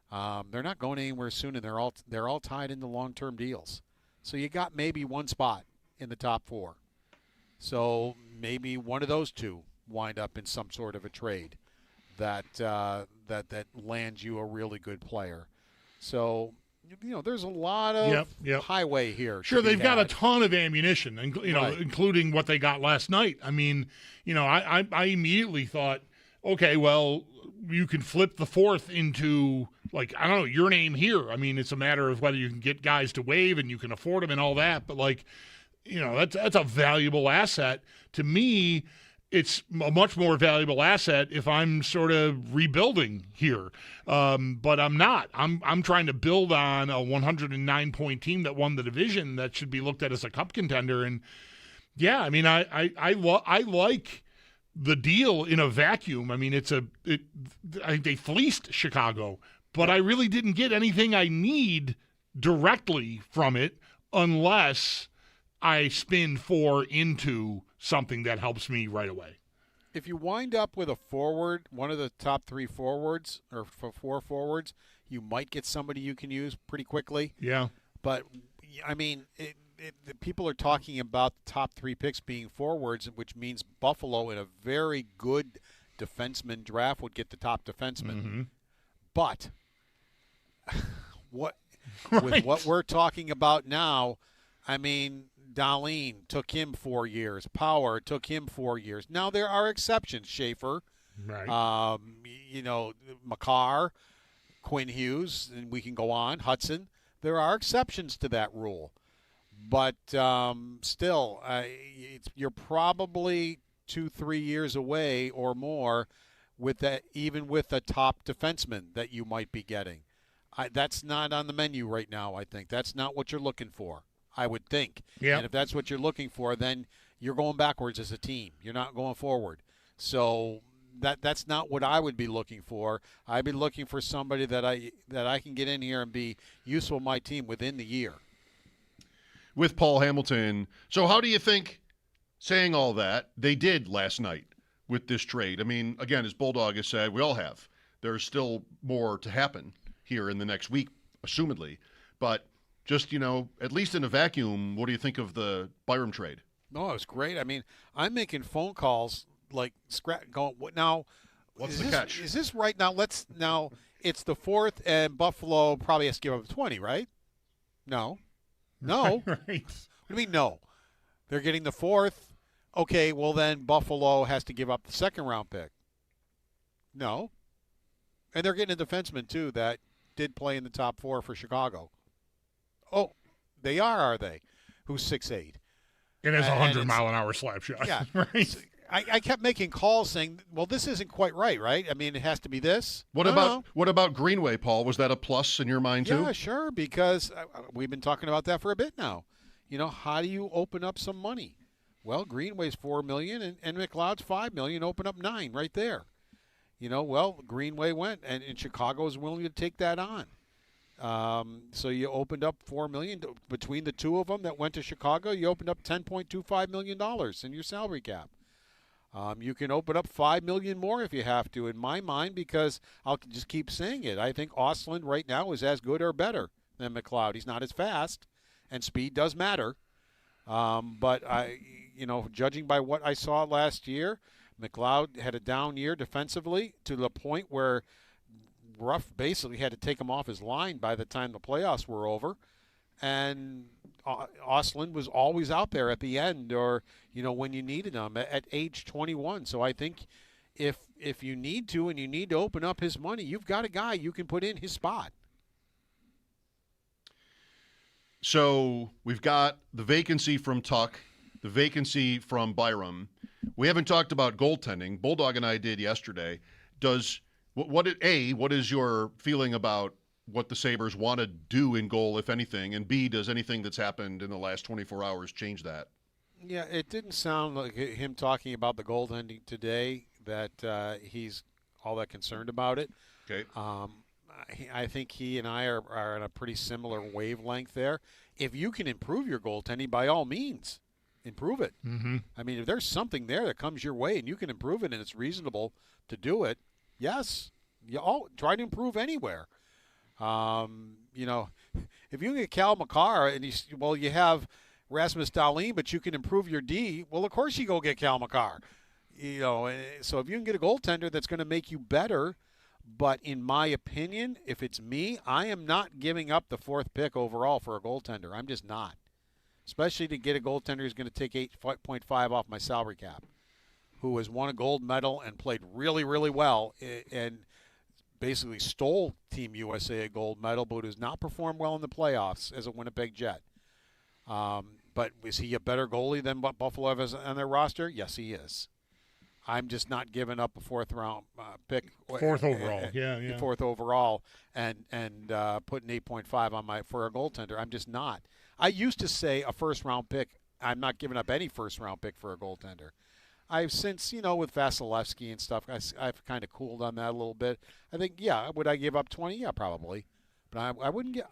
They're not going anywhere soon, and they're all tied into long-term deals. So you got maybe one spot in the top 4. So maybe one of those 2 wind up in some sort of a trade that lands you a really good player. So there's a lot of highway here. Sure, they've got a ton of ammunition, including what they got last night. I mean, I immediately thought, okay, well, you can flip the 4th into, your name here. I mean, it's a matter of whether you can get guys to waive and you can afford them and all that. But, that's a valuable asset. To me, it's a much more valuable asset if I'm sort of rebuilding here. But I'm not. I'm trying to build on a 109-point team that won the division that should be looked at as a cup contender. And, yeah, I mean, I like the deal in a vacuum. I mean, I think they fleeced Chicago, but I really didn't get anything I need directly from it unless I spin 4 into something that helps me right away. If you wind up with a forward, one of the top 3 forwards or 4 forwards, you might get somebody you can use pretty quickly. Yeah. But, I mean, people are talking about the top 3 picks being forwards, which means Buffalo in a very good defenseman draft would get the top defenseman. Mm-hmm. But with what we're talking about now, I mean, Dahlin took him 4 years. Power took him 4 years. Now there are exceptions. Schaefer, right? Makar, Quinn Hughes, and we can go on. Hudson. There are exceptions to that rule. But still, you're probably 2-3 years away or more with that, even with a top defenseman that you might be getting. That's not on the menu right now, I think. That's not what you're looking for, I would think. Yeah. And if that's what you're looking for, then you're going backwards as a team. You're not going forward. So that's not what I would be looking for. I'd be looking for somebody that I can get in here and be useful to my team within the year. With Paul Hamilton. So how do you think, saying all that, they did last night with this trade? I mean, again, as Bulldog has said, we all have. There's still more to happen here in the next week, assumedly. But just, at least in a vacuum, what do you think of the Byram trade? No, it was great. I mean, I'm making phone calls going, now, what's the catch? Is this right now? It's the 4th, and Buffalo probably has to give up 20, right? No. Right. What do you mean no? They're getting the 4th. Okay, well then Buffalo has to give up the 2nd round pick. No. And they're getting a defenseman too that did play in the top 4 for Chicago. Oh, they are they? Who's 6'8"? And has a 100-mile-an-hour slap shot. Yeah. Right. So I kept making calls saying, well, this isn't quite right? I mean, it has to be this. What about Greenway, Paul? Was that a plus in your mind too? Yeah, sure, because we've been talking about that for a bit now. How do you open up some money? Well, Greenway's $4 million and McLeod's $5 million. Open up $9 right there. well, Greenway went, and Chicago is willing to take that on. So you opened up $4 million between the two of them that went to Chicago. You opened up $10.25 million in your salary cap. You can open up $5 million more if you have to, in my mind, because I'll just keep saying it. I think Ostlund right now is as good or better than McLeod. He's not as fast, and speed does matter. But judging by what I saw last year, McLeod had a down year defensively to the point where Ruff basically had to take him off his line by the time the playoffs were over. And Ostlund was always out there at the end or, when you needed him at age 21. So I think if you need to and you need to open up his money, you've got a guy you can put in his spot. So we've got the vacancy from Tuck, the vacancy from Byram. We haven't talked about goaltending. Bulldog and I did yesterday. What is your feeling about what the Sabres want to do in goal, if anything? And B, does anything that's happened in the last 24 hours change that? Yeah, it didn't sound like him talking about the goaltending today that he's all that concerned about it. Okay. I think he and I are on a pretty similar wavelength there. If you can improve your goaltending, by all means, improve it. Mm-hmm. I mean, if there's something there that comes your way and you can improve it and it's reasonable to do it, yes, try to improve anywhere. If you can get Cal McCarr and you have Rasmus Dahlin, but you can improve your D, well, of course you go get Cal McCarr. So if you can get a goaltender that's going to make you better, but in my opinion, if it's me, I am not giving up the 4th pick overall for a goaltender. I'm just not. Especially to get a goaltender who's going to take 8.5 off my salary cap, who has won a gold medal and played really, really well and basically stole Team USA a gold medal, but has not performed well in the playoffs as a Winnipeg Jet. But is he a better goalie than what Buffalo has on their roster? Yes, he is. I'm just not giving up a 4th-round pick. 4th overall, yeah. 4th overall, and putting 8.5 on for a goaltender. I'm just not. I used to say a 1st-round pick. I'm not giving up any 1st-round pick for a goaltender. I've since, with Vasilevsky and stuff, I've kind of cooled on that a little bit. I think, would I give up 20? Yeah, probably. But I wouldn't get.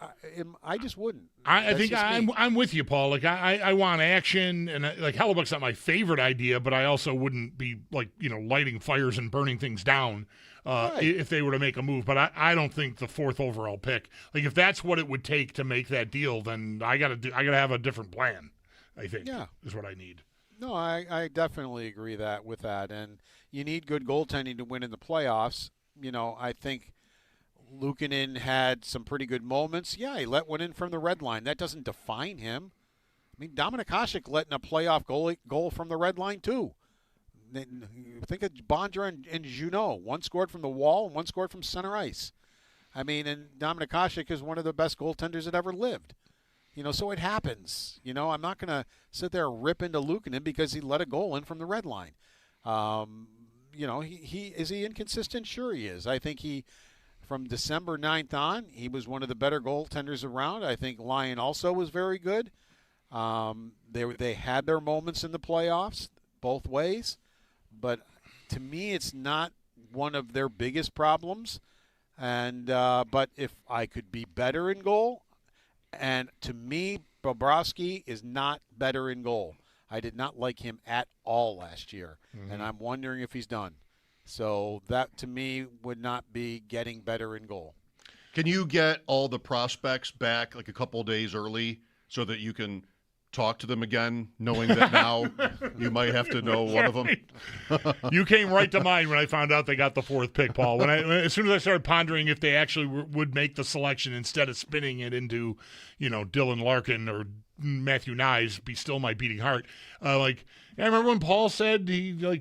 I just wouldn't. I think I'm with you, Paul. Like I want action, and like Hellebuck's not my favorite idea, but I also wouldn't be lighting fires and burning things down if they were to make a move. But I don't think the 4th overall pick. Like if that's what it would take to make that deal, then I gotta have a different plan. I think is what I need. No, I definitely agree with that, and you need good goaltending to win in the playoffs. I think Luukkonen had some pretty good moments. Yeah, he let one in from the red line. That doesn't define him. I mean, Dominik Hasek let in a playoff goal from the red line, too. Think of Bondra and Junot. One scored from the wall and one scored from center ice. I mean, and Dominik Hasek is one of the best goaltenders that ever lived. So it happens. I'm not going to sit there and rip into Luukkonen because he let a goal in from the red line. Is he inconsistent? Sure he is. I think from December 9th on, he was one of the better goaltenders around. I think Lyon also was very good. They had their moments in the playoffs both ways, but to me, it's not one of their biggest problems. And but if I could be better in goal, and to me, Bobrovsky is not better in goal. I did not like him at all last year, and I'm wondering if he's done. So that, to me, would not be getting better in goal. Can you get all the prospects back like a couple of days early so that you can talk to them again, knowing that now you might have to know one of them? You came right to mind when I found out they got the 4th pick, Paul. As soon as I started pondering if they actually would make the selection instead of spinning it into, Dylan Larkin or Matthew Nyes, be still my beating heart. I remember when Paul said I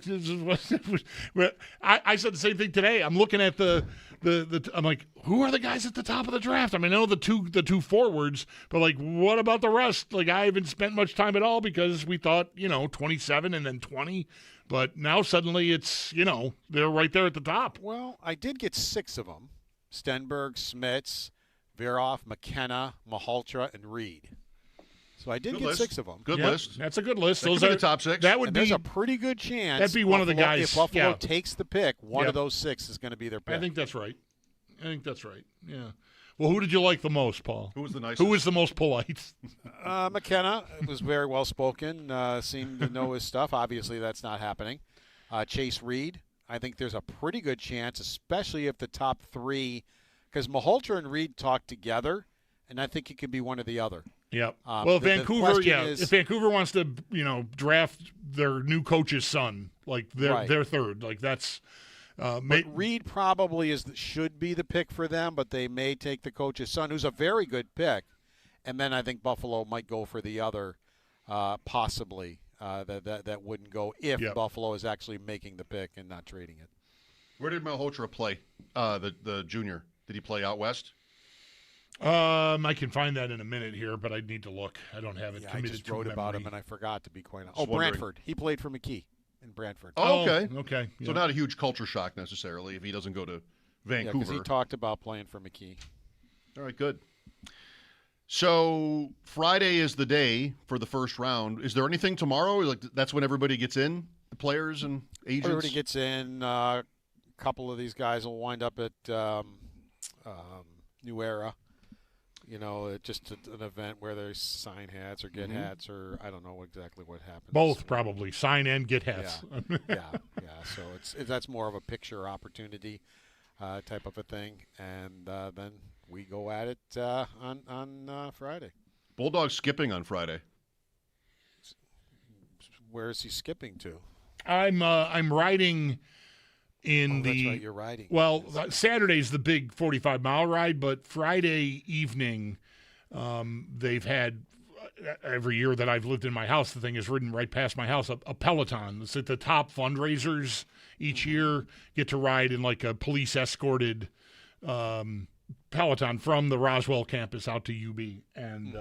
said the same thing today. I'm looking at I'm like, who are the guys at the top of the draft? I mean, I know the two forwards, but what about the rest? I haven't spent much time at all because we thought, 27 and then 20, but now suddenly it's, they're right there at the top. Well, I did get 6 of them: Stenberg, Smits, Veroff, McKenna, Mahaltra, and Reed. So I did Good get list. 6 of them. Good Yep, list. That's a good list. That Those could be are the top 6. That would And be there's a pretty good chance that'd be one of the Buffalo- guys. If Buffalo yeah. takes the pick, one Yep. of those 6 is going to be their pick. I think that's right. Yeah. Well, who did you like the most, Paul? Who was the nicest? Who was the most polite? McKenna was very well spoken, seemed to know his stuff. Obviously, that's not happening. Chase Reed, I think there's a pretty good chance, especially if the top 3, because Maholter and Reed talk together, and I think it could be one or the other. Yep. Well, if Vancouver wants to, draft their new coach's son, like their third, like that's. But Reed probably should be the pick for them, but they may take the coach's son, who's a very good pick, and then I think Buffalo might go for the other, possibly that wouldn't go if Buffalo is actually making the pick and not trading it. Where did Malhotra play? The junior. Did he play out west? I can find that in a minute here, but I need to look. I don't have it I committed just to wrote memory. about him, and I forgot to be quite honest. Just wondering. Brantford. He played for McKee in Brantford. Oh, okay. Okay. So not a huge culture shock necessarily if he doesn't go to Vancouver. because he talked about playing for McKee. All right, good. So Friday is the day for the first round. Is there anything tomorrow? Like that's when everybody gets in, the players and agents. Everybody gets in. A couple of these guys will wind up at New Era. Just an event where they sign hats or get hats, or I don't know exactly what happens. Both probably sign and get hats. Yeah. So that's more of a picture opportunity type of a thing, and then we go at it on Friday. Bulldog skipping on Friday. Where is he skipping to? I'm riding in That's right, you're riding. Well, Saturday's the big 45-mile ride, but Friday evening, they've had every year that I've lived in my house, the thing is ridden right past my house, a Peloton. It's at the top fundraisers each year get to ride in like a police escorted Peloton from the Roswell campus out to UB, and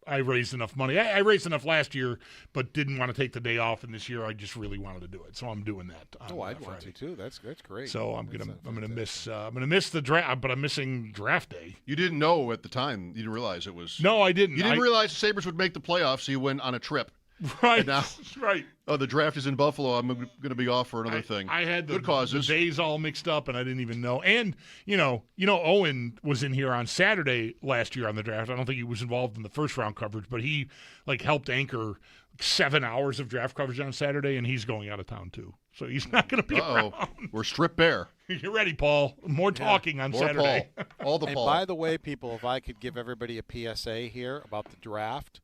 I raised enough money. I raised enough last year, but didn't want to take the day off. And this year, I just really wanted to do it, so I'm doing that. I'd want to too. That's great. So I'm gonna miss the draft, but I'm missing draft day. You didn't know at the time. You didn't realize it was. No, I didn't. You didn't realize the Sabres would make the playoffs, so you went on a trip. Right. And now, right. Oh, the draft is in Buffalo. I'm going to be off for another thing. I had good causes. The days all mixed up, and I didn't even know. And Owen was in here on Saturday last year on the draft. I don't think he was involved in the first round coverage, but he helped anchor 7 hours of draft coverage on Saturday, and he's going out of town too, so he's not going to be around. We're stripped bare. You're ready, Paul. More talking on more Saturday. Paul. All the and Paul. By the way, people, if I could give everybody a PSA here about the draft.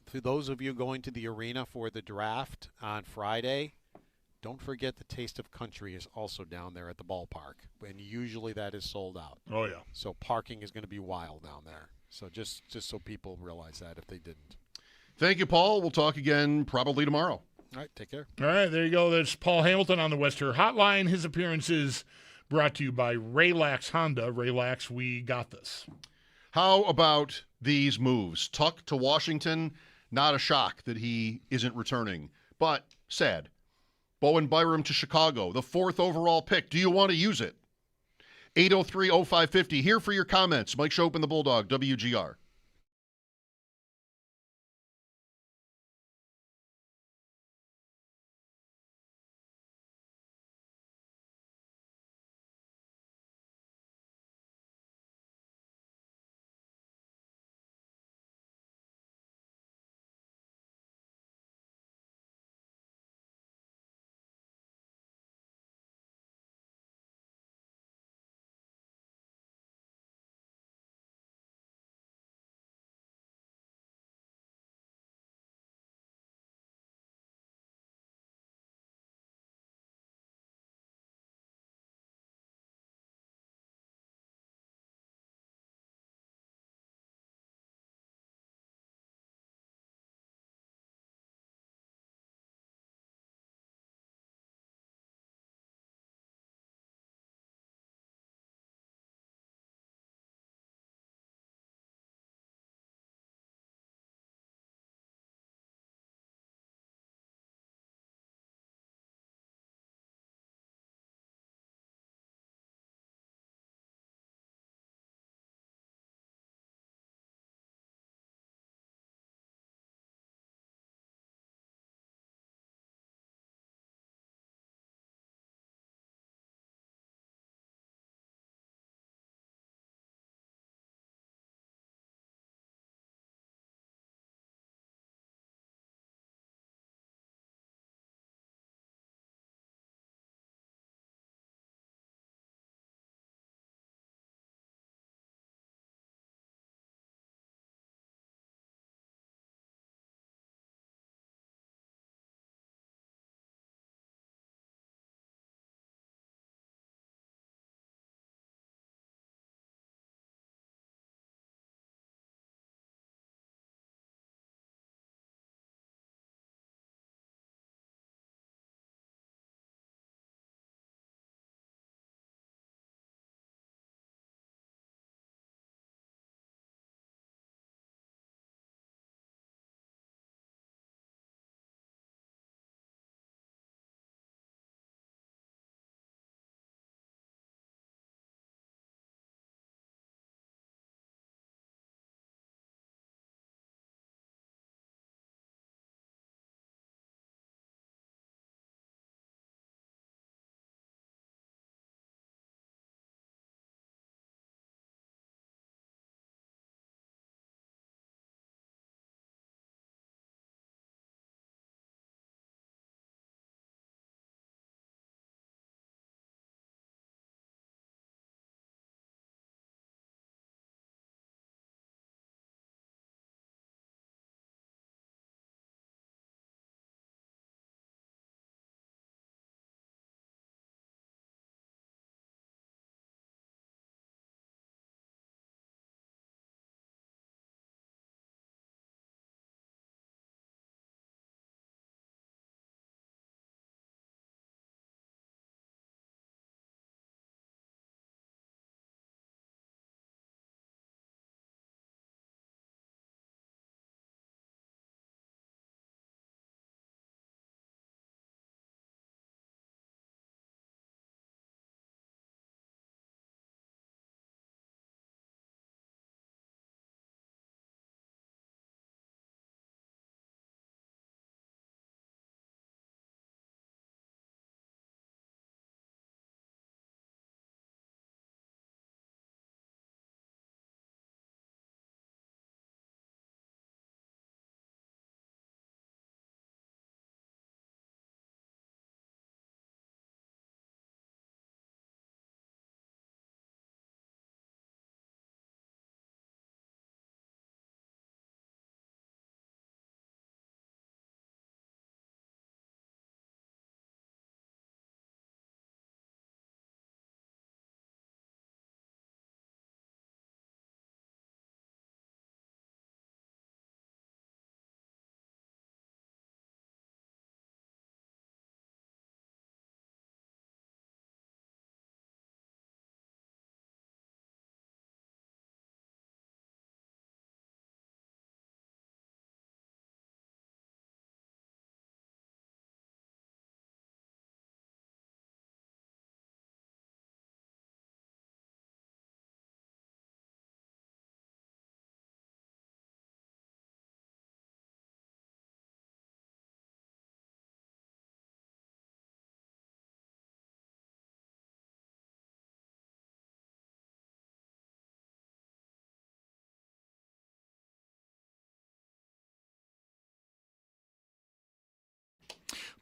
For those of you going to the arena for the draft on Friday, don't forget the Taste of Country is also down there at the ballpark, and usually that is sold out. Oh, yeah. So parking is going to be wild down there. So just so people realize that if they didn't. Thank you, Paul. We'll talk again probably tomorrow. All right, take care. All right, there you go. That's Paul Hamilton on the Western Hotline. His appearances brought to you by Raylax Honda. Raylax, we got this. How about these moves? Tuck to Washington. Not a shock that he isn't returning, but sad. Bowen Byram to Chicago, the 4th overall pick. Do you want to use it? 803-0550. Here for your comments. Mike Schopp and the Bulldog, WGR.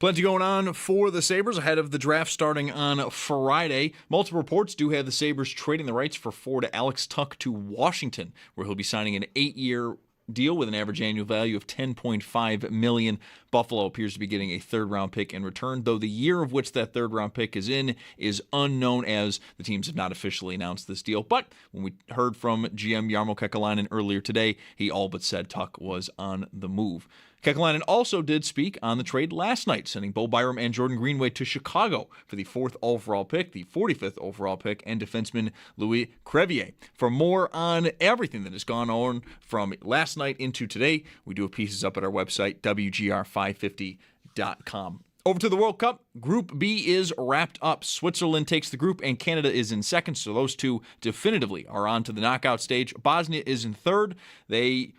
Plenty going on for the Sabres ahead of the draft starting on Friday. Multiple reports do have the Sabres trading the rights for forward Alex Tuch to Washington, where he'll be signing an 8-year deal with an average annual value of $10.5 million. Buffalo appears to be getting a third-round pick in return, though the year of which that third-round pick is in is unknown, as the teams have not officially announced this deal. But when we heard from GM Jarmo Kekalainen earlier today, he all but said Tuch was on the move. Kekalainen also did speak on the trade last night, sending Bo Byram and Jordan Greenway to Chicago for the 4th overall pick, the 45th overall pick, and defenseman Louis Crevier. For more on everything that has gone on from last night into today, we do have pieces up at our website, WGR550.com. Over to the World Cup. Group B is wrapped up. Switzerland takes the group, and Canada is in second, so those two definitively are on to the knockout stage. Bosnia is in third. They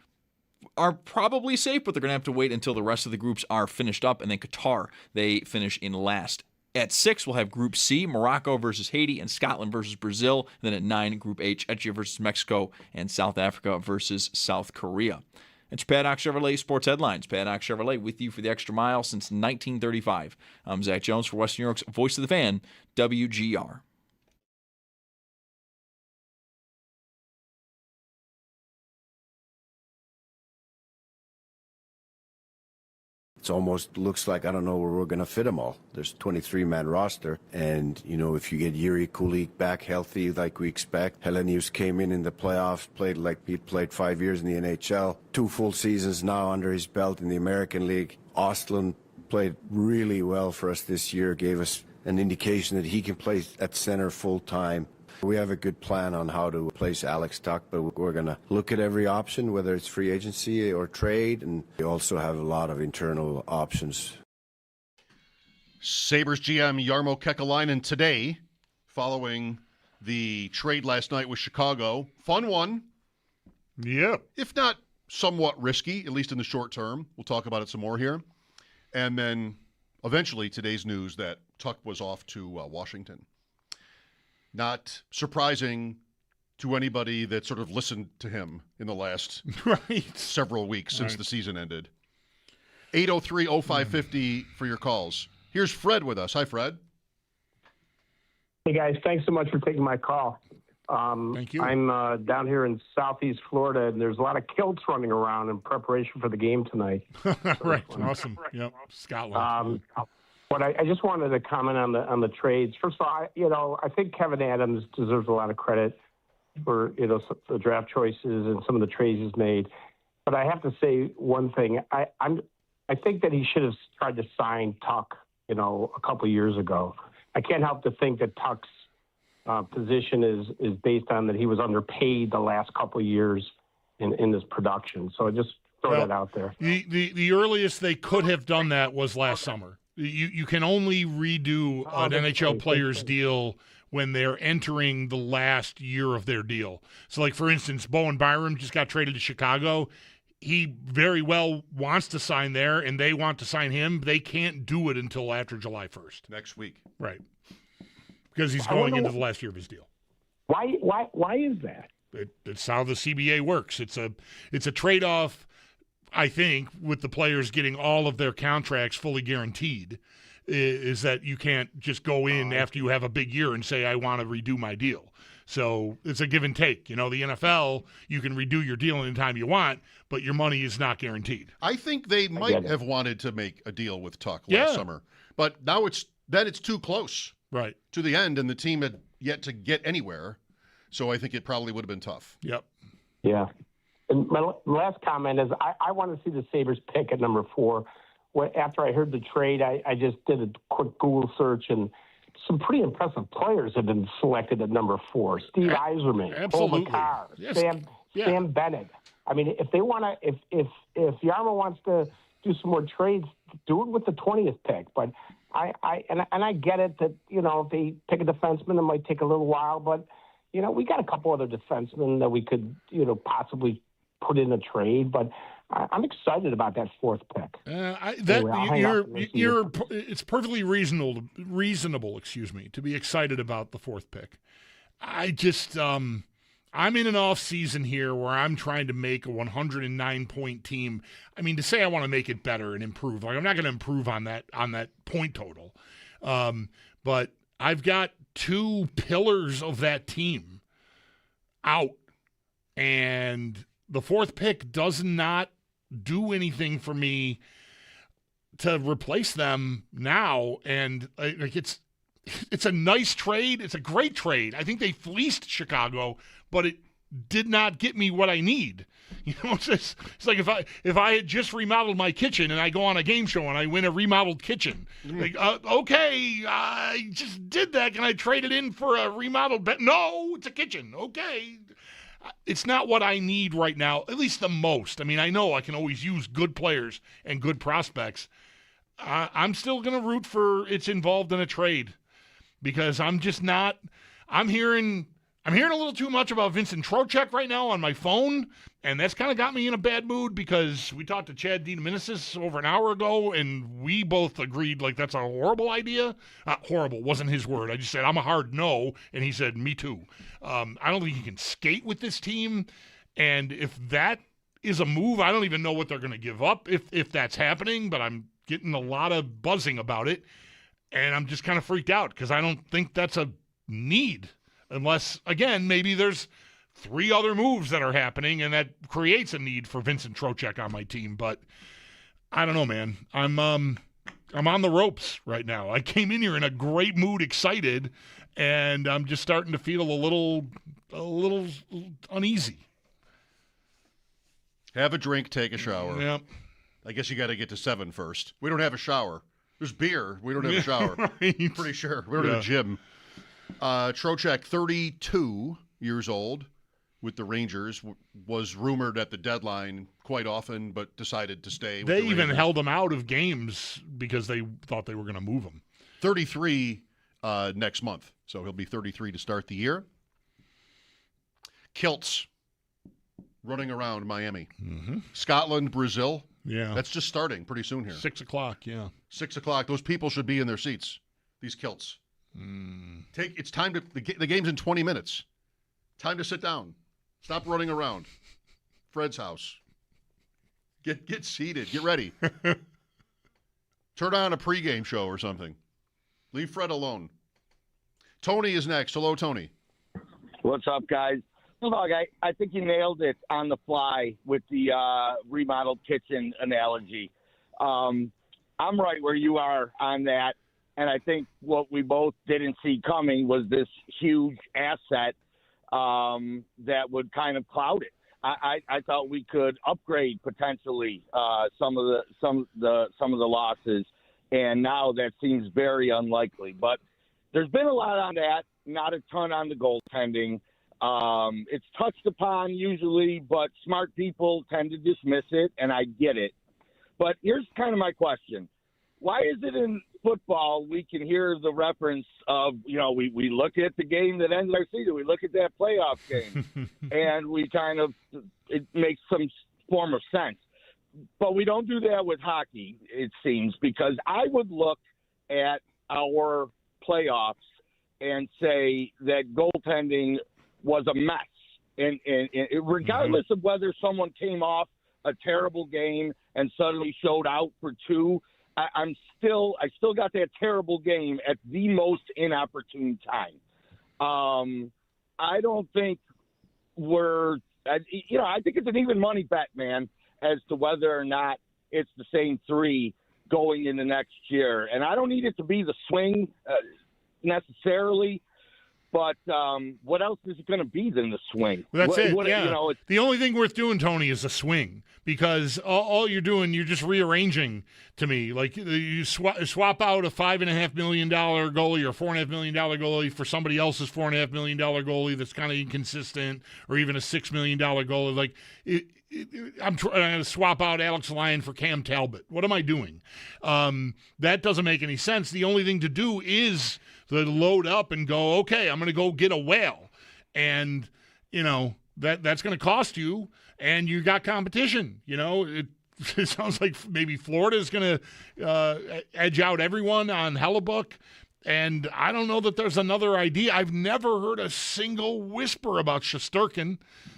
are probably safe, but they're going to have to wait until the rest of the groups are finished up, and then Qatar, they finish in last. At 6, we'll have Group C, Morocco versus Haiti, and Scotland versus Brazil. And then at 9, Group H, Ethiopia versus Mexico, and South Africa versus South Korea. It's Paddock Chevrolet Sports Headlines. Paddock Chevrolet with you for the extra mile since 1935. I'm Zach Jones for Western New York's Voice of the Fan, WGR. It almost looks like, I don't know where we're going to fit them all. There's a 23-man roster, and, if you get Yuri Kulik back healthy like we expect, Helenius came in the playoffs, played like he played 5 years in the NHL, 2 full seasons now under his belt in the American League. Ostlund played really well for us this year, gave us an indication that he can play at center full-time. We have a good plan on how to place Alex Tuch, but we're going to look at every option, whether it's free agency or trade, and we also have a lot of internal options. Sabres GM Jarmo Kekalainen today, following the trade last night with Chicago. Fun one. Yeah. If not somewhat risky, at least in the short term. We'll talk about it some more here. And then eventually today's news that Tuch was off to Washington. Not surprising to anybody that sort of listened to him in the last several weeks since the season ended. 803-0550 for your calls. Here's Fred with us. Hi, Fred. Hey, guys. Thanks so much for taking my call. Thank you. I'm down here in southeast Florida, and there's a lot of kilts running around in preparation for the game tonight. Right. Awesome. Yep. Scotland. But I just wanted to comment on the trades. First of all, I think Kevin Adams deserves a lot of credit for the draft choices and some of the trades he's made. But I have to say one thing. I think that he should have tried to sign Tuch, a couple of years ago. I can't help to think that Tuch's position is based on that he was underpaid the last couple of years in this production. So I just throw that out there. The earliest they could have done that was last summer. You can only redo an NHL player's deal when they're entering the last year of their deal. So, like, for instance, Bowen Byram just got traded to Chicago. He very well wants to sign there, and they want to sign him. They can't do it until after July 1st. Next week. Right. Because he's going into the last year of his deal. Why is that? It's how the CBA works. It's a trade-off, I think, with the players getting all of their contracts fully guaranteed, is that you can't just go in after you have a big year and say, I want to redo my deal. So it's a give and take. The NFL, you can redo your deal anytime you want, but your money is not guaranteed. I think they might have wanted to make a deal with Tuch last summer, but now it's too close to the end, and the team had yet to get anywhere, so I think it probably would have been tough. Yep. Yeah. And my last comment is I want to see the Sabres pick at number 4. After I heard the trade, I just did a quick Google search, and some pretty impressive players have been selected at number 4. Steve Yzerman, Paul McCarr, Sam Bennett. I mean, if they want to, if Jarmo wants to do some more trades, do it with the 20th pick. But I get it that if they pick a defenseman, it might take a little while. But we got a couple other defensemen that we could possibly put in a trade, but I'm excited about that 4th pick. It's perfectly reasonable, to be excited about the 4th pick. I just, I'm in an off season here where I'm trying to make a 109-point team. I mean, to say I want to make it better and improve, like I'm not going to improve on that point total. But I've got two pillars of that team out, and the fourth pick does not do anything for me to replace them now. And like it's a nice trade. It's a great trade. I think they fleeced Chicago, but it did not get me what I need. You know, it's like if I had just remodeled my kitchen and I go on a game show and I win a remodeled kitchen, like okay, I just did that. Can I trade it in for a remodeled bed? No, it's a kitchen. Okay. It's not what I need right now, at least the most. I mean, I know I can always use good players and good prospects. I'm still going to root for it's involved in a trade because I'm just not – I'm hearing a little too much about Vincent Trocheck right now on my phone, and that's kind of got me in a bad mood because we talked to Chad DeDominicis over an hour ago, and we both agreed like that's a horrible idea. Horrible wasn't his word. I just said I'm a hard no, and he said me too. I don't think he can skate with this team, and if that is a move, I don't even know what they're going to give up if that's happening, but I'm getting a lot of buzzing about it, and I'm just kind of freaked out because I don't think that's a need. Unless, again, maybe there's three other moves that are happening and that creates a need for Vincent Trocheck on my team. But I don't know, man. I'm on the ropes right now. I came in here in a great mood, excited, and I'm just starting to feel a little uneasy. Have a drink, take a shower. Yep. I guess you got to get to 7 first. We don't have a shower. There's beer. We don't have a shower. Right. Pretty sure. We don't have a gym. Trocheck, 32 years old, with the Rangers, was rumored at the deadline quite often, but decided to stay. They even held him out of games because they thought they were going to move him. 33 next month, so he'll be 33 to start the year. Kilts, running around Miami. Mm-hmm. Scotland, Brazil. Yeah. That's just starting pretty soon here. 6 o'clock, yeah. 6 o'clock. Those people should be in their seats, these kilts. It's time to the game's in 20 minutes. Time to sit down. Stop running around. Fred's house. Get seated. Get ready. Turn on a pregame show or something. Leave Fred alone. Tony is next. Hello, Tony. What's up, guys? Bulldog, I think you nailed it on the fly with the remodeled kitchen analogy. I'm right where you are on that. And I think what we both didn't see coming was this huge asset that would kind of cloud it. I thought we could upgrade potentially some of the losses, and now that seems very unlikely. But there's been a lot on that, not a ton on the goaltending. It's touched upon usually, but smart people tend to dismiss it, and I get it. But here's kind of my question. Why is it in football we can hear the reference of, we look at the game that ends our season, we look at that playoff game, and we kind of, it makes some form of sense. But we don't do that with hockey, it seems, because I would look at our playoffs and say that goaltending was a mess. And regardless of whether someone came off a terrible game and suddenly showed out for 2, I still got that terrible game at the most inopportune time. I don't think I think it's an even money bet, man, as to whether or not it's the same 3 going into next year. And I don't need it to be the swing necessarily, but what else is it going to be than the swing? Well, that's it. Yeah. The only thing worth doing, Tony, is a swing, because all you're doing, you're just rearranging to me. Like you swap out a $5.5 million goalie or $4.5 million goalie for somebody else's $4.5 million goalie that's kind of inconsistent, or even a $6 million goalie. Like I'm trying to swap out Alex Lyon for Cam Talbot. What am I doing? That doesn't make any sense. The only thing to do is to load up and go, okay, I'm going to go get a whale. And, that's going to cost you, and you got competition. It sounds like maybe Florida is going to edge out everyone on Hellebuck. And I don't know that there's another idea. I've never heard a single whisper about Shesterkin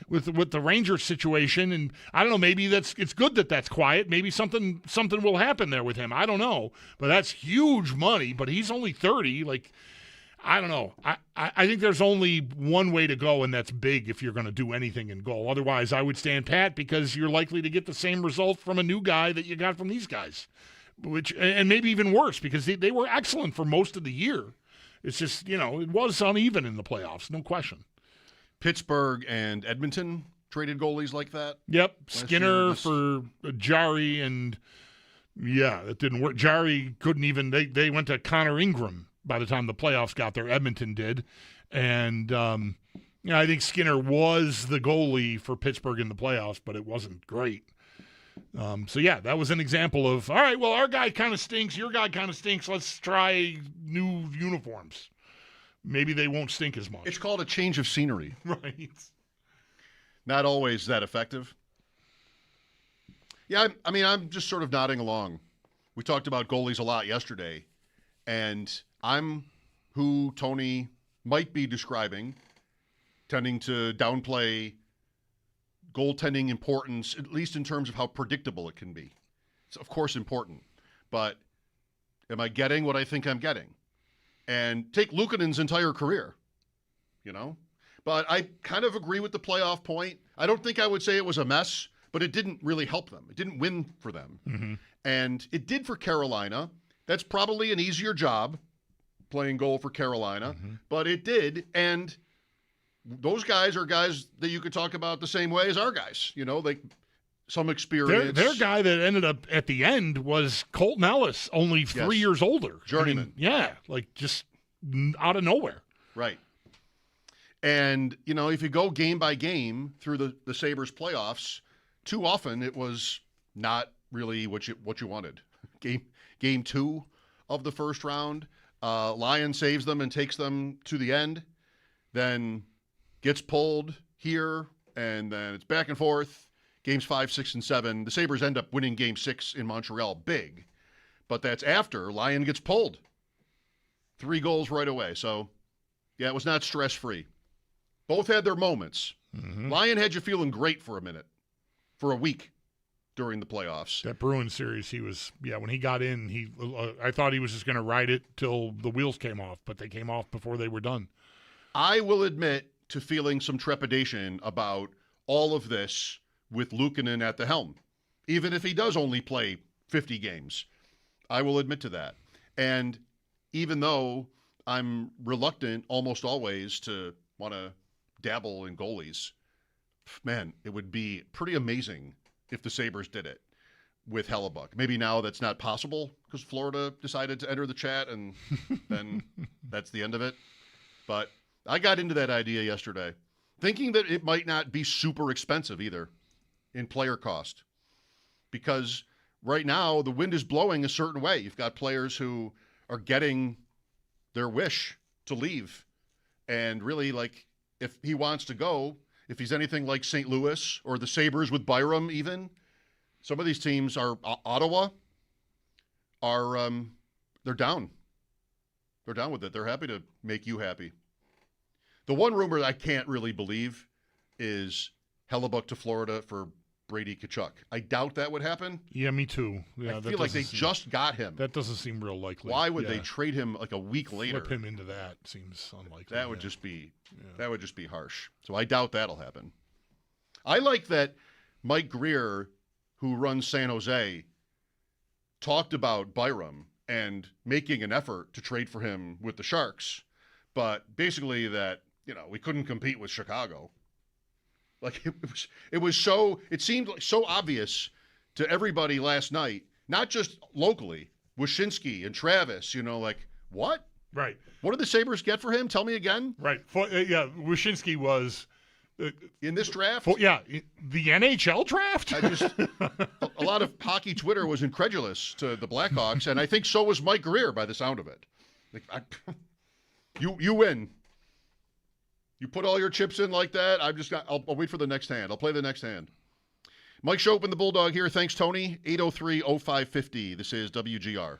with the Rangers situation. And I don't know, maybe it's good that that's quiet. Maybe something will happen there with him. I don't know. But that's huge money. But he's only 30. Like, I don't know. I think there's only one way to go, and that's big if you're going to do anything in goal. Otherwise, I would stand pat because you're likely to get the same result from a new guy that you got from these guys. And maybe even worse because they were excellent for most of the year. It's just, it was uneven in the playoffs, no question. Pittsburgh and Edmonton traded goalies like that. Yep, Skinner for Jari, and it didn't work. Jari couldn't even. They went to Connor Ingram by the time the playoffs got there. Edmonton did, and I think Skinner was the goalie for Pittsburgh in the playoffs, but it wasn't great. That was an example of, all right, well, our guy kind of stinks, your guy kind of stinks, let's try new uniforms. Maybe they won't stink as much. It's called a change of scenery. Right. Not always that effective. Yeah, I'm just sort of nodding along. We talked about goalies a lot yesterday, and I'm who Tony might be describing, tending to downplay goaltending importance, at least in terms of how predictable it can be. It's, of course, important. But am I getting what I think I'm getting? And take Luukkonen's entire career, But I kind of agree with the playoff point. I don't think I would say it was a mess, but it didn't really help them. It didn't win for them. Mm-hmm. And it did for Carolina. That's probably an easier job, playing goal for Carolina. But it did, and those guys are guys that you could talk about the same way as our guys. Some experience. Their guy that ended up at the end was Colton Ellis, only 3 years older. Journeyman. Just out of nowhere. Right. And, if you go game by game through the Sabres playoffs, too often it was not really what you wanted. Game 2 of the first round, Lyon saves them and takes them to the end. Then gets pulled here, and then it's back and forth. Games 5, 6, and 7. The Sabres end up winning Game 6 in Montreal big, but that's after Lyon gets pulled. 3 goals right away. So, it was not stress-free. Both had their moments. Lyon had you feeling great for a minute, for a week during the playoffs. That Bruins series, he was, when he got in, I thought he was just going to ride it till the wheels came off, but they came off before they were done. I will admit to feeling some trepidation about all of this with Luukkonen at the helm, even if he does only play 50 games. I will admit to that. And even though I'm reluctant almost always to want to dabble in goalies, man, it would be pretty amazing if the Sabres did it with Hellebuck. Maybe now that's not possible because Florida decided to enter the chat, and then that's the end of it. But I got into that idea yesterday, thinking that it might not be super expensive either in player cost. Because right now, the wind is blowing a certain way. You've got players who are getting their wish to leave. And really, if he wants to go, if he's anything like St. Louis or the Sabres with Byram even, some of these teams are, Ottawa, they're down. They're down with it. They're happy to make you happy. The one rumor that I can't really believe is Hellebuck to Florida for Brady Tkachuk. I doubt that would happen. Yeah, me too. Yeah, I feel like they just got him. That doesn't seem real likely. Why would they trade him a week later? Flip him into that seems unlikely. That would just be harsh. So I doubt that'll happen. I like that Mike Greer, who runs San Jose, talked about Byram and making an effort to trade for him with the Sharks, but basically that, we couldn't compete with Chicago. It seemed so obvious to everybody last night, not just locally, Wyshynski and Travis, what? Right. What did the Sabres get for him? Tell me again. Right. Wyshynski was in this draft. The NHL draft. A lot of hockey Twitter was incredulous to the Blackhawks, and I think so was Mike Greer by the sound of it. You win. You put all your chips in like that, I'll wait for the next hand. I'll play the next hand. Mike Schopp and the Bulldog here. Thanks, Tony. 803-0550. This is WGR.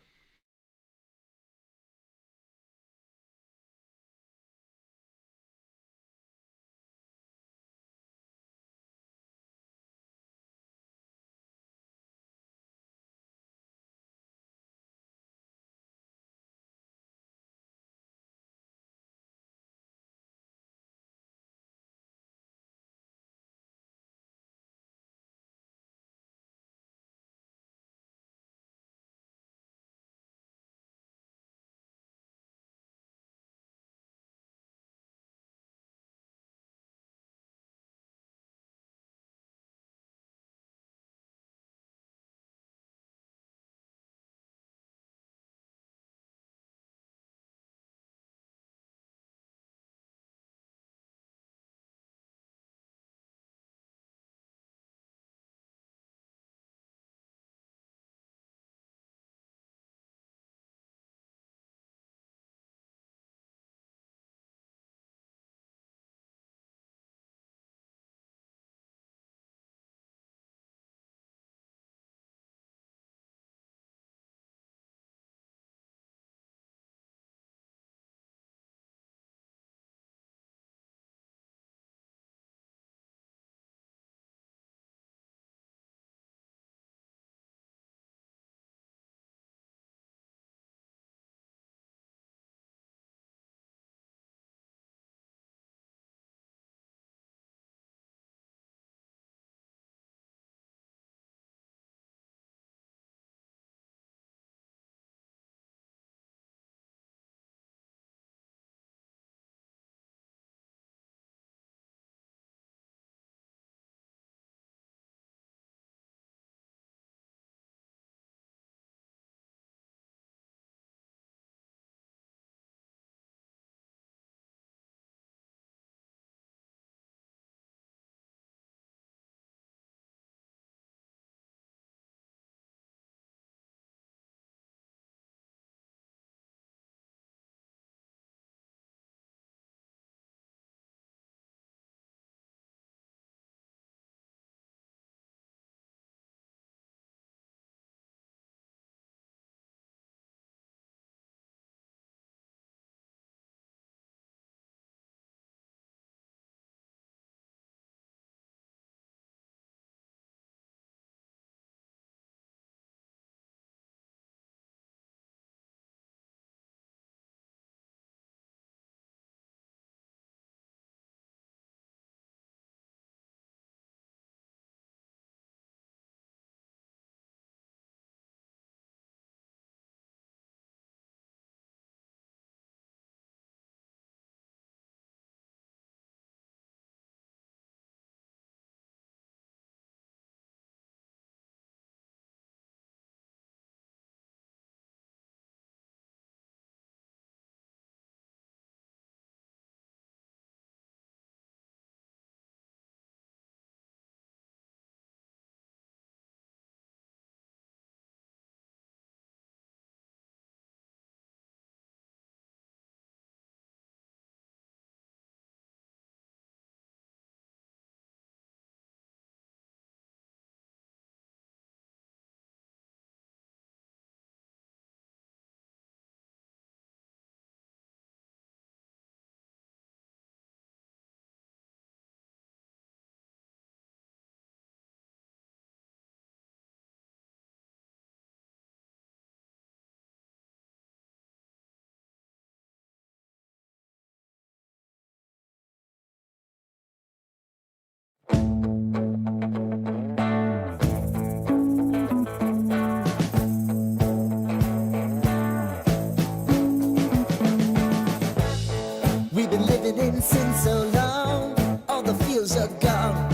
living in sin so long, all the feels are gone.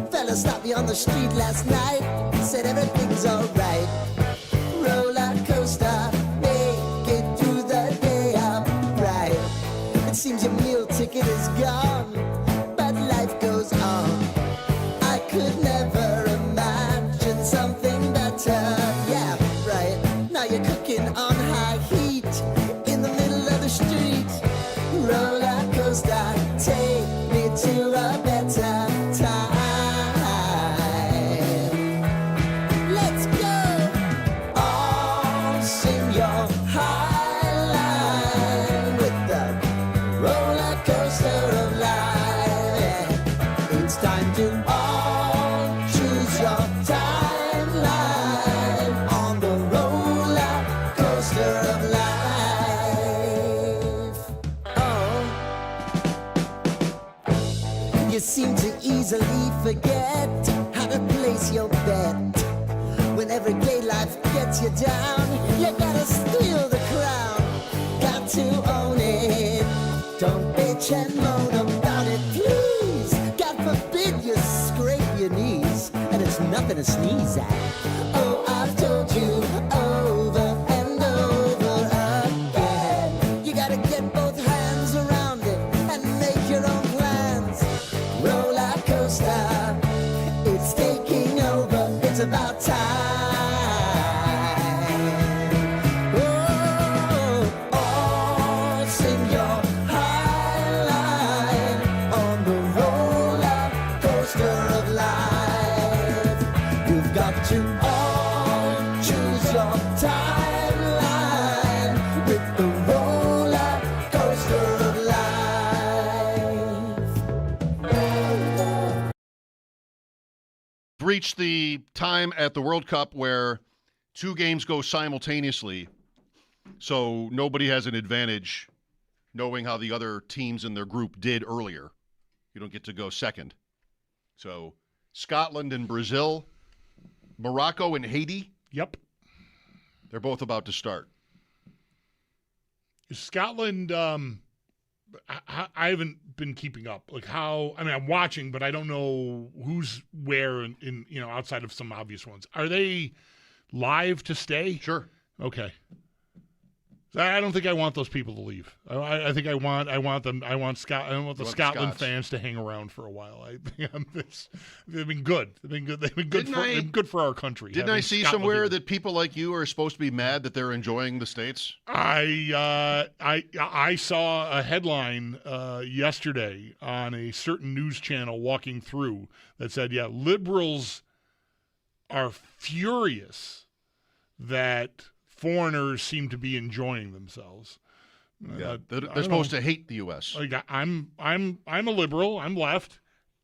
Fella stopped me on the street last night, said everything's alright. Roller coaster, make it through the day, alright. It seems your meal ticket is gone, but life goes on. I could never imagine something better. Yeah, right. Now you're cooking on high heat in the middle of the street. Roller coaster, take me to a better time. Let's go. All sing your high line with the roller coaster of life. Yeah. It's time to all choose your timeline on the roller coaster of life. You seem to easily forget how to place your bet. When everyday life gets you down, you gotta steal the crown. Got to own it. Don't bitch and moan about it, please. God forbid you scrape your knees, and it's nothing to sneeze at. Oh, I've told you over and over again. You gotta get both hands around it and make your own plans. Roller coaster, it's taking over, it's about time. Oh, all sing your high line on the roller coaster of life. You've got to all choose your timeline with the roller coaster of life. Reached the time at the World Cup where 2 games go simultaneously, so nobody has an advantage knowing how the other teams in their group did earlier. You don't get to go second. So Scotland and Brazil, Morocco and Haiti. Yep. They're both about to start. Scotland, I haven't been keeping up. Like how, I mean, I'm watching, but I don't know who's where in outside of some obvious ones. Are they live to stay? Sure. Okay. I don't think I want those people to leave. I think I want the Scotland fans to hang around for a while. They've been good. They've been good for our country. Didn't I see Scotland somewhere here. that people like you are supposed to be mad that they're enjoying the States? I saw a headline yesterday on a certain news channel walking through that said, yeah, liberals are furious that foreigners seem to be enjoying themselves. Yeah, they're supposed to hate the U.S. Like I'm a liberal. I'm left.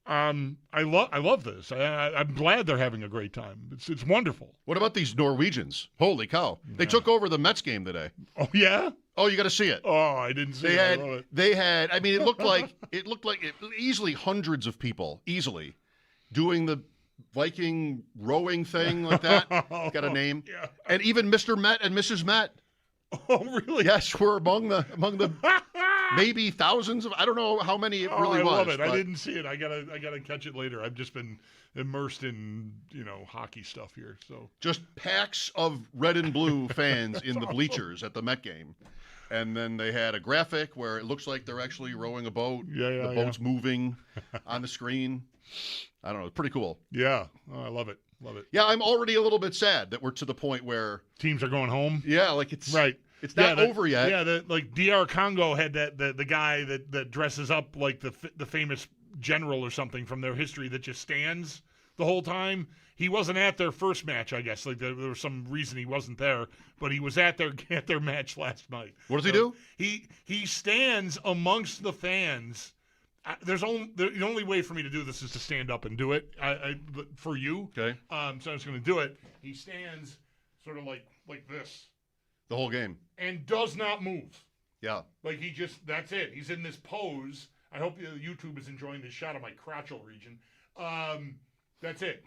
I love this. I'm glad they're having a great time. It's wonderful. What about these Norwegians? Holy cow! They took over the Mets game today. Oh yeah. Oh, you got to see it. Oh, I didn't see it. They had. I mean, it looked like easily hundreds of people easily doing the Viking rowing thing like that. Got a name. Yeah. And even Mr. Met and Mrs. Met. Oh, really? Yes, we're among the maybe thousands of. I don't know how many it really was. I love it. But I didn't see it. I gotta catch it later. I've just been immersed in hockey stuff here. So just packs of red and blue fans in the bleachers at the Met game. And then they had a graphic where it looks like they're actually rowing a boat. Yeah, the boat's moving on the screen. I don't know. It's pretty cool. Yeah. Oh, I love it. Love it. Yeah, I'm already a little bit sad that we're to the point where teams are going home. Yeah, like it's right. It's not over yet. Yeah, like DR Congo had the guy that dresses up like the famous general or something from their history that just stands the whole time. He wasn't at their first match, I guess. Like there was some reason he wasn't there, but he was at their match last night. What does he do? He stands amongst the fans. The only way for me to do this is to stand up and do it. For you. Okay. So I'm just going to do it. He stands sort of like this the whole game and does not move. Yeah. Like that's it. He's in this pose. I hope YouTube is enjoying this shot of my crotchal region. That's it.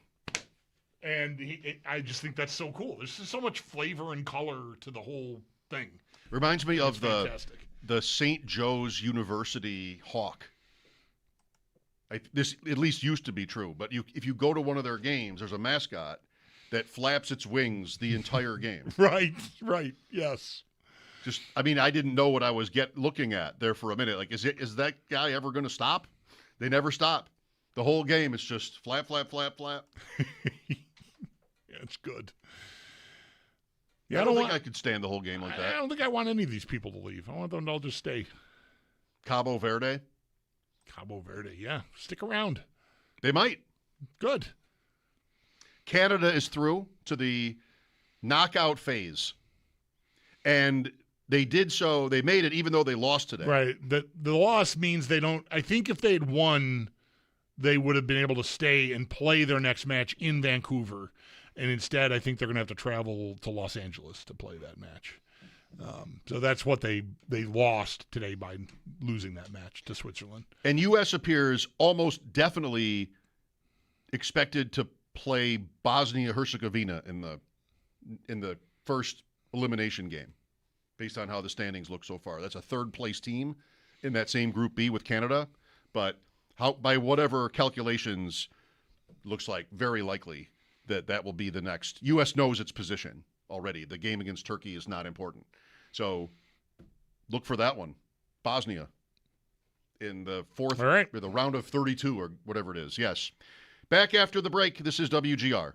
And I just think that's so cool. There's just so much flavor and color to the whole thing. Reminds me of fantastic. the St. Joe's University Hawk. This at least used to be true, but if you go to one of their games, there's a mascot that flaps its wings the entire game. Right, yes. Just, I mean, I didn't know what I was looking at there for a minute. Like, is that guy ever going to stop? They never stop. The whole game is just flap, flap, flap, flap. Yeah, it's good. Yeah, I don't think I could stand the whole game like that. I don't think I want any of these people to leave. I want them to all just stay. Cabo Verde, yeah. Stick around. They might. Good. Canada is through to the knockout phase. And they did so. They made it even though they lost today. Right. The loss means they don't – I think if they had won, they would have been able to stay and play their next match in Vancouver. And instead, I think they're going to have to travel to Los Angeles to play that match. So that's what they lost today by losing that match to Switzerland. And U.S. appears almost definitely expected to play Bosnia-Herzegovina in the first elimination game, based on how the standings look so far. That's a third-place team in that same Group B with Canada, but by whatever calculations, looks like very likely that will be the next. U.S. knows its position already. The game against Turkey is not important. So look for that one. Bosnia in the fourth, or the round of 32 or whatever it is. Yes. Back after the break. This is WGR.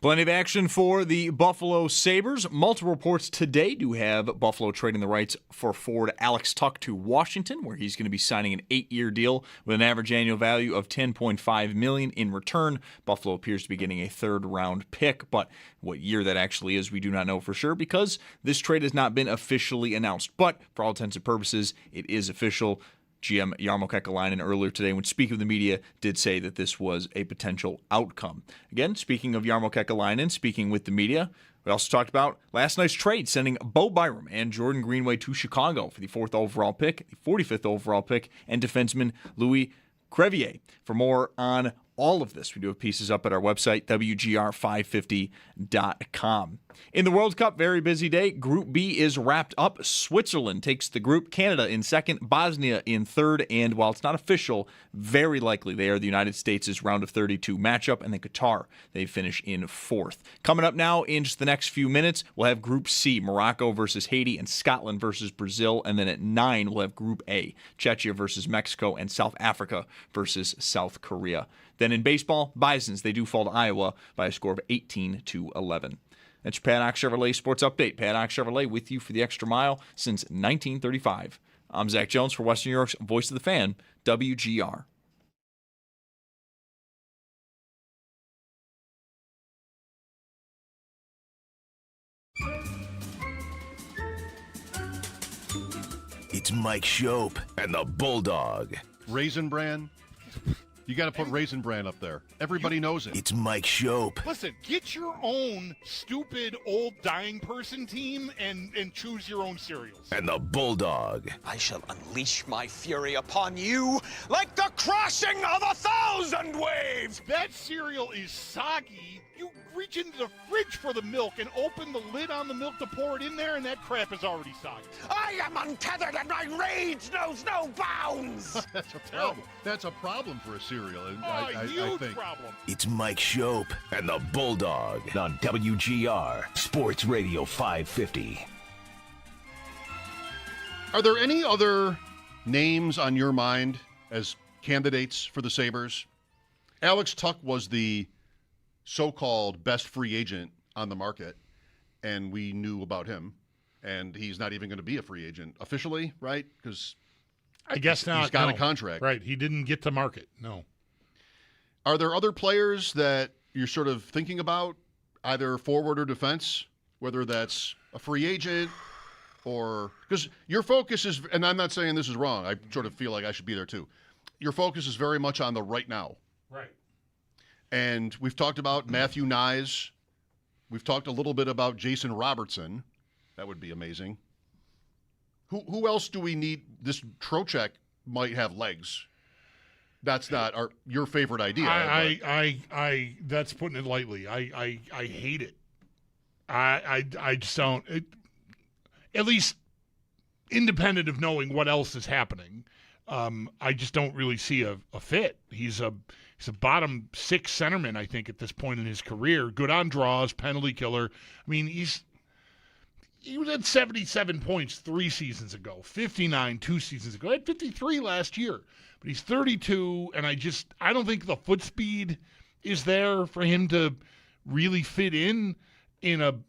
Plenty of action for the Buffalo Sabres. Multiple reports today do have Buffalo trading the rights for forward Alex Tuch to Washington, where he's going to be signing an 8-year deal with an average annual value of $10.5 million in return. Buffalo appears to be getting a third-round pick, but what year that actually is, we do not know for sure because this trade has not been officially announced. But for all intents and purposes, it is official. GM Jarmo Kekalainen earlier today, when speaking with the media, did say that this was a potential outcome. Again, speaking of Jarmo Kekalainen, speaking with the media, we also talked about last night's trade, sending Bo Byram and Jordan Greenway to Chicago for the 4th overall pick, the 45th overall pick, and defenseman Louis Crevier. For more on all of this, we do have pieces up at our website, WGR550.com. In the World Cup, very busy day. Group B is wrapped up. Switzerland takes the group. Canada in second. Bosnia in third. And while it's not official, very likely they are the United States' round of 32 matchup. And then Qatar, they finish in fourth. Coming up now in just the next few minutes, we'll have Group C, Morocco versus Haiti and Scotland versus Brazil. And then at 9, we'll have Group A, Czechia versus Mexico and South Africa versus South Korea. Then in baseball, Bisons, they do fall to Iowa by a score of 18-11. That's your Paddock Chevrolet Sports Update. Paddock Chevrolet with you for the extra mile since 1935. I'm Zach Jones for Western New York's Voice of the Fan, WGR. It's Mike Schopp and the Bulldog. Raisin Bran. You got to put Raisin Bran up there. Everybody knows it. It's Mike Schopp. Listen, get your own stupid old dying person team and choose your own cereals. And the Bulldog. I shall unleash my fury upon you like the crashing of 1,000 waves. That cereal is soggy. You reach into the fridge for the milk and open the lid on the milk to pour it in there, and that crap is already soggy. I am untethered and my rage knows no bounds. That's terrible. That's a problem for a cereal. I huge think. problem. It's Mike Schopp and the Bulldog on WGR Sports Radio 550. Are there any other names on your mind as candidates for the Sabres? Alex Tuch was the so-called best free agent on the market, and we knew about him, and he's not even going to be a free agent officially, right? Because I guess not. He's got a contract. Right. He didn't get to market. No. Are there other players that you're sort of thinking about, either forward or defense, whether that's a free agent or – because your focus is – and I'm not saying this is wrong. I sort of feel like I should be there too. Your focus is very much on the right now. Right. And we've talked about Matthew Nyes. We've talked a little bit about Jason Robertson. That would be amazing. Who else do we need? This Trocheck might have legs. That's not your favorite idea. I that's putting it lightly. I hate it. I just don't. At least independent of knowing what else is happening, I just don't really see a fit. He's a bottom 6 centerman, I think, at this point in his career. Good on draws, penalty killer. I mean, he was at 77 points 3 seasons ago, 59 2 seasons ago. He had 53 last year, but he's 32, and I don't think the foot speed is there for him to really fit in an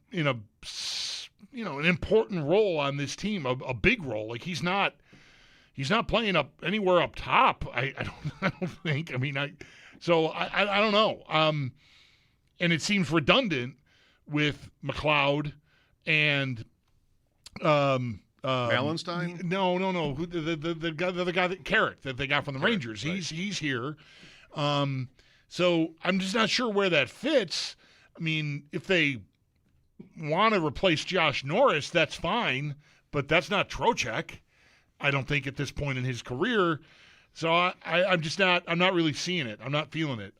important role on this team, a big role. Like he's not playing up anywhere up top. I don't think. I mean, I don't know. And it seems redundant with McLeod and Wallenstein? No. The guy that Carrick that they got from the Rangers. Right. He's here. So I'm just not sure where that fits. I mean, if they want to replace Josh Norris, that's fine, but that's not Trocheck. I don't think at this point in his career. So I'm not really seeing it. I'm not feeling it.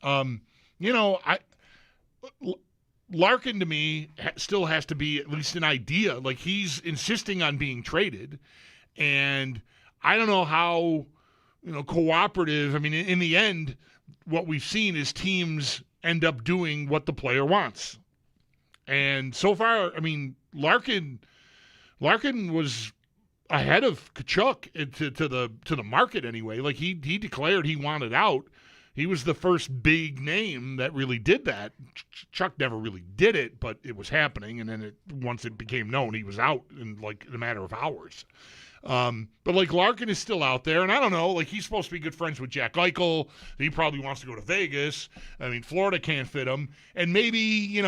Larkin to me still has to be at least an idea. Like he's insisting on being traded, and I don't know how cooperative. I mean, in the end, what we've seen is teams end up doing what the player wants, and so far, I mean, Larkin was ahead of Tkachuk to the market anyway. Like he declared he wanted out. He was the first big name that really did that. Chuck never really did it, but it was happening, and then once it became known, he was out in like a matter of hours. But like Larkin is still out there, and I don't know, like he's supposed to be good friends with Jack Eichel. He probably wants to go to Vegas. I mean, Florida can't fit him, and maybe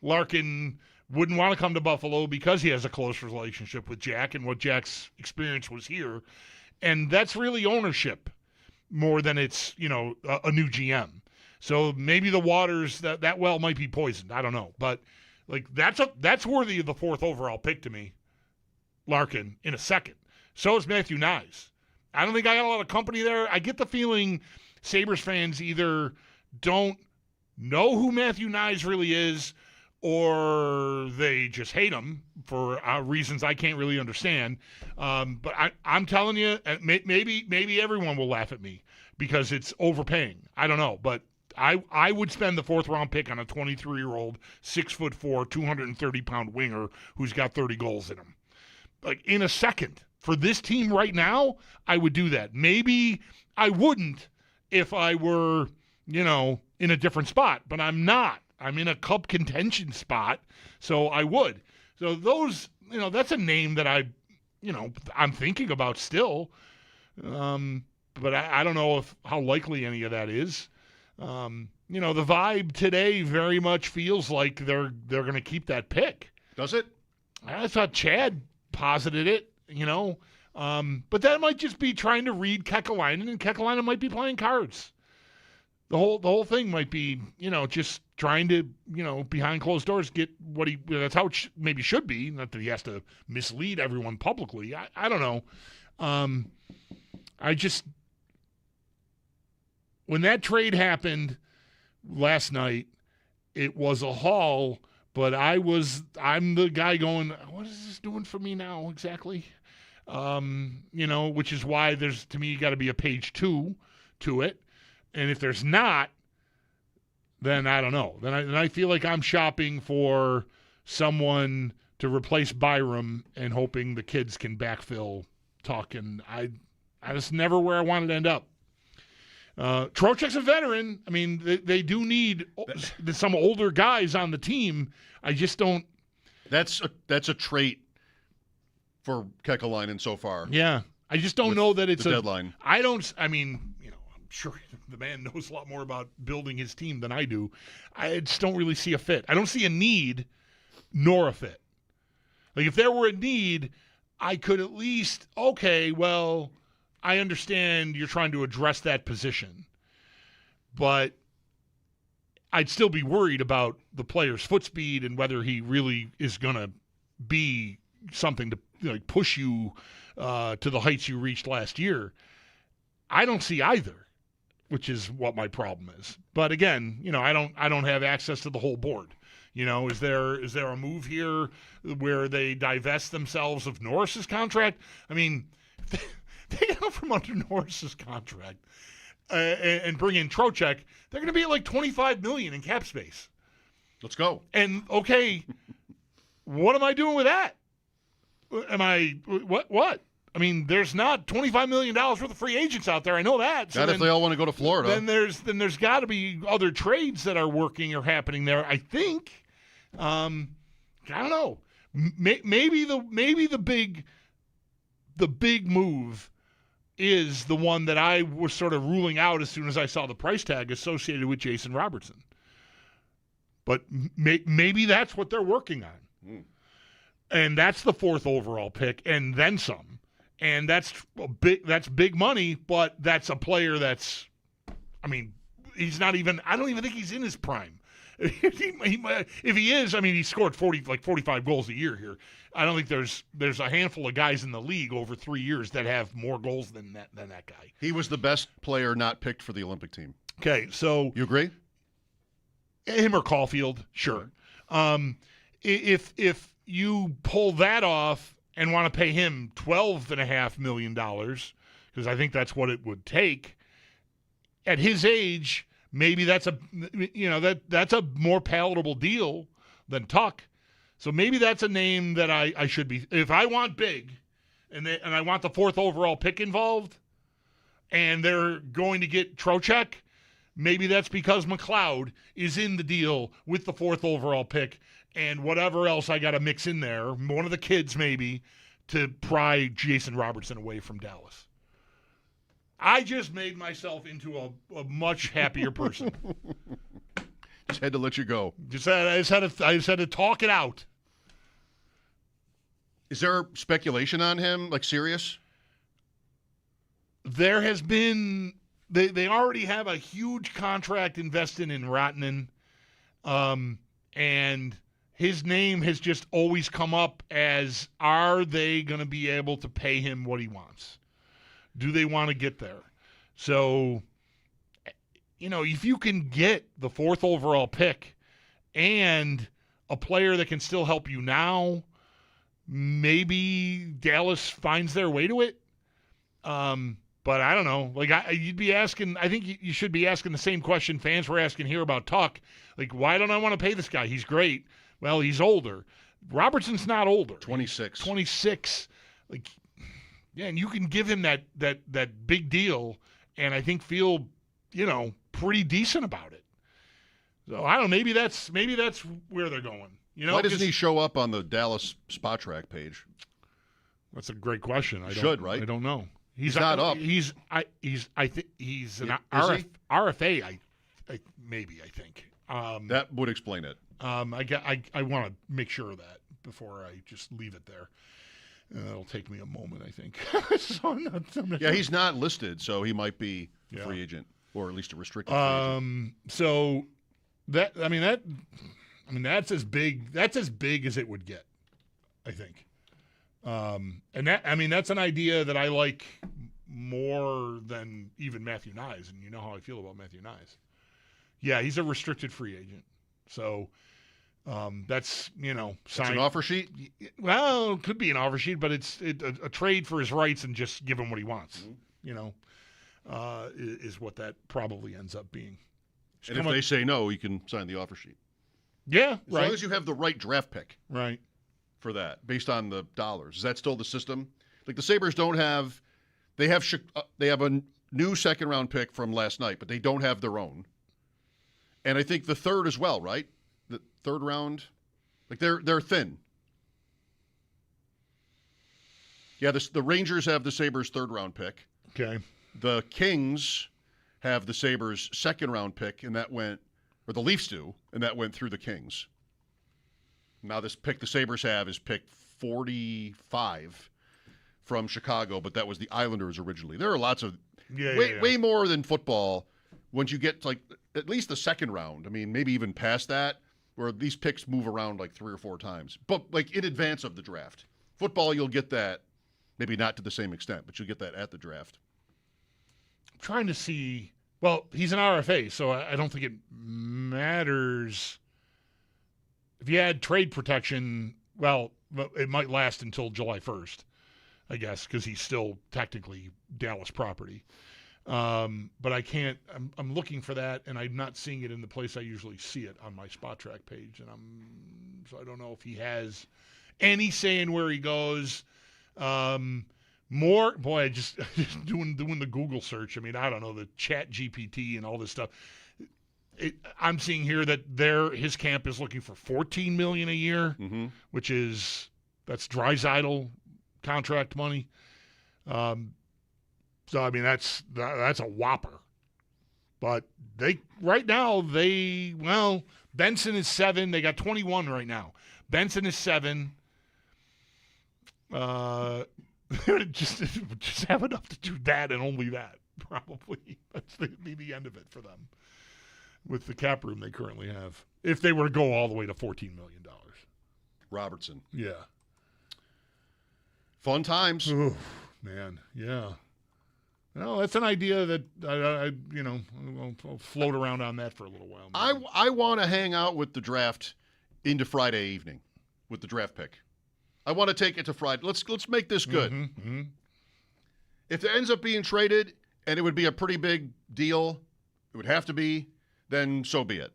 Larkin wouldn't want to come to Buffalo because he has a close relationship with Jack and what Jack's experience was here, and that's really ownership more than it's a new GM. So maybe the waters that well might be poisoned. I don't know, but like that's worthy of the 4th overall pick to me. Larkin in a second. So is Matthew Nyes. I don't think I got a lot of company there. I get the feeling Sabres fans either don't know who Matthew Nyes really is, or they just hate him for reasons I can't really understand. But I'm telling you, maybe everyone will laugh at me because it's overpaying. I don't know, but I would spend the 4th round pick on a 23-year-old, 6'4", 230-pound winger who's got 30 goals in him. Like in a second. For this team right now, I would do that. Maybe I wouldn't if I were, in a different spot, but I'm not. I'm in a cup contention spot, so I would. So those, that's a name that I'm thinking about still. But I don't know how likely any of that is. The vibe today very much feels like they're going to keep that pick. Does it? I thought Chad posited it. But that might just be trying to read Kekalainen, and Kekalainen might be playing cards. The whole thing might be, just trying to, behind closed doors get what that's how it maybe should be. Not that he has to mislead everyone publicly. I don't know. When that trade happened last night, it was a haul, but I'm the guy going, what is this doing for me now exactly? Which is why to me, got to be a page 2 to it. And if there's not, then I don't know. Then I feel like I'm shopping for someone to replace Byram and hoping the kids can backfill Tuck. And I just never where I wanted to end up. Trocheck's a veteran. I mean, they do need some older guys on the team. I just don't. That's a trait for Kekalainen so far. Yeah. I just don't know that it's a deadline. I'm sure the man knows a lot more about building his team than I do. I just don't really see a fit. I don't see a need nor a fit. Like if there were a need, I could at least, okay, well, I understand you're trying to address that position. But I'd still be worried about the player's foot speed and whether he really is going to be something to push you to the heights you reached last year. I don't see either, which is what my problem is. But again, I don't have access to the whole board. Is there a move here where they divest themselves of Norris's contract? I mean, they get out from under Norris's contract and bring in Trocheck, they're going to be at like $25 million in cap space. Let's go. And okay, what am I doing with that? What? I mean, there's not $25 million worth of free agents out there. I know that. So if they all want to go to Florida. Then there's got to be other trades that are working or happening there, I think. I don't know. Maybe the big move is the one that I was sort of ruling out as soon as I saw the price tag associated with Jason Robertson. But maybe that's what they're working on. And that's the 4th overall pick and then some. And that's big money, but that's a player that's, he's not even, I don't even think he's in his prime. If he is, he scored 45 goals a year here. I don't think there's a handful of guys in the league over 3 years that have more goals than that guy. He was the best player not picked for the Olympic team. Okay, so you agree? Him or Caulfield, sure. If you pull that off and want to pay him $12.5 million, because I think that's what it would take, at his age, maybe that's a more palatable deal than Tuck. So maybe that's a name that I should be. If I want big, and I want the 4th overall pick involved, and they're going to get Trocheck, maybe that's because McLeod is in the deal with the 4th overall pick and whatever else I got to mix in there, one of the kids maybe, to pry Jason Robertson away from Dallas. I just made myself into a much happier person. Just had to let you go. I just had to talk it out. Is there speculation on him, like serious? There has been they already have a huge contract invested in Ratinen, and his name has just always come up as, are they going to be able to pay him what he wants? Do they want to get there? So, if you can get the 4th overall pick and a player that can still help you now, maybe Dallas finds their way to it. But I don't know. Like, you'd be asking, I think you should be asking the same question fans were asking here about Tuck. Like, why don't I want to pay this guy? He's great. Well, he's older. Robertson's not older. 26. 26. Like, yeah, and you can give him that big deal and I think feel, pretty decent about it. So I don't know. Maybe that's where they're going. Why doesn't he show up on the Dallas Spot Track page? That's a great question. Right? I don't know. He's not up. I think he's an RFA. I think. That would explain it. I want to make sure of that before I just leave it there. It'll take me a moment, I think. So I'm not sure. He's not listed, so he might be a free agent, or at least a restricted free agent. So that's as big as it would get, I think. And that's an idea that I like more than even Matthew Nyes, and you know how I feel about Matthew Nyes. Yeah, he's a restricted free agent. So that's, signed. It's an offer sheet? Well, it could be an offer sheet, but it's a trade for his rights and just give him what he wants, is what that probably ends up being. And if they say no, you can sign the offer sheet. Yeah, as long as you have the right draft pick. Right. For that, based on the dollars. Is that still the system? Like the Sabres don't have – they have a new second-round pick from last night, but they don't have their own. And I think the third as well, right? The third round, like they're thin. Yeah, the Rangers have the Sabres' third-round pick. Okay. The Kings have the Sabres' second-round pick, and that went – or the Leafs do, and that went through the Kings. Now this pick the Sabres have is pick 45 from Chicago, but that was the Islanders originally. There are lots of way more than football once you get to like at least the second round. I mean, maybe even past that, where these picks move around like 3 or 4 times. But like in advance of the draft. Football, you'll get that, maybe not to the same extent, but you'll get that at the draft. I'm trying to see. Well, he's an RFA, so I don't think it matters. If you had trade protection, well, it might last until July 1st, I guess, because he's still technically Dallas property. But I can't. I'm looking for that, and I'm not seeing it in the place I usually see it on my Spot Track page, and so I don't know if he has any say in where he goes. Just doing the Google search. I mean, I don't know, the Chat GPT and all this stuff. I'm seeing here that his camp is looking for $14 million a year, which that's Draisaitl contract money. So I mean that's a whopper. But Benson is 7. They got 21 right now. Benson is 7. Just have enough to do that and only that. Probably that's be the end of it for them. With the cap room they currently have, if they were to go all the way to $14 million. Robertson. Yeah. Fun times. Ooh, man, yeah. Well, that's an idea that I'll float around on that for a little while. I want to hang out with the draft into Friday evening with the draft pick. I want to take it to Friday. Let's make this good. If it ends up being traded, and it would be a pretty big deal, it would have to be, then so be it.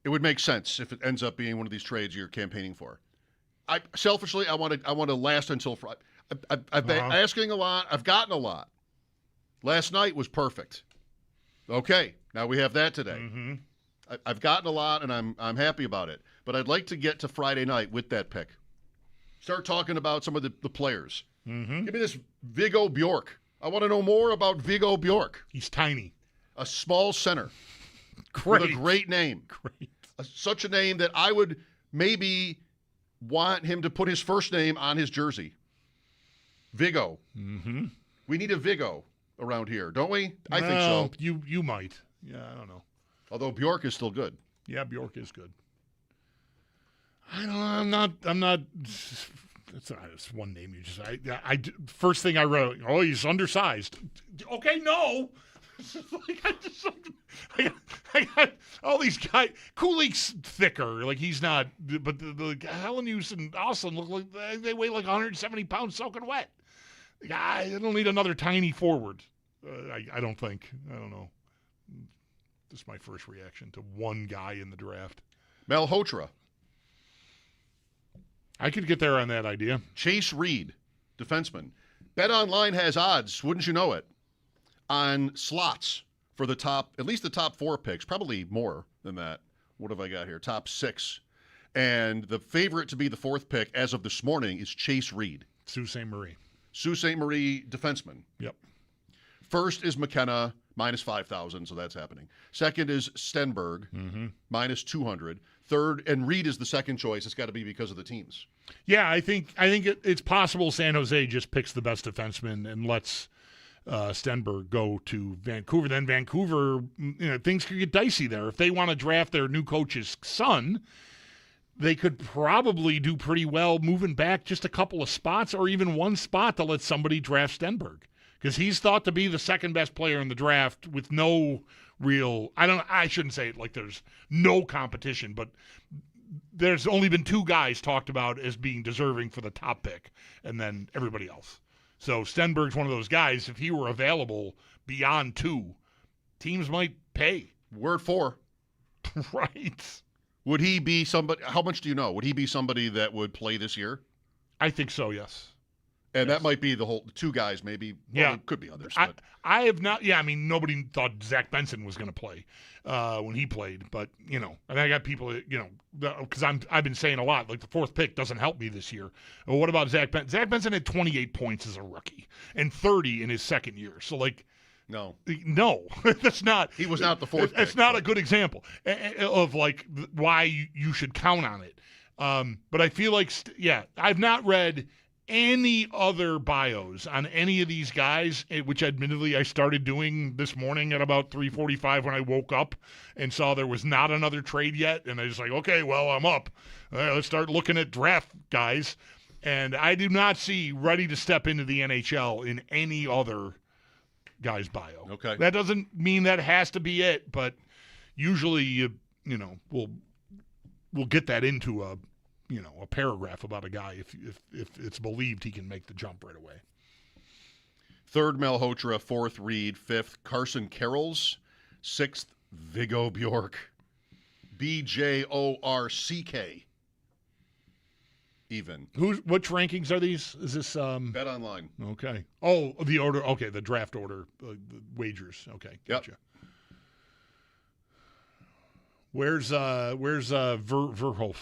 It would make sense if it ends up being one of these trades you're campaigning for. Selfishly, I want to last until Friday. I've been asking a lot. I've gotten a lot. Last night was perfect. Okay, Now we have that today. Mm-hmm. I've gotten a lot, and I'm happy about it. But I'd like to get to Friday night with that pick. Start talking about some of the players. Mm-hmm. Give me this Viggo Bjork. I want to know more about Viggo Bjork. He's tiny. A small center. Great. With a great name. Great. Such a name that I would maybe want him to put his first name on his jersey. Viggo. Mm-hmm. We need a Viggo around here, don't we? I think so. You might. Yeah, I don't know. Although Bjork is still good. Yeah, Bjork is good. I don't know. I'm not. It's one name you just. First thing I wrote. Oh, he's undersized. Okay, no. I got all these guys. Kulik's thicker. Like he's not. But the Hellenius and Austin look like they weigh like 170 pounds soaking wet. I don't need another tiny forward. I don't think. I don't know. This is my first reaction to one guy in the draft. Malhotra. I could get there on that idea. Chase Reed, defenseman. BetOnline has odds, wouldn't you know it, on slots for the top, at least the top 4 picks, probably more than that. What have I got here? Top 6. And the favorite to be the 4th pick as of this morning is Chase Reed. Sault Ste. Marie. Sault Ste. Marie, defenseman. Yep. First is McKenna, minus 5,000, so that's happening. Second is Stenberg, minus 200. Third, and Reed is the second choice. It's got to be because of the teams. Yeah, I think it's possible San Jose just picks the best defenseman and lets Stenberg go to Vancouver. Then Vancouver, things could get dicey there. If they want to draft their new coach's son, they could probably do pretty well moving back just a couple of spots or even one spot to let somebody draft Stenberg. Because he's thought to be the second best player in the draft with no real – I shouldn't say it like there's no competition, but there's only been 2 guys talked about as being deserving for the top pick, and then everybody else. So Stenberg's one of those guys. If he were available beyond 2, teams might pay. Word 4. Right. Would he be somebody – how much do you know? Would he be somebody that would play this year? I think so, yes. And that might be the 2 guys, maybe. Well, Yeah. It could be others. I have not. Yeah, I mean, nobody thought Zach Benson was going to play when he played, but and I got people, because I've been saying a lot, like the 4th pick doesn't help me this year. Well, what about Zach Benson? Zach Benson had 28 points as a rookie and 30 in his second year. So no, that's not. He was not the 4th pick. It's not a good example of why you should count on it. But I feel like, I've not read any other bios on any of these guys, which admittedly I started doing this morning at about 3:45 when I woke up and saw there was not another trade yet. And I was like, okay, well, I'm up. Let's start looking at draft guys. And I do not see ready to step into the NHL in any other guy's bio. Okay. That doesn't mean that has to be it, but usually, we'll get that into a paragraph about a guy if it's believed he can make the jump right away. 3rd, Malhotra. 4th, Reed. 5th, Carson Carrolls. 6th, Viggo Bjork. BJORCK. Even. Which rankings are these? Is this BetOnline? Okay. Oh, the order. Okay, the draft order, the wagers. Okay, gotcha. Yep. Where's Verhoef?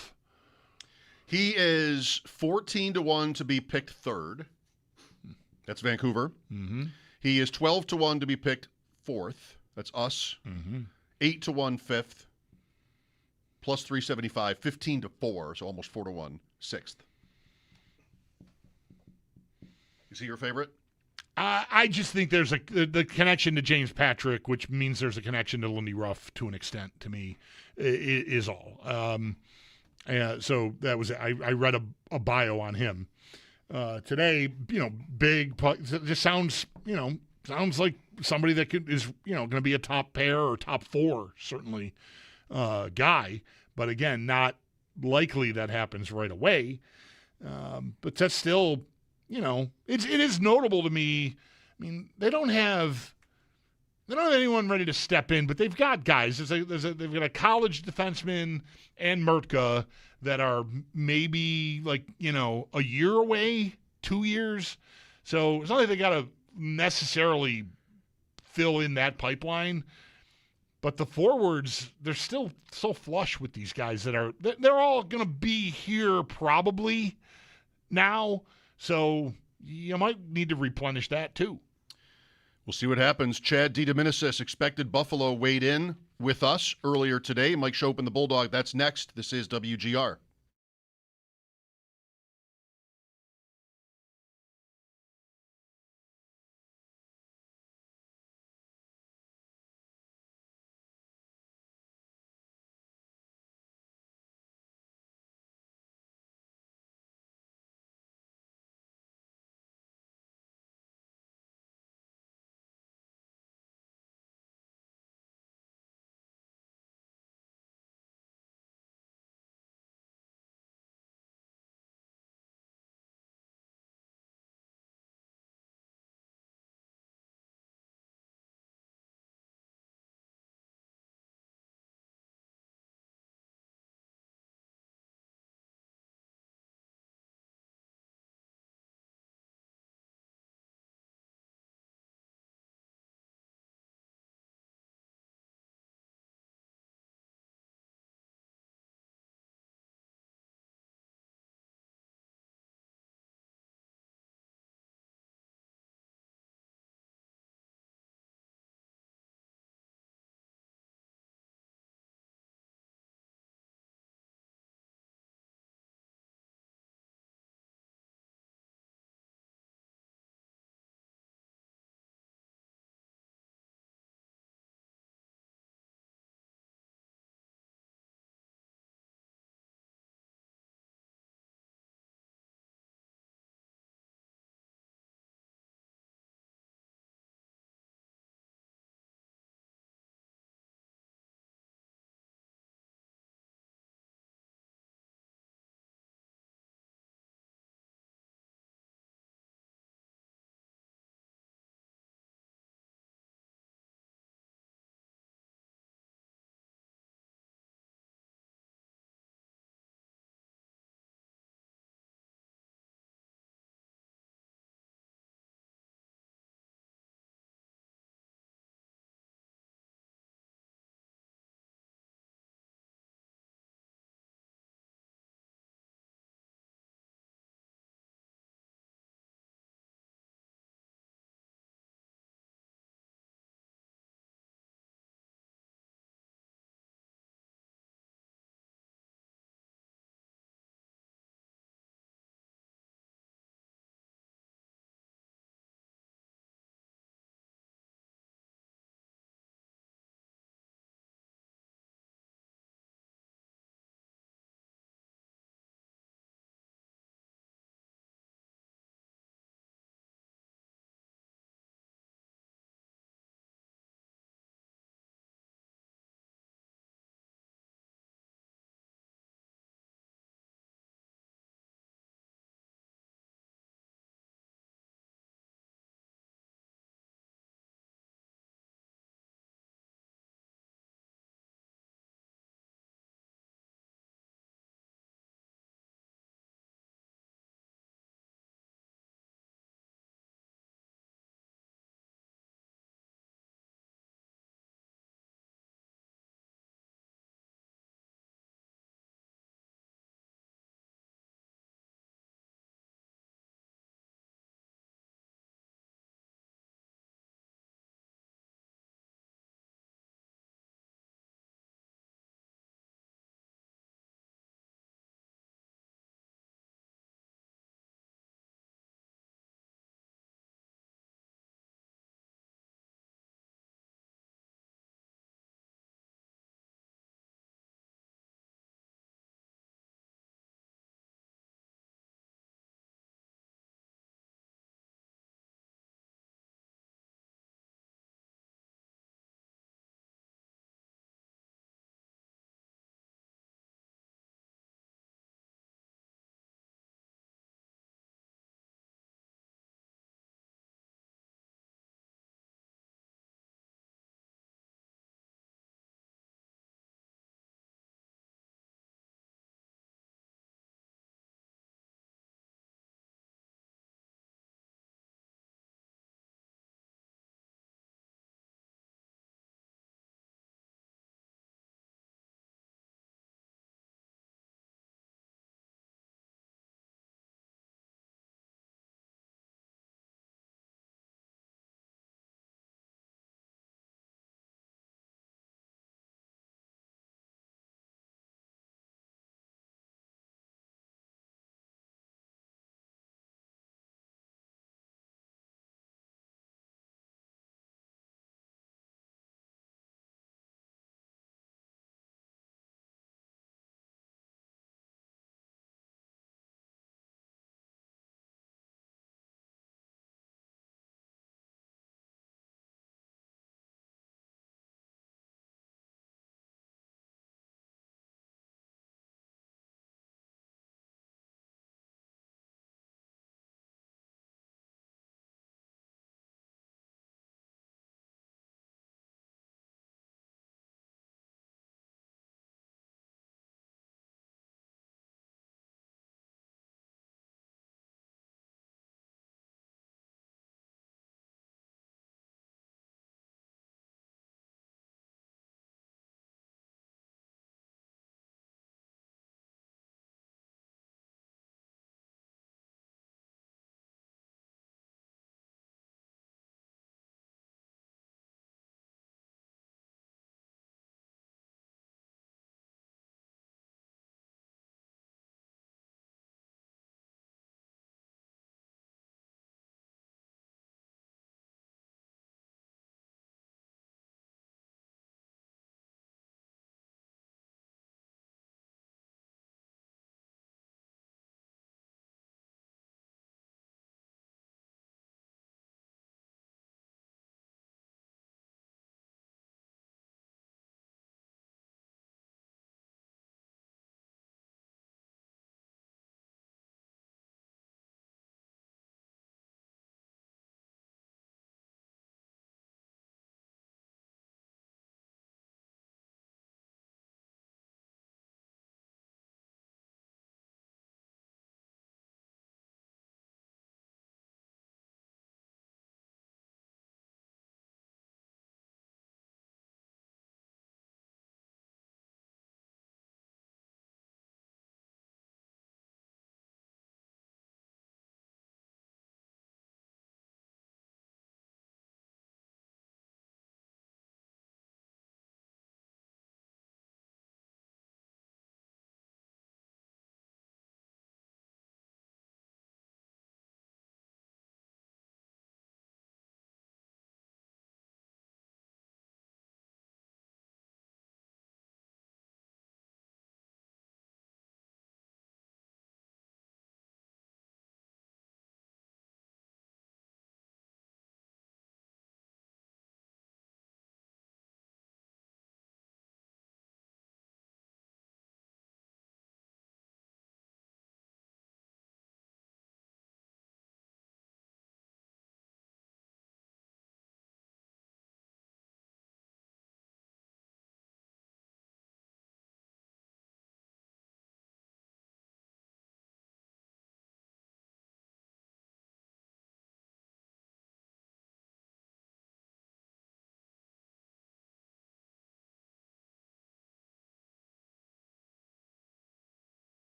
He is 14-1 to be picked 3rd. That's Vancouver. Mm-hmm. He is 12-1 to be picked 4th. That's us. Mm-hmm. 8-1 5th. Plus 375. 15-4, so almost 4-1 6th. Is he your favorite? I just think there's the connection to James Patrick, which means there's a connection to Lindy Ruff to an extent. To me, is all. So that was I read a bio on him today. Big. Just sounds like somebody that is going to be a top pair or top 4 certainly guy. But again, not likely that happens right away. But that's still it is notable to me. I mean, they don't have anyone ready to step in, but they've got guys. They've got a college defenseman and Mertka that are maybe a year away, 2 years. So it's not like they got to necessarily fill in that pipeline. But the forwards, they're still so flush with these guys they're all going to be here probably now. So you might need to replenish that too. We'll see what happens. Chad DiDomenicis expected Buffalo weighed in with us earlier today. Mike Schopp and the Bulldog, that's next. This is WGR.